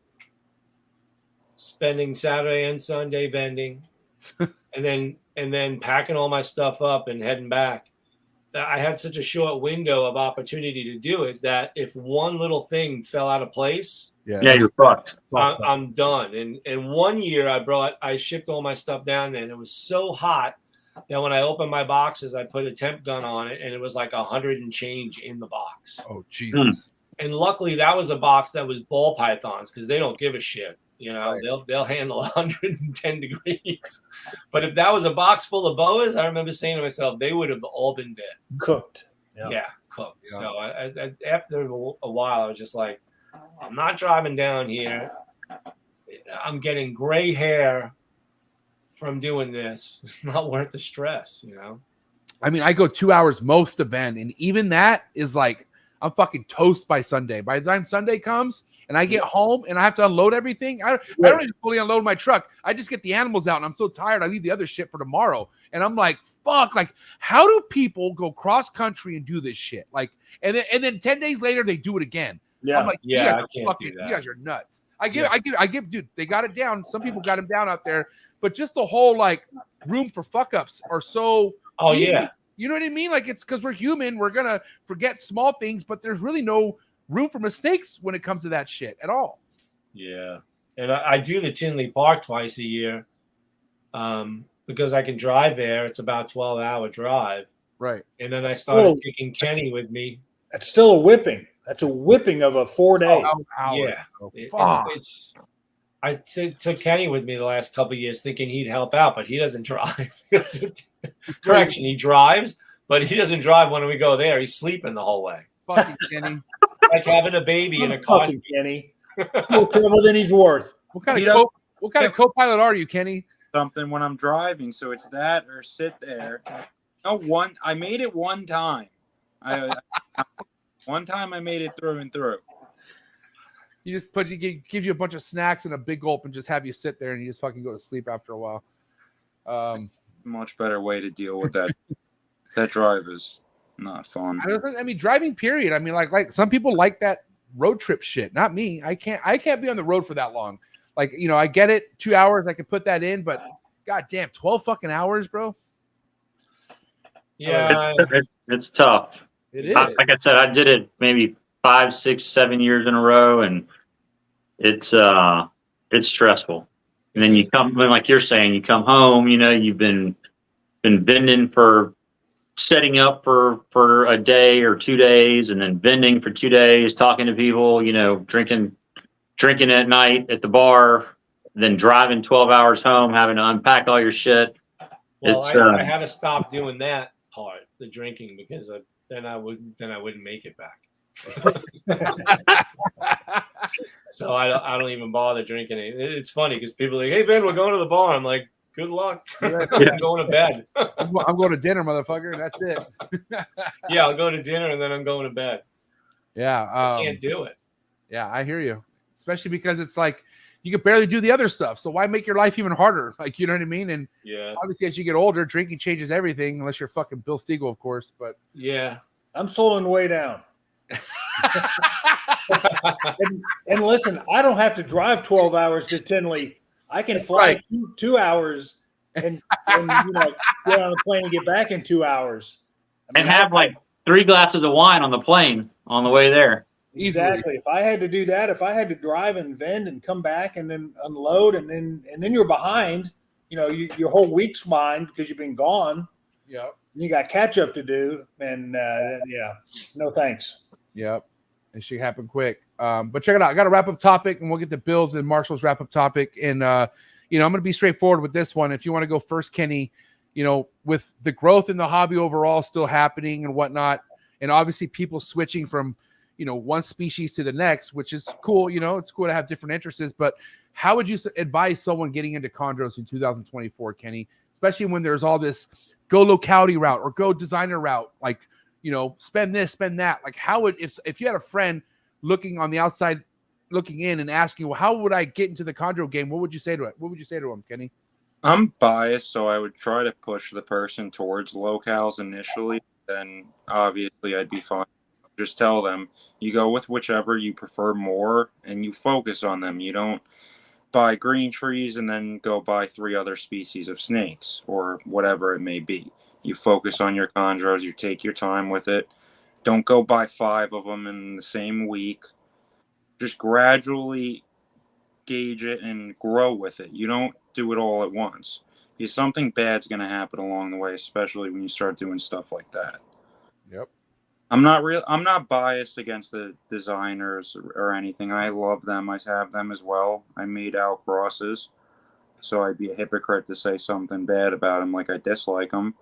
Speaker 8: spending Saturday and Sunday vending, and then packing all my stuff up and heading back. I had such a short window of opportunity to do it that if one little thing fell out of place,
Speaker 4: yeah, you're fucked.
Speaker 8: I'm done. And 1 year I shipped all my stuff down there, and it was so hot that when I opened my boxes, I put a temp gun on it, and it was like 100 and change in the box.
Speaker 2: Oh, Jesus.
Speaker 8: And luckily that was a box that was ball pythons, because they don't give a shit. You know,
Speaker 2: Right.
Speaker 8: they'll handle 110 degrees. But if that was a box full of boas, I remember saying to myself, they would have all been dead.
Speaker 3: Cooked.
Speaker 8: Yeah, cooked.
Speaker 2: Yeah.
Speaker 8: So I after a while, I was just like, I'm not driving down here. I'm getting gray hair from doing this. It's not worth the stress, you know?
Speaker 2: I mean, I go 2 hours most event, and even that is like, I'm fucking toast by Sunday. By the time Sunday comes and I get home and I have to unload everything, I don't even fully unload my truck. I just get the animals out, and I'm so tired, I leave the other shit for tomorrow. And I'm like, fuck, like, how do people go cross country and do this shit? Like, and then 10 days later, they do it again.
Speaker 3: Yeah.
Speaker 2: I'm like,
Speaker 8: Yeah,
Speaker 2: you guys
Speaker 8: I
Speaker 2: are
Speaker 8: can't
Speaker 2: fucking,
Speaker 8: do that.
Speaker 2: you guys are nuts. I give, dude, they got it down. Some people got him down out there, but just the whole like room for fuck ups are so.
Speaker 8: Oh,
Speaker 2: easy.
Speaker 8: yeah.
Speaker 2: You know what I mean? Like, it's because we're human. We're going to forget small things, but there's really no room for mistakes when it comes to that shit at all.
Speaker 8: Yeah. And I do the Tinley Park twice a year because I can drive there. It's about a 12-hour drive.
Speaker 2: Right.
Speaker 8: And then I started
Speaker 3: Oh.
Speaker 8: taking Kenny with me.
Speaker 3: That's still a whipping. That's a whipping of a 4 days.
Speaker 8: Yeah.
Speaker 2: Oh,
Speaker 8: It- I took Kenny with me the last couple of years thinking he'd help out, but he doesn't drive. Correction, he drives, but he doesn't drive when we go there. He's sleeping the whole way.
Speaker 2: Fucking Kenny.
Speaker 8: Like having a baby in a car.
Speaker 3: Fucking Kenny. More trouble than he's worth.
Speaker 2: What kind
Speaker 9: He
Speaker 2: of
Speaker 9: doesn't-
Speaker 2: what kind of co-pilot are you, Kenny?
Speaker 9: Something when I'm driving, so it's that or sit there. No, I made it one time. One time I made it through and through.
Speaker 2: You just gives you a bunch of snacks and a big gulp and just have you sit there and you just fucking go to sleep after a while.
Speaker 9: Much better way to deal with that. That drive is not fun.
Speaker 2: I mean, driving period. I mean, like some people like that road trip shit. Not me. I can't be on the road for that long. Like, you know, I get it. 2 hours, I could put that in, but goddamn, 12 fucking hours, bro.
Speaker 8: Yeah.
Speaker 4: It's tough.
Speaker 2: It is.
Speaker 4: Like I said, I did it maybe 5, 6, 7 years in a row, and it's stressful. And then you come, like you're saying, you come home. You know, you've been vending for setting up for a day or 2 days, and then vending for 2 days, talking to people. You know, drinking at night at the bar, then driving 12 hours home, having to unpack all your shit.
Speaker 8: Well,
Speaker 4: It's
Speaker 8: I had to stop doing that part, the drinking, because then I wouldn't make it back. So I don't even bother drinking it. It's funny because people are like, "Hey Ben, we're going to the bar." I'm like, "Good luck." I'm going to bed.
Speaker 2: I'm going to dinner, motherfucker. That's it.
Speaker 8: Yeah, I'll go to dinner and then I'm going to bed.
Speaker 2: Yeah.
Speaker 8: I can't do it.
Speaker 2: Yeah, I hear you. Especially because it's like you could barely do the other stuff. So why make your life even harder? Like, you know what I mean? And
Speaker 8: Yeah.
Speaker 2: obviously, as you get older, drinking changes everything, unless you're fucking Bill Stiegel, of course. But
Speaker 8: Yeah.
Speaker 3: I'm slowing way down. and listen, I don't have to drive 12 hours to Tinley. I can fly
Speaker 2: Right.
Speaker 3: 2 hours and you know, get on a plane and get back in 2 hours. I mean,
Speaker 4: and have like 3 glasses of wine on the plane on the way there.
Speaker 3: exactly. If I had to do that, if I had to drive and vend and come back and then unload and then you're behind, you know, your whole week's behind because you've been gone.
Speaker 2: Yep.
Speaker 3: You got catch up to do, and yeah, no thanks.
Speaker 2: Yep. It should happen quick. But check it out. I got a wrap up topic, and we'll get to Bill's and Marshall's wrap up topic. And I'm going to be straightforward with this one. If you want to go first, Kenny, with the growth in the hobby overall still happening and whatnot, and obviously people switching from one species to the next, which is cool. It's cool to have different interests. But how would you advise someone getting into chondros in 2024, Kenny? Especially when there's all this go locality route or go designer route, like spend this, spend that. Like, how would if you had a friend looking on the outside, looking in and asking, well, how would I get into the chondro game? What would you say to it? What would you say to him, Kenny?
Speaker 9: I'm biased, so I would try to push the person towards locales initially. Then obviously I'd be fine. Just tell them you go with whichever you prefer more, and you focus on them. You don't buy green trees and then go buy 3 other species of snakes or whatever it may be. You focus on your chondros. You take your time with it. Don't go buy 5 of them in the same week. Just gradually gauge it and grow with it. You don't do it all at once, because something bad's going to happen along the way, especially when you start doing stuff like that.
Speaker 2: Yep.
Speaker 9: I'm not biased against the designers or anything. I love them. I have them as well. I made out crosses, so I'd be a hypocrite to say something bad about them, like I dislike them.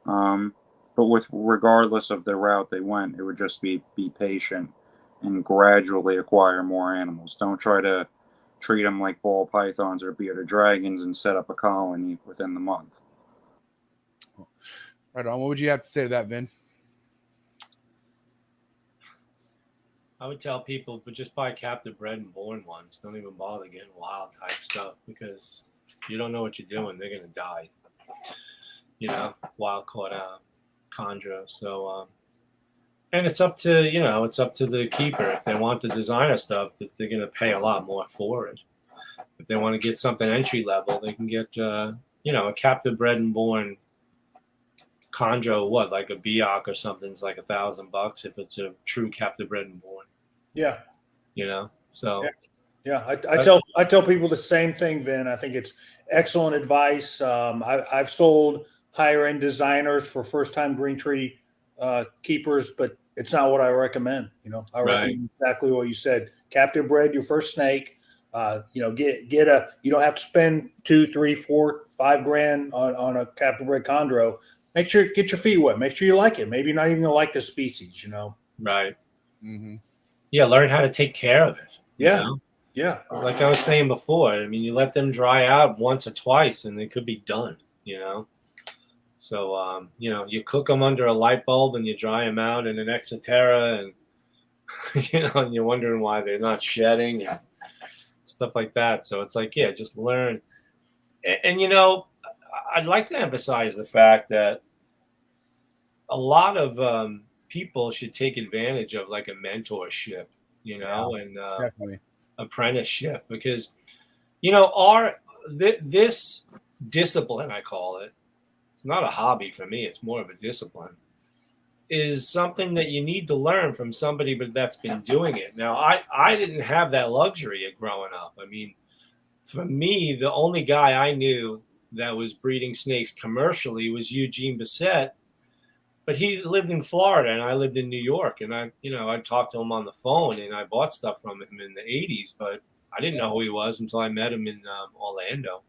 Speaker 9: But regardless of the route they went, it would just be patient and gradually acquire more animals. Don't try to treat them like ball pythons or bearded dragons and set up a colony within the month.
Speaker 2: Right on. What would you have to say to that, Vin?
Speaker 8: I would tell people, but just buy captive bred and born ones. Don't even bother getting wild type stuff, because you don't know what you're doing. They're gonna die. Wild caught chondro. So, and it's up to the keeper. If they want the designer stuff, that they're gonna pay a lot more for it. If they want to get something entry level, they can get a captive bred and born chondro, like a Biak or something, is like $1,000 if it's a true captive bred and born.
Speaker 3: Yeah.
Speaker 8: So
Speaker 3: yeah. I tell people the same thing, Vin. I think it's excellent advice. I've sold higher end designers for first time green tree keepers, but it's not what I recommend. I recommend exactly what you said. Captive bred your first snake. You don't have to spend $2, $3, $4, $5 on a captive bred chondro. Make sure get your feet wet. Make sure you like it. Maybe you're not even gonna like the species.
Speaker 8: Right.
Speaker 2: Mm-hmm.
Speaker 8: Yeah. Learn how to take care of it.
Speaker 3: Yeah. Yeah.
Speaker 8: Like I was saying before, I mean, you let them dry out once or twice, and they could be done. So you cook them under a light bulb and you dry them out in an Exoterra, and and you're wondering why they're not shedding and stuff like that. So it's like, just learn. And I'd like to emphasize the fact that a lot of people should take advantage of like a mentorship, and
Speaker 2: Definitely.
Speaker 8: apprenticeship, because this discipline, I call it, it's not a hobby for me, it's more of a discipline, is something that you need to learn from somebody that's been doing it. Now, I didn't have that luxury of growing up. I mean, for me, the only guy I knew that was breeding snakes commercially was Eugene Bissett, but he lived in Florida and I lived in New York, and I talked to him on the phone and I bought stuff from him in the 80s, but I didn't know who he was until I met him in Orlando.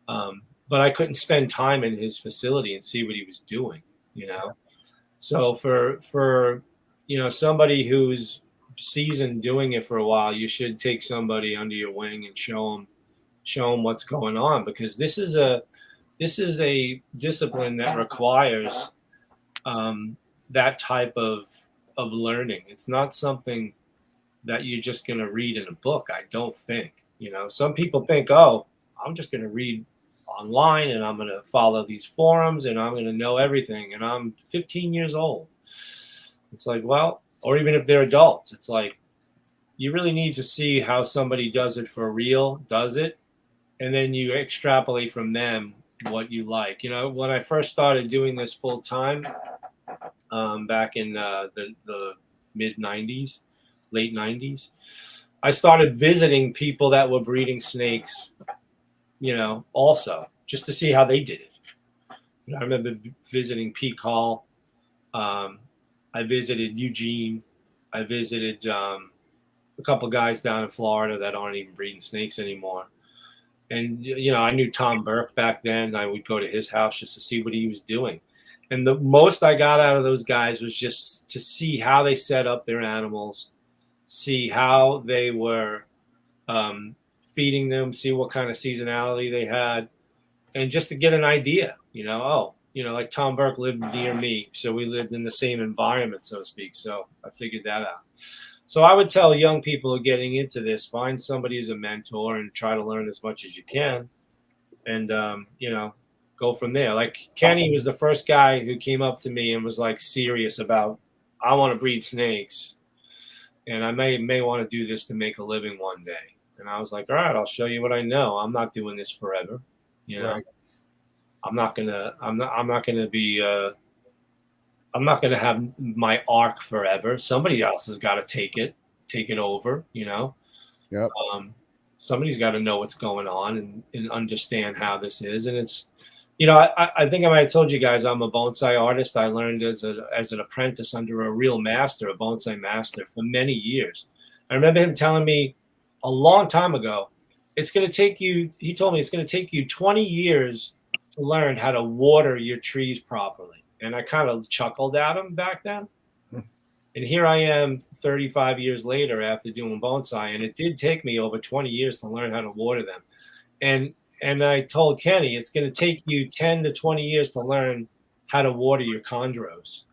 Speaker 8: But I couldn't spend time in his facility and see what he was doing, So for somebody who's seasoned doing it for a while, you should take somebody under your wing and show them what's going on, because this is a discipline that requires that type of learning. It's not something that you're just going to read in a book. I don't think, some people think, oh, I'm just going to read online and I'm going to follow these forums and I'm going to know everything. And I'm 15 years old. It's like, well, or even if they're adults, it's like, you really need to see how somebody does it for real, does it. And then you extrapolate from them what you like. When I first started doing this full time, back in the mid 90s, late 90s, I started visiting people that were breeding snakes, also just to see how they did it. I remember visiting Pete Hall. I visited Eugene. I visited a couple guys down in Florida that aren't even breeding snakes anymore. And, you know, I knew Tom Burke back then. I would go to his house just to see what he was doing. And the most I got out of those guys was just to see how they set up their animals, see how they were feeding them, see what kind of seasonality they had, and just to get an idea, you know, like Tom Burke lived near me, so we lived in the same environment, so to speak. So I figured that out. So I would tell young people who are getting into this, find somebody as a mentor and try to learn as much as you can, and you know, go from there. Like Kenny was the first guy who came up to me and was like serious about, I want to breed snakes, and I may want to do this to make a living one day. And I was like, all right, I'll show you what I know. I'm not doing this forever, you know. Right. I'm not gonna have my arc forever. Somebody else has got to take it over, you know.
Speaker 2: Yep.
Speaker 8: Somebody's got to know what's going on and understand how this is. And it's, you know, I think I might have told you guys I'm a bonsai artist. I learned as an apprentice under a real master, a bonsai master, for many years. I remember him telling me a long time ago, he told me it's going to take you 20 years to learn how to water your trees properly. And I kind of chuckled at him back then. And here I am 35 years later after doing bonsai, and it did take me over 20 years to learn how to water them. And I told Kenny, it's going to take you 10 to 20 years to learn how to water your chondros.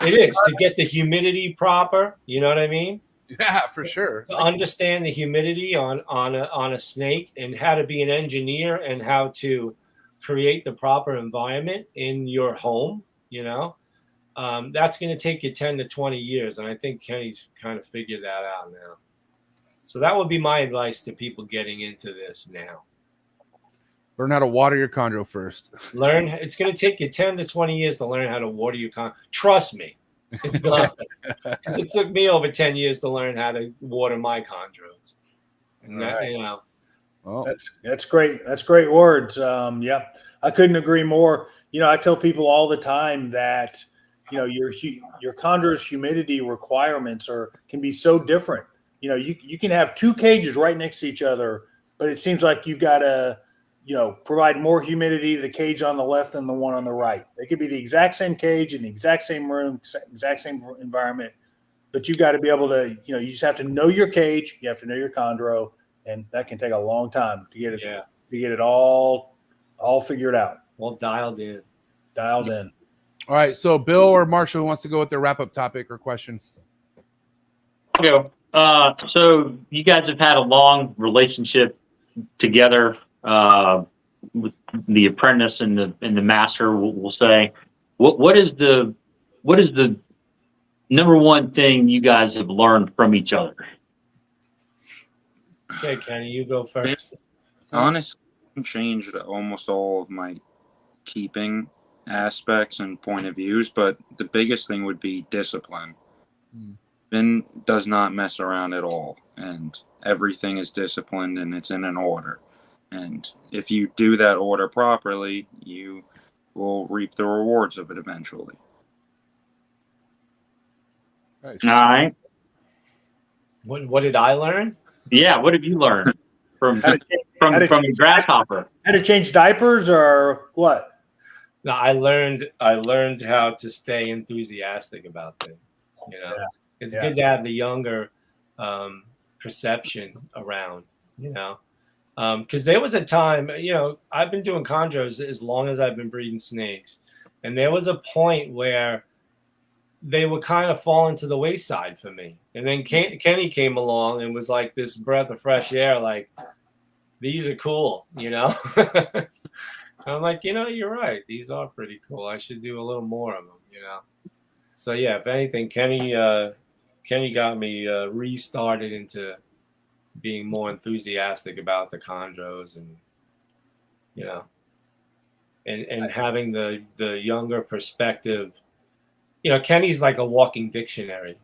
Speaker 8: It is, to get the humidity proper, you know what I mean?
Speaker 2: Yeah, for sure.
Speaker 8: To understand the humidity on a snake, and how to be an engineer, and how to create the proper environment in your home, you know, that's going to take you 10 to 20 years. And I think Kenny's kind of figured that out now. So that would be my advice to people getting into this now.
Speaker 2: Learn how to water your chondro first.
Speaker 8: It's going to take you 10 to 20 years to learn how to water your chondro. Trust me. It's going because it took me over 10 years to learn how to water my chondros. And that, right. You know.
Speaker 3: Oh. That's great. That's great words. Yeah, I couldn't agree more. You know, I tell people all the time that, you know, your chondro's humidity requirements can be so different. You know, you can have two cages right next to each other, but it seems like you've got to, you know, provide more humidity to the cage on the left than the one on the right. They could be the exact same cage in the exact same room, exact same environment, but you've got to be able to, you know, you just have to know your cage. You have to know your chondro, and that can take a long time to get it all figured out.
Speaker 8: Well, dialed in.
Speaker 3: All
Speaker 2: right. So Bill or Marshall wants to go with their wrap-up topic or question?
Speaker 4: I'll go. So you guys have had a long relationship together with the apprentice and the master. We'll say, what is the number one thing you guys have learned from each other?
Speaker 8: Okay, Kenny, you go first.
Speaker 9: Honestly, I've changed almost all of my keeping aspects and point of views, but the biggest thing would be discipline. Ben does not mess around at all, and everything is disciplined and it's in an order. And if you do that order properly, you will reap the rewards of it eventually.
Speaker 4: Nice. All right.
Speaker 8: What did I learn?
Speaker 4: Yeah, what have you learned from the grasshopper?
Speaker 3: How to change diapers or what?
Speaker 8: No, I learned how to stay enthusiastic about things. You know, it's good to have the younger perception around. You know, because there was a time, you know, I've been doing chondros as long as I've been breeding snakes, and there was a point where they would kind of fall into the wayside for me. And then Kenny came along and was like this breath of fresh air, like, these are cool, you know? I'm like, you know, you're right. These are pretty cool. I should do a little more of them, you know? So, yeah, if anything, Kenny got me restarted into being more enthusiastic about the chondros and, you know, and having the younger perspective. You know, Kenny's like a walking dictionary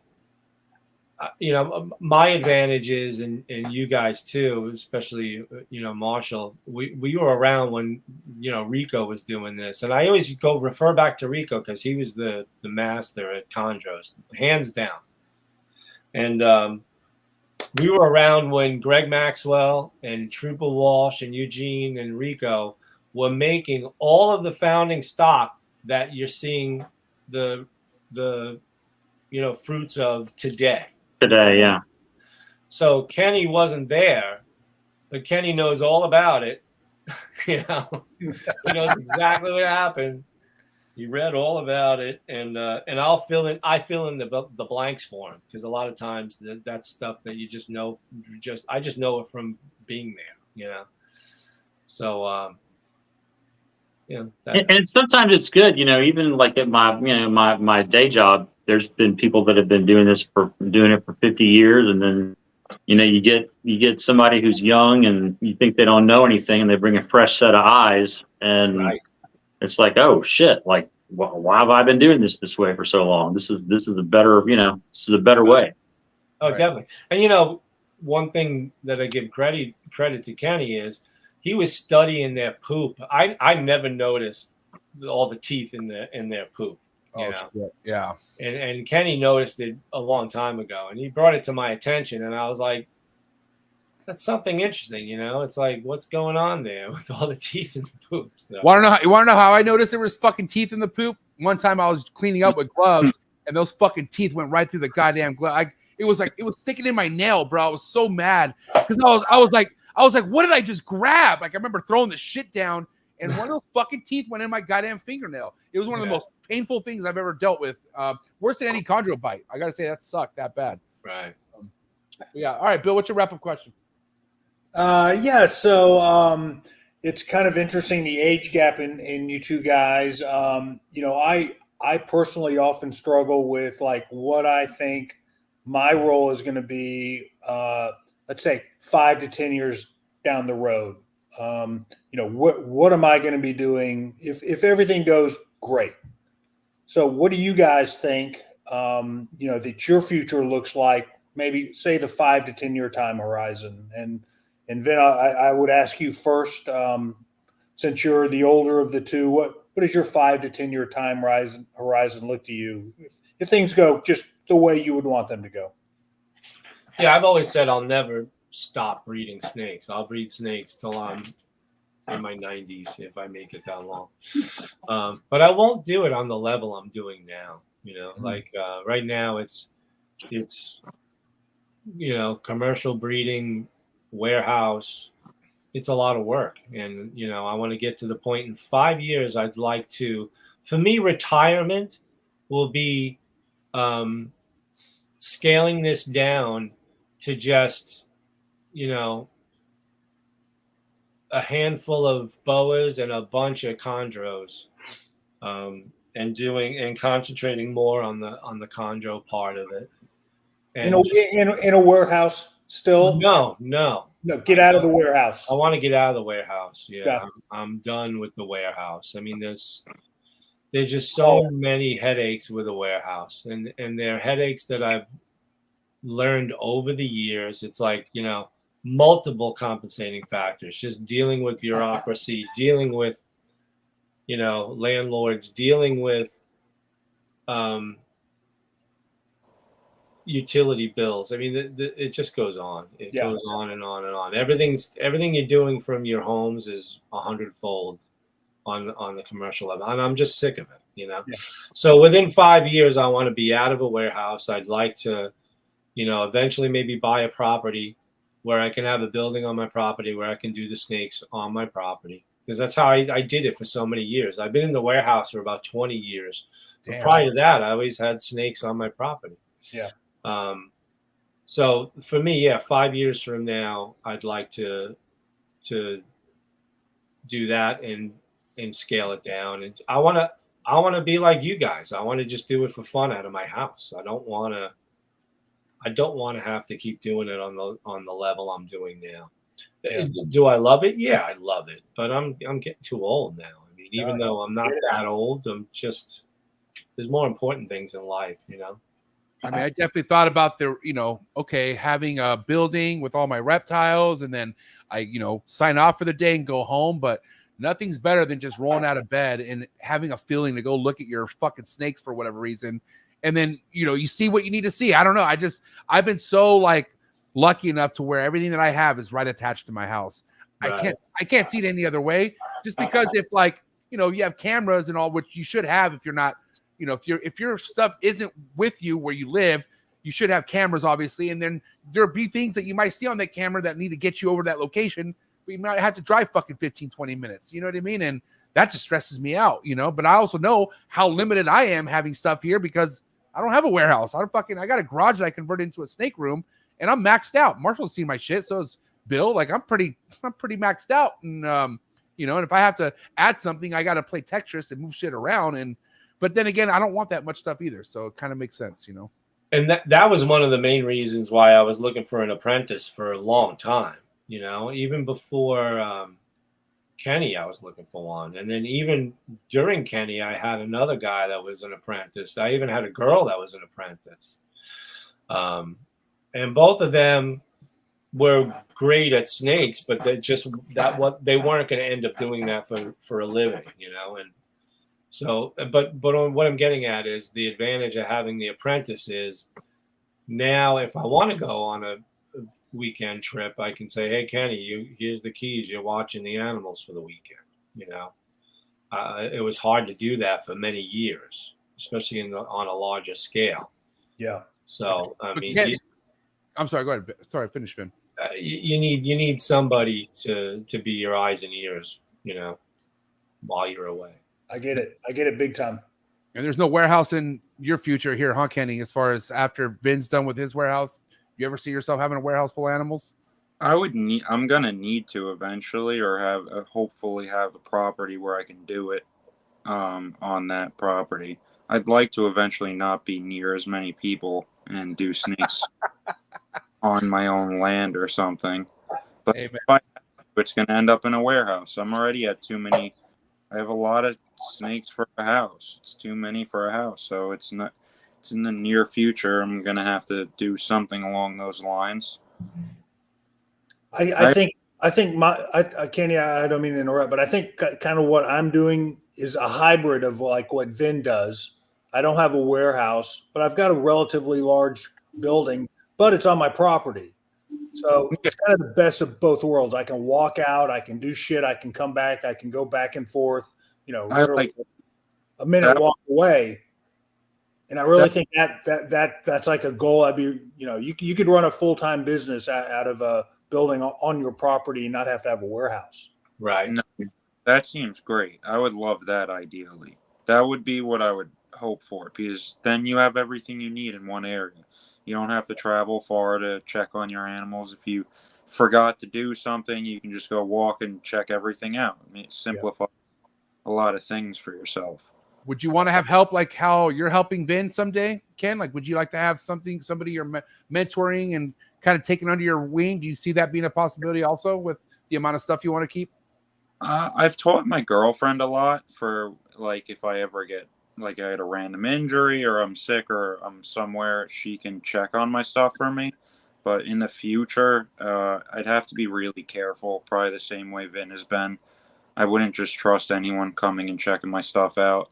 Speaker 8: my advantage is, and you guys too, especially, Marshall, we were around when, Rico was doing this. And I always refer back to Rico because he was the master at CHONDROS, hands down. And we were around when Greg Maxwell and Trooper Walsh and Eugene and Rico were making all of the founding stock that you're seeing the fruits of today.
Speaker 4: Yeah.
Speaker 8: So Kenny wasn't there, but Kenny knows all about it. He knows exactly what happened. He read all about it, and I fill in the blanks for him, because a lot of times that's stuff that you just know. I just know it from being there. So
Speaker 4: and sometimes it's good, even like at my day job, there's been people that have been doing it for 50 years, and then you get somebody who's young and you think they don't know anything, and they bring a fresh set of eyes, and it's like, oh shit, like, why have I been doing this way for so long? This is a better way.
Speaker 8: Oh, definitely. And one thing that I give credit to Kenny is he was studying their poop. I never noticed all the teeth in their poop.
Speaker 2: Shit. Yeah.
Speaker 8: And Kenny noticed it a long time ago, and he brought it to my attention, and I was like, that's something interesting, It's like, what's going on there with all the teeth in the poop? So.
Speaker 2: You want to know how I noticed there was fucking teeth in the poop? One time I was cleaning up with gloves, and those fucking teeth went right through the goddamn glove. It was sticking in my nail, bro. I was so mad because I was like, what did I just grab? Like, I remember throwing the shit down, and one of those fucking teeth went in my goddamn fingernail. It was one of the most painful things I've ever dealt with. Worse than any chondro bite. I gotta say, that sucked that bad.
Speaker 8: Right.
Speaker 2: Yeah. All right, Bill. What's your wrap-up question?
Speaker 3: So it's kind of interesting, the age gap in you two guys. I personally often struggle with like what I think my role is going to be, let's say 5 to 10 years down the road. What am I going to be doing if everything goes great? So what do you guys think, that your future looks like, maybe say the 5 to 10 year time horizon? And Vin, I would ask you first, since you're the older of the two, what does your 5 to 10 year time horizon look to you if things go just the way you would want them to go?
Speaker 8: Yeah, I've always said I'll never stop breeding snakes. I'll breed snakes till I'm in my 90s if I make it that long. But I won't do it on the level I'm doing now. Like right now it's commercial breeding, warehouse. It's a lot of work, and I want to get to the point in 5 years. I'd like to, for me, retirement will be scaling this down to just a handful of boas and a bunch of chondros, and concentrating more on the chondro part of it. And
Speaker 3: in a warehouse still?
Speaker 8: No,
Speaker 3: get out of the warehouse.
Speaker 8: I want to get out of the warehouse. Yeah. I'm done with the warehouse. I mean, there's just so many headaches with a warehouse, and they're headaches that I've learned over the years. It's like, multiple compensating factors, just dealing with bureaucracy, dealing with, landlords, dealing with, utility bills. I mean, it just goes on. It goes on and on and on. Everything you're doing from your homes is 100-fold on the commercial level, and I'm just sick of it. So within 5 years, I want to be out of a warehouse. I'd like to, eventually maybe buy a property where I can have a building on my property where I can do the snakes on my property, because that's how I did it for so many years. I've been in the warehouse for about 20 years. But prior to that, I always had snakes on my property.
Speaker 3: Yeah.
Speaker 8: So for me, 5 years from now, I'd like to do that and scale it down. And I want to be like you guys. I want to just do it for fun out of my house. I don't want to have to keep doing it on the level I'm doing now. Yeah. Do I love it? Yeah, I love it. But I'm getting too old now. I mean, even though I'm not that old, there's more important things in life,
Speaker 2: I mean, I definitely thought about okay, having a building with all my reptiles, and then I, sign off for the day and go home. But nothing's better than just rolling out of bed and having a feeling to go look at your fucking snakes for whatever reason. And then, you see what you need to see. I don't know. I've been so lucky enough to where everything that I have is right attached to my house.
Speaker 8: Right.
Speaker 2: I can't see it any other way, just because if you have cameras and all, which you should have if you're not, if your stuff isn't with you where you live, you should have cameras, obviously. And then there'll be things that you might see on that camera that need to get you over that location, but you might have to drive fucking 15, 20 minutes. You know what I mean? And that just stresses me out, but I also know how limited I am having stuff here because I don't have a warehouse. I got a garage that I converted into a snake room, and I'm maxed out. Marshall's seen my shit. So is Bill. I'm pretty maxed out. And, and if I have to add something, I got to play Tetris and move shit around. But then again, I don't want that much stuff either. So it kind of makes sense,
Speaker 8: And that was one of the main reasons why I was looking for an apprentice for a long time. Even before Kenny, I was looking for one. And then even during Kenny, I had another guy that was an apprentice. I even had a girl that was an apprentice. And both of them were great at snakes, but they weren't going to end up doing that for a living, And so, but what I'm getting at is the advantage of having the apprentice is now if I want to go on a weekend trip, I can say, hey, Kenny, here's the keys. You're watching the animals for the weekend. It was hard to do that for many years, especially on a larger scale.
Speaker 3: Yeah.
Speaker 8: So, I mean,
Speaker 2: I'm sorry, go ahead. Sorry, finish, Finn.
Speaker 8: You need somebody to be your eyes and ears, while you're away.
Speaker 3: I get it big time.
Speaker 2: And there's no warehouse in your future here, huh, Kenny? As far as after Vin's done with his warehouse, you ever see yourself having a warehouse full of animals?
Speaker 9: I'm gonna need to eventually, or hopefully have a property where I can do it on that property. I'd like to eventually not be near as many people and do snakes on my own land or something. But
Speaker 2: hey,
Speaker 9: it's gonna end up in a warehouse. I'm already at too many. I have a lot of snakes for a house. It's too many for a house. So it's in the near future. I'm going to have to do something along those lines.
Speaker 3: I think Kenny, I don't mean to interrupt, but I think kind of what I'm doing is a hybrid of what Vin does. I don't have a warehouse, but I've got a relatively large building, but it's on my property. So it's kind of the best of both worlds. I can walk out, I can do shit, I can come back, I can go back and forth, literally a minute walk away. And I really think that's like a goal. I'd be, you could run a full-time business out of a building on your property and not have to have a warehouse.
Speaker 8: Right.
Speaker 9: No, that seems great. I would love that ideally. That would be what I would hope for, because then you have everything you need in one area. You don't have to travel far to check on your animals. If you forgot to do something, you can just go walk and check everything out. I mean, it simplifies a lot of things for yourself.
Speaker 2: Would you want to have help like how you're helping Vin someday, Ken? Would you like to have somebody you're mentoring and kind of taking under your wing? Do you see that being a possibility also with the amount of stuff you want to keep?
Speaker 9: I've taught my girlfriend a lot for if I ever get I had a random injury or I'm sick or I'm somewhere, she can check on my stuff for me. But in the future, I'd have to be really careful, probably the same way Vin has been. I wouldn't just trust anyone coming and checking my stuff out.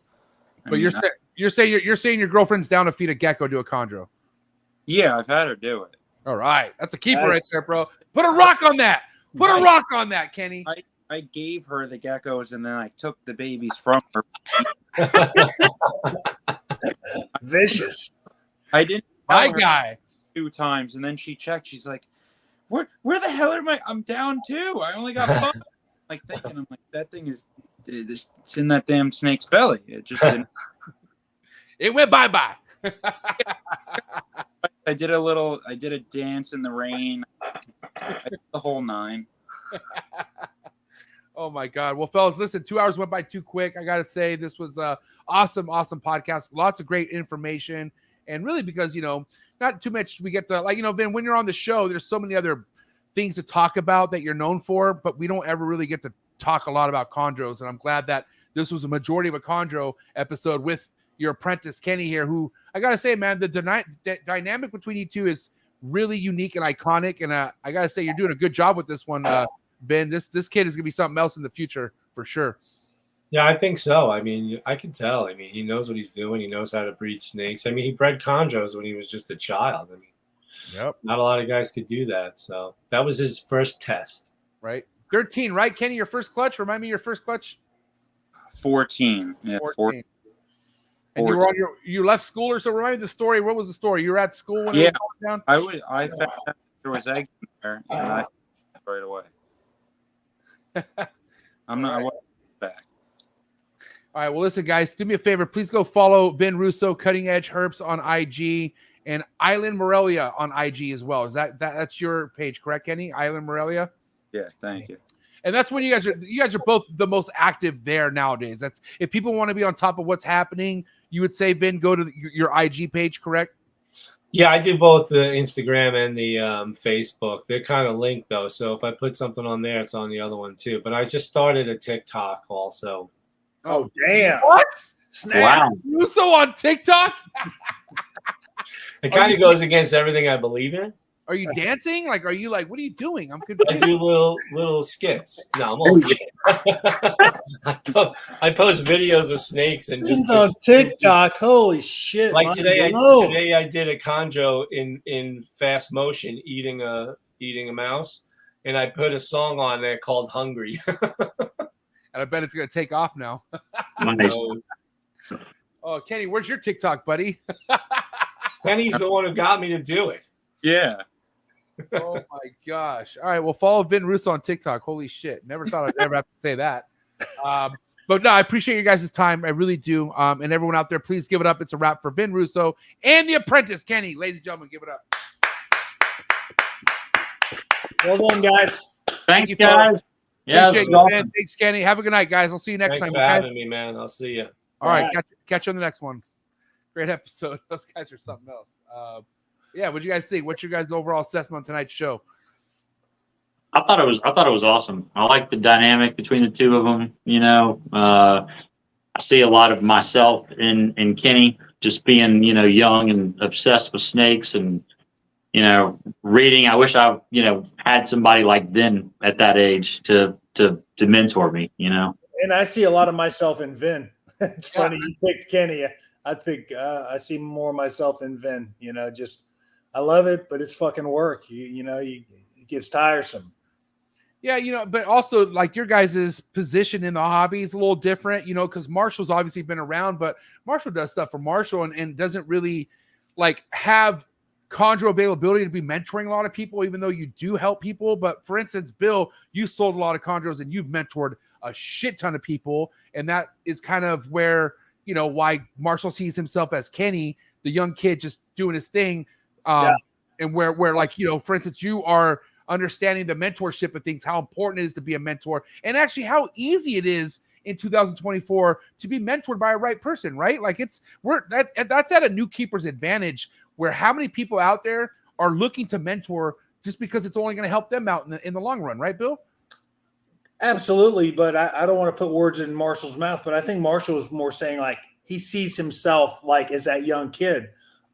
Speaker 2: But you're saying your girlfriend's down to feed a gecko to a chondro.
Speaker 9: Yeah, I've had her do it.
Speaker 2: All right, that's a keeper right there, bro. Put a rock on that. Put a rock on that, Kenny.
Speaker 9: I gave her the geckos and then I took the babies from her.
Speaker 3: Vicious.
Speaker 9: I didn't.
Speaker 2: My guy. 2
Speaker 9: times, and then she checked. She's like, "Where the hell am I? I'm down 2. I only got 5." I'm like, that thing is, it's in that damn snake's belly. It just didn't.
Speaker 2: It went bye.
Speaker 9: I did a dance in the rain. I did the whole 9.
Speaker 2: Oh my God. Well, fellas, listen, 2 hours went by too quick. I got to say, this was a awesome podcast. Lots of great information. And really because, not too much we get to, Vin, when you're on the show, there's so many other things to talk about that you're known for, but we don't ever really get to talk a lot about chondros. And I'm glad that this was a majority of a chondro episode with your apprentice Kenny here, who I gotta say, man, the dynamic between you two is really unique and iconic. And I gotta say, you're doing a good job with this one, Ben. This kid is gonna be something else in the future for sure.
Speaker 8: Yeah, I think so. I mean, I can tell. I mean, he knows what he's doing. He knows how to breed snakes. I mean, he bred chondros when he was just a child. I mean,
Speaker 2: yep.
Speaker 8: Not a lot of guys could do that. So that was his first test.
Speaker 2: Right. 13, right, Kenny? Your first clutch? Remind me your first clutch?
Speaker 9: 14. Yeah,
Speaker 2: 14. And you were on you left school or so. Remind me the story. What was the story? You were at school when it was down?
Speaker 9: I found out there was eggs in there, and I right away. I wasn't back.
Speaker 2: All right. Well, listen, guys, do me a favor. Please go follow Vin Russo, Cutting Edge Herps on IG, and Island Morelia on IG as well. Is that's your page, correct, Kenny? Island Morelia?
Speaker 9: Yeah, thank you.
Speaker 2: And that's when you guys are both the most active there nowadays. That's if people want to be on top of what's happening, you would say, Vin, go to your IG page, correct?
Speaker 8: Yeah, I do both the Instagram and the Facebook. They're kind of linked though, so if I put something on there, it's on the other one too. But I just started a TikTok also.
Speaker 3: Oh damn!
Speaker 2: What?
Speaker 3: Snap.
Speaker 4: Wow.
Speaker 2: Russo on TikTok?
Speaker 8: It kind of goes against everything I believe in.
Speaker 2: Are you dancing? Like, are you like, what are you doing? I'm confused.
Speaker 8: I do little skits. No, I'm only kidding. I post videos of snakes and just
Speaker 3: on TikTok. Holy shit!
Speaker 8: Like today I did a chondro in fast motion eating a mouse, and I put a song on there called "Hungry."
Speaker 2: And I bet it's gonna take off now.
Speaker 4: Nice.
Speaker 2: Oh, Kenny, where's your TikTok, buddy?
Speaker 8: Kenny's the one who got me to do it.
Speaker 9: Yeah.
Speaker 2: Oh my gosh. All right. Well, follow Vin Russo on TikTok. Holy shit. Never thought I'd ever have to say that. But no, I appreciate you guys' time. I really do. And everyone out there, please give it up. It's a wrap for Vin Russo and the apprentice, Kenny. Ladies and gentlemen, give it up.
Speaker 3: Well done, guys.
Speaker 4: Thank you, guys. Yeah,
Speaker 2: appreciate you, man. Thanks, Kenny. Have a good night, guys. I'll see you next
Speaker 8: Thanks
Speaker 2: time.
Speaker 8: for having me, man. I'll see you.
Speaker 2: All right. Catch you on the next one. Great episode. Those guys are something else. Yeah, what do you guys think? What's your guys' overall assessment on tonight's show?
Speaker 4: I thought it was awesome. I like the dynamic between the two of them. You know, I see a lot of myself in Kenny, just being, you know, young and obsessed with snakes and, you know, reading. I wish I, you know, had somebody like Vin at that age to mentor me, you know.
Speaker 3: And I see a lot of myself in Vin. It's funny you picked Kenny. I see more of myself in Vin, you know, just I love it, but it's fucking work. It gets tiresome.
Speaker 2: Yeah, you know, but also like your guys' position in the hobby is a little different, you know, because Marshall's obviously been around, but Marshall does stuff for Marshall and doesn't really like have chondro availability to be mentoring a lot of people, even though you do help people. But for instance, Bill, you sold a lot of chondros and you've mentored a shit ton of people. And that is kind of where, you know, why Marshall sees himself as Kenny, the young kid just doing his thing. And where like, you know, for instance, you are understanding the mentorship of things, how important it is to be a mentor, and actually how easy it is in 2024 to be mentored by a right person, right? Like that's at a new keeper's advantage, where how many people out there are looking to mentor just because it's only going to help them out in the long run, right, Bill?
Speaker 3: Absolutely, but I don't want to put words in Marshall's mouth, but I think Marshall is more saying like he sees himself like as that young kid.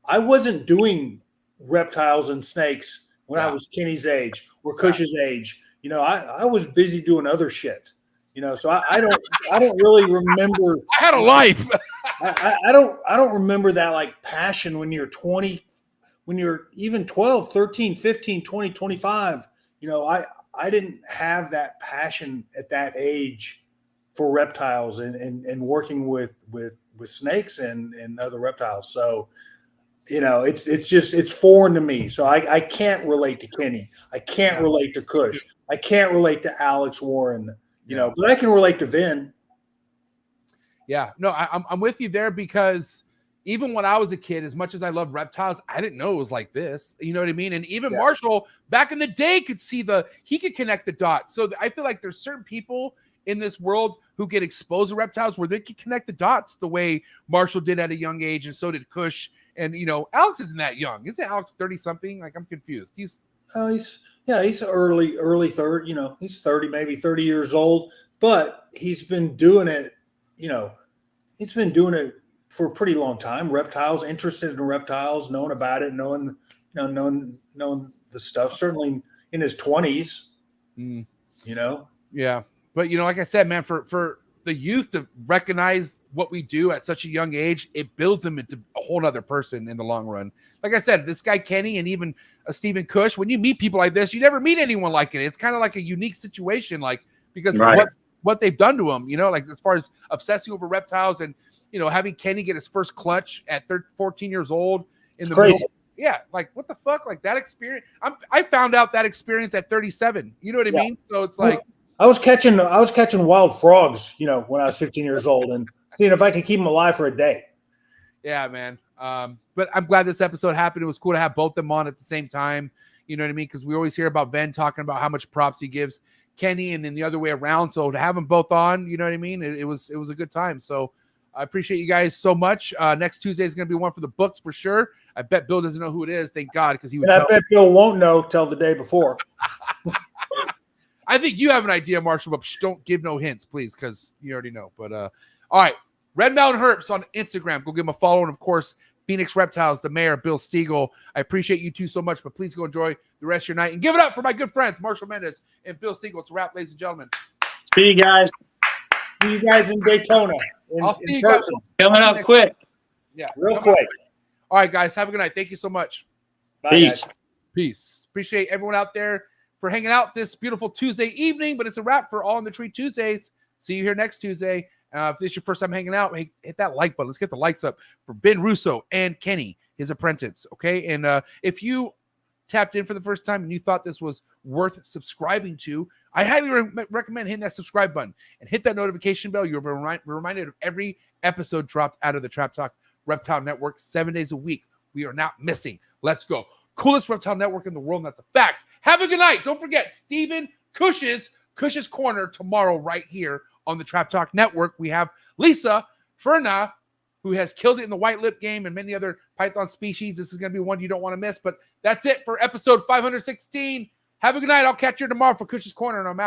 Speaker 3: I wasn't doing reptiles and snakes when I was Kenny's age or Cush's age. You know, I was busy doing other shit. You know, so I don't really remember.
Speaker 2: I had a life.
Speaker 3: I don't remember that like passion when you're 20, when you're even 12, 13, 15, 20, 25. You know, I didn't have that passion at that age for reptiles and working with snakes and other reptiles. So, you know, it's foreign to me. So I can't relate to Kenny. I can't relate to Cush. I can't relate to Alex Warren, you know, but I can relate to Vin.
Speaker 2: Yeah, no, I'm with you there, because even when I was a kid, as much as I love reptiles, I didn't know it was like this. You know what I mean? And even Marshall back in the day could he could connect the dots. So I feel like there's certain people in this world who get exposed to reptiles where they can connect the dots the way Marshall did at a young age, and so did Cush. And, you know, Alex isn't that young. Isn't Alex 30 something? Like, I'm confused. He's early 30, you know, he's 30, maybe 30 years old, but he's been doing it, you know, he's been doing it
Speaker 3: for a pretty long time. Reptiles, interested in reptiles, knowing about it, knowing the stuff. Certainly in his 20s, you know.
Speaker 2: Yeah, but like I said, man, for the youth to recognize what we do at such a young age, it builds them into a whole other person in the long run. Like I said, this guy Kenny and even Stephen Cush, when you meet people like this, you never meet anyone like it. It's kind of like a unique situation, like because what they've done to him, like as far as obsessing over reptiles and having Kenny get his first clutch at 14 years old in the
Speaker 3: crazy.
Speaker 2: Middle. Yeah, like what the fuck, like that experience. I found out that experience at 37. You know what I mean? So it's like.
Speaker 3: I was catching wild frogs, when I was 15 years old, and seeing if I could keep them alive for a day.
Speaker 2: Yeah, man. But I'm glad this episode happened. It was cool to have both them on at the same time. You know what I mean? Because we always hear about Ben talking about how much props he gives Kenny, and then the other way around. So to have them both on, you know what I mean? It was a good time. So I appreciate you guys so much. Next Tuesday is going to be one for the books for sure. I bet Bill doesn't know who it is. Thank God, because he would.
Speaker 3: I bet Bill won't know till the day before.
Speaker 2: I think you have an idea, Marshall, but don't give no hints, please, because you already know. But all right, Red Mountain Herps on Instagram. Go give him a follow, and of course, Phoenix Reptiles, the mayor, Bill Stiegel. I appreciate you two so much, but please go enjoy the rest of your night and give it up for my good friends Marshall Mendez and Bill Stiegel. It's a wrap, ladies and gentlemen.
Speaker 4: See you guys.
Speaker 3: See you guys in Daytona.
Speaker 2: I'll see you guys
Speaker 4: coming up quick.
Speaker 2: Yeah,
Speaker 3: real quick.
Speaker 2: All right, guys, have a good night. Thank you so much.
Speaker 3: Bye,
Speaker 4: Peace.
Speaker 3: guys.
Speaker 2: Peace. Appreciate everyone out there for hanging out this beautiful Tuesday evening, but it's a wrap for All in the Tree Tuesdays. See you here next Tuesday. If this is your first time hanging out, hey, hit that like button. Let's get the likes up for Ben Russo and Kenny, his apprentice, okay? And if you tapped in for the first time and you thought this was worth subscribing to, I highly recommend hitting that subscribe button and hit that notification bell. You'll be reminded of every episode dropped out of the Trap Talk Reptile Network 7 days a week. We are not missing. Let's go. Coolest reptile network in the world, and that's a fact. Have a good night. Don't forget, Stephen Cush's Corner tomorrow right here on the Trap Talk Network. We have Lisa Ferna, who has killed it in the white lip game and many other python species. This is going to be one you don't want to miss. But that's it for episode 516. Have a good night. I'll catch you tomorrow for Cush's Corner, and I'm out.